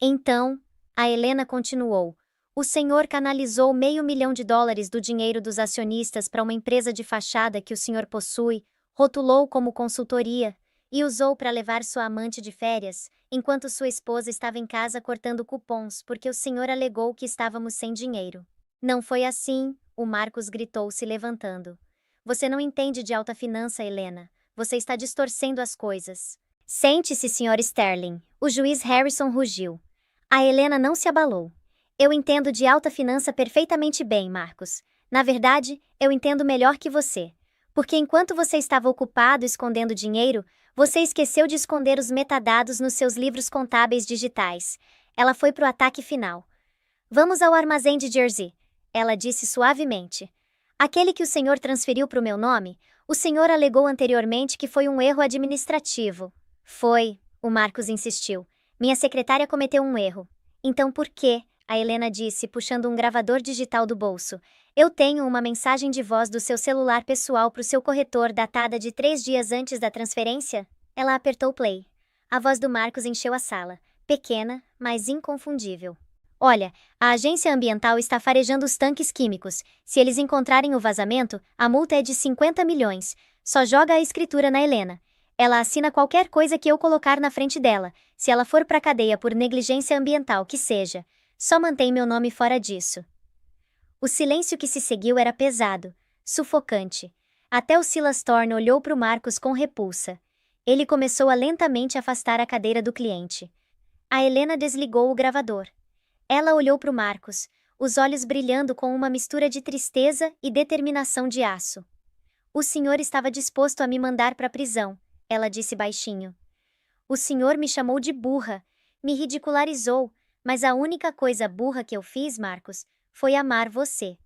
Então, a Helena continuou. O senhor canalizou $500 mil do dinheiro dos acionistas para uma empresa de fachada que o senhor possui, rotulou como consultoria, e usou para levar sua amante de férias, enquanto sua esposa estava em casa cortando cupons porque o senhor alegou que estávamos sem dinheiro. Não foi assim, o Marcos gritou se levantando. Você não entende de alta finança, Helena. Você está distorcendo as coisas. Sente-se, Sr. Sterling. O juiz Harrison rugiu. A Helena não se abalou. Eu entendo de alta finança perfeitamente bem, Marcos. Na verdade, eu entendo melhor que você. Porque enquanto você estava ocupado escondendo dinheiro, você esqueceu de esconder os metadados nos seus livros contábeis digitais. Ela foi para o ataque final. Vamos ao armazém de Jersey, ela disse suavemente. Aquele que o senhor transferiu para o meu nome, o senhor alegou anteriormente que foi um erro administrativo. Foi, o Marcos insistiu. Minha secretária cometeu um erro. Então por quê? A Helena disse, puxando um gravador digital do bolso. Eu tenho uma mensagem de voz do seu celular pessoal para o seu corretor datada de 3 dias antes da transferência? Ela apertou play. A voz do Marcos encheu a sala. Pequena, mas inconfundível. Olha, a agência ambiental está farejando os tanques químicos. Se eles encontrarem o vazamento, a multa é de 50 milhões. Só joga a escritura na Helena. Ela assina qualquer coisa que eu colocar na frente dela. Se ela for pra cadeia por negligência ambiental que seja. Só mantém meu nome fora disso. O silêncio que se seguiu era pesado, sufocante. Até o Silas Thorne olhou para o Marcos com repulsa. Ele começou a lentamente afastar a cadeira do cliente. A Helena desligou o gravador. Ela olhou para o Marcos, os olhos brilhando com uma mistura de tristeza e determinação de aço. O senhor estava disposto a me mandar para a prisão, ela disse baixinho. O senhor me chamou de burra, me ridicularizou, mas a única coisa burra que eu fiz, Marcos, foi amar você.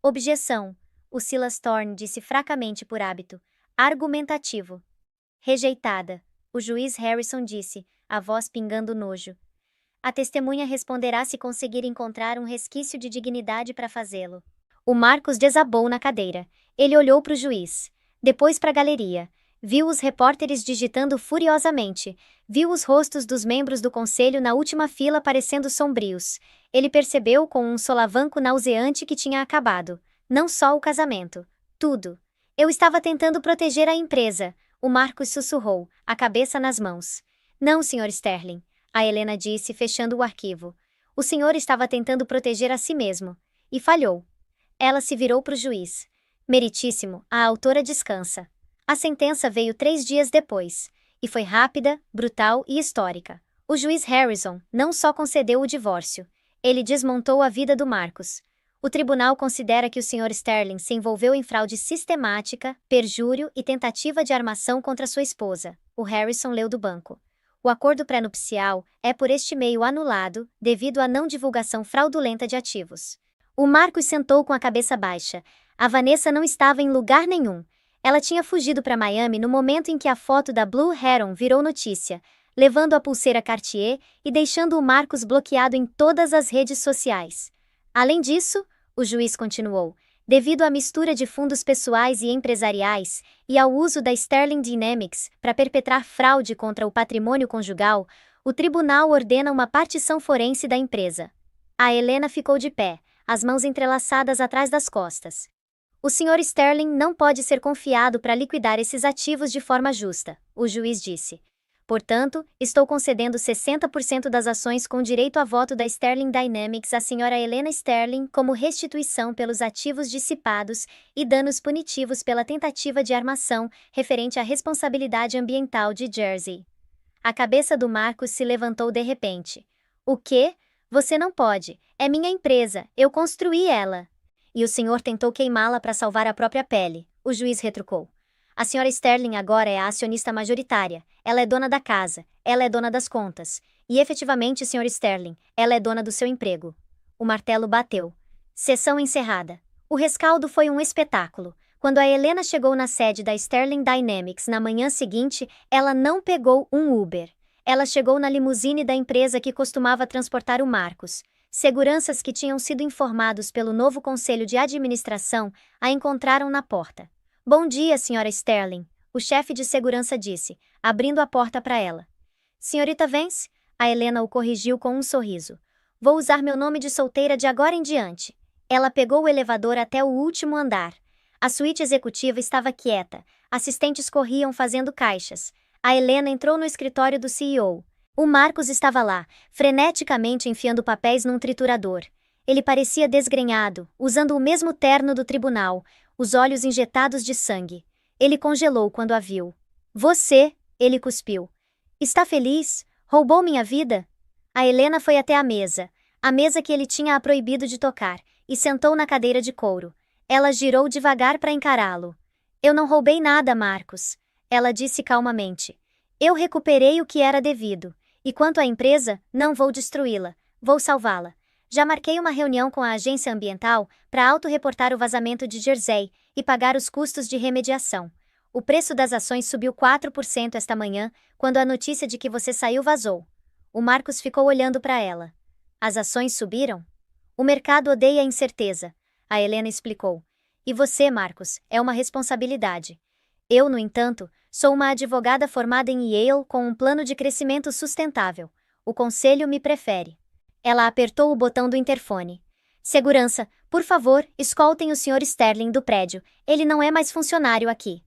Objeção, o Silas Thorne disse fracamente por hábito. Argumentativo. Rejeitada. o juiz Harrison disse, a voz pingando nojo. A testemunha responderá se conseguir encontrar um resquício de dignidade para fazê-lo. O Marcus desabou na cadeira. Ele olhou para o juiz. Depois para a galeria. Viu os repórteres digitando furiosamente. Viu os rostos dos membros do conselho na última fila parecendo sombrios. Ele percebeu com um solavanco nauseante que tinha acabado. Não só o casamento. Tudo. Eu estava tentando proteger a empresa. O Marcus sussurrou, a cabeça nas mãos. Não, Sr. Sterling. A Helena disse, fechando o arquivo. O senhor estava tentando proteger a si mesmo. E falhou. Ela se virou para o juiz. Meritíssimo, a autora descansa. A sentença veio 3 dias depois. E foi rápida, brutal e histórica. O juiz Harrison não só concedeu o divórcio. Ele desmontou a vida do Marcus. O tribunal considera que o Sr. Sterling se envolveu em fraude sistemática, perjúrio e tentativa de armação contra sua esposa. O Harrison leu do banco. O acordo pré-nupcial é por este meio anulado, devido à não divulgação fraudulenta de ativos. O Marcus sentou com a cabeça baixa. A Vanessa não estava em lugar nenhum. Ela tinha fugido para Miami no momento em que a foto da Blue Heron virou notícia, levando a pulseira Cartier e deixando o Marcus bloqueado em todas as redes sociais. Além disso, o juiz continuou, devido à mistura de fundos pessoais e empresariais e ao uso da Sterling Dynamics para perpetrar fraude contra o patrimônio conjugal, o tribunal ordena uma partição forense da empresa. A Helena ficou de pé, as mãos entrelaçadas atrás das costas. O Sr. Sterling não pode ser confiado para liquidar esses ativos de forma justa, o juiz disse. Portanto, estou concedendo 60% das ações com direito a voto da Sterling Dynamics à Sra. Helena Sterling como restituição pelos ativos dissipados e danos punitivos pela tentativa de armação referente à responsabilidade ambiental de Jersey. A cabeça do Marcus se levantou de repente. O quê? Você não pode. É minha empresa. Eu construí ela. E o senhor tentou queimá-la para salvar a própria pele, o juiz retrucou. A Sra. Sterling agora é a acionista majoritária. Ela é dona da casa. Ela é dona das contas. E efetivamente, Sr. Sterling, ela é dona do seu emprego. O martelo bateu. Sessão encerrada. O rescaldo foi um espetáculo. Quando a Helena chegou na sede da Sterling Dynamics na manhã seguinte, ela não pegou um Uber. Ela chegou na limusine da empresa que costumava transportar o Marcus. Seguranças que tinham sido informados pelo novo conselho de administração a encontraram na porta. Bom dia, Sra. Sterling, o chefe de segurança disse, abrindo a porta para ela. Senhorita Vance? A Helena o corrigiu com um sorriso. Vou usar meu nome de solteira de agora em diante. Ela pegou o elevador até o último andar. A suíte executiva estava quieta. Assistentes corriam fazendo caixas. A Helena entrou no escritório do CEO. O Marcus estava lá, freneticamente enfiando papéis num triturador. Ele parecia desgrenhado, usando o mesmo terno do tribunal, os olhos injetados de sangue. Ele congelou quando a viu. Você, ele cuspiu. Está feliz? Roubou minha vida? A Helena foi até a mesa que ele tinha a proibido de tocar, e sentou na cadeira de couro. Ela girou devagar para encará-lo. Eu não roubei nada, Marcus. Ela disse calmamente. Eu recuperei o que era devido. E quanto à empresa, não vou destruí-la. Vou salvá-la. Já marquei uma reunião com a agência ambiental para autorreportar o vazamento de Jersey e pagar os custos de remediação. O preço das ações subiu 4% esta manhã, quando a notícia de que você saiu vazou. O Marcus ficou olhando para ela. As ações subiram? O mercado odeia a incerteza, a Helena explicou. E você, Marcus, é uma responsabilidade. Eu, no entanto, sou uma advogada formada em Yale com um plano de crescimento sustentável. O conselho me prefere. Ela apertou o botão do interfone. Segurança, por favor, escoltem o Sr. Sterling do prédio. Ele não é mais funcionário aqui.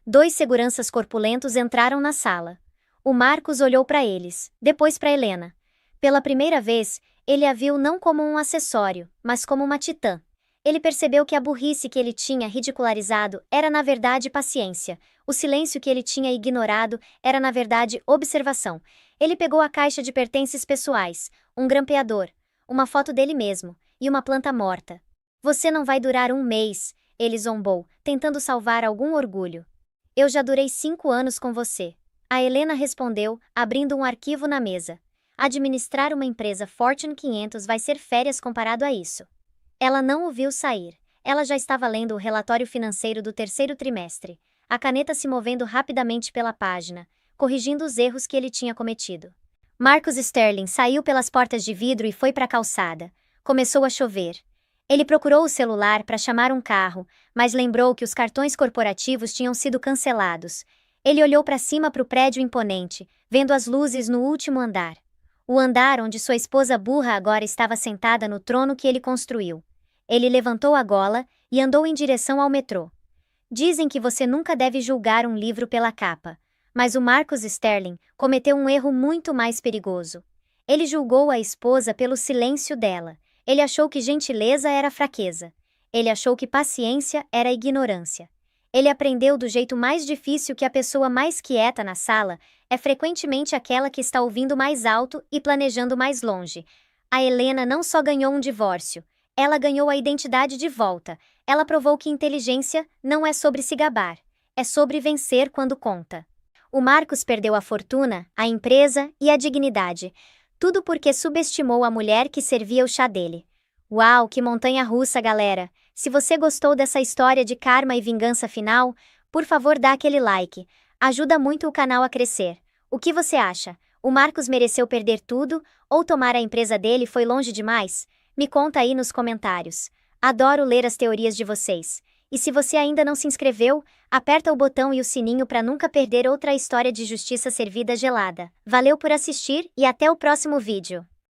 2 seguranças corpulentos entraram na sala. O Marcus olhou para eles, depois para Helena. Pela primeira vez, ele a viu não como um acessório, mas como uma titã. Ele percebeu que a burrice que ele tinha ridicularizado era na verdade paciência. O silêncio que ele tinha ignorado era na verdade observação. Ele pegou a caixa de pertences pessoais, um grampeador, uma foto dele mesmo, e uma planta morta. Você não vai durar 1 mês, ele zombou, tentando salvar algum orgulho. Eu já durei 5 anos com você. A Helena respondeu, abrindo um arquivo na mesa. Administrar uma empresa Fortune 500 vai ser férias comparado a isso. Ela não o viu sair. Ela já estava lendo o relatório financeiro do 3º trimestre. A caneta se movendo rapidamente pela página. corrigindo os erros que ele tinha cometido. Marcus Sterling saiu pelas portas de vidro e foi para a calçada. Começou a chover. Ele procurou o celular para chamar um carro, mas lembrou que os cartões corporativos tinham sido cancelados. Ele olhou para cima para o prédio imponente, vendo as luzes no último andar. O andar onde sua esposa burra agora estava sentada no trono que ele construiu. Ele levantou a gola e andou em direção ao metrô. Dizem que você nunca deve julgar um livro pela capa, mas o Marcus Sterling cometeu um erro muito mais perigoso. Ele julgou a esposa pelo silêncio dela. Ele achou que gentileza era fraqueza. Ele achou que paciência era ignorância. Ele aprendeu do jeito mais difícil que a pessoa mais quieta na sala é frequentemente aquela que está ouvindo mais alto e planejando mais longe. A Helena não só ganhou um divórcio, ela ganhou a identidade de volta. Ela provou que inteligência não é sobre se gabar, é sobre vencer quando conta. O Marcus perdeu a fortuna, a empresa e a dignidade. Tudo porque subestimou a mulher que servia o chá dele. Uau, que montanha-russa, galera! Se você gostou dessa história de karma e vingança final, por favor dá aquele like. Ajuda muito o canal a crescer. O que você acha? O Marcus mereceu perder tudo ou tomar a empresa dele foi longe demais? Me conta aí nos comentários. Adoro ler as teorias de vocês. E se você ainda não se inscreveu, aperta o botão e o sininho para nunca perder outra história de justiça servida gelada. Valeu por assistir e até o próximo vídeo.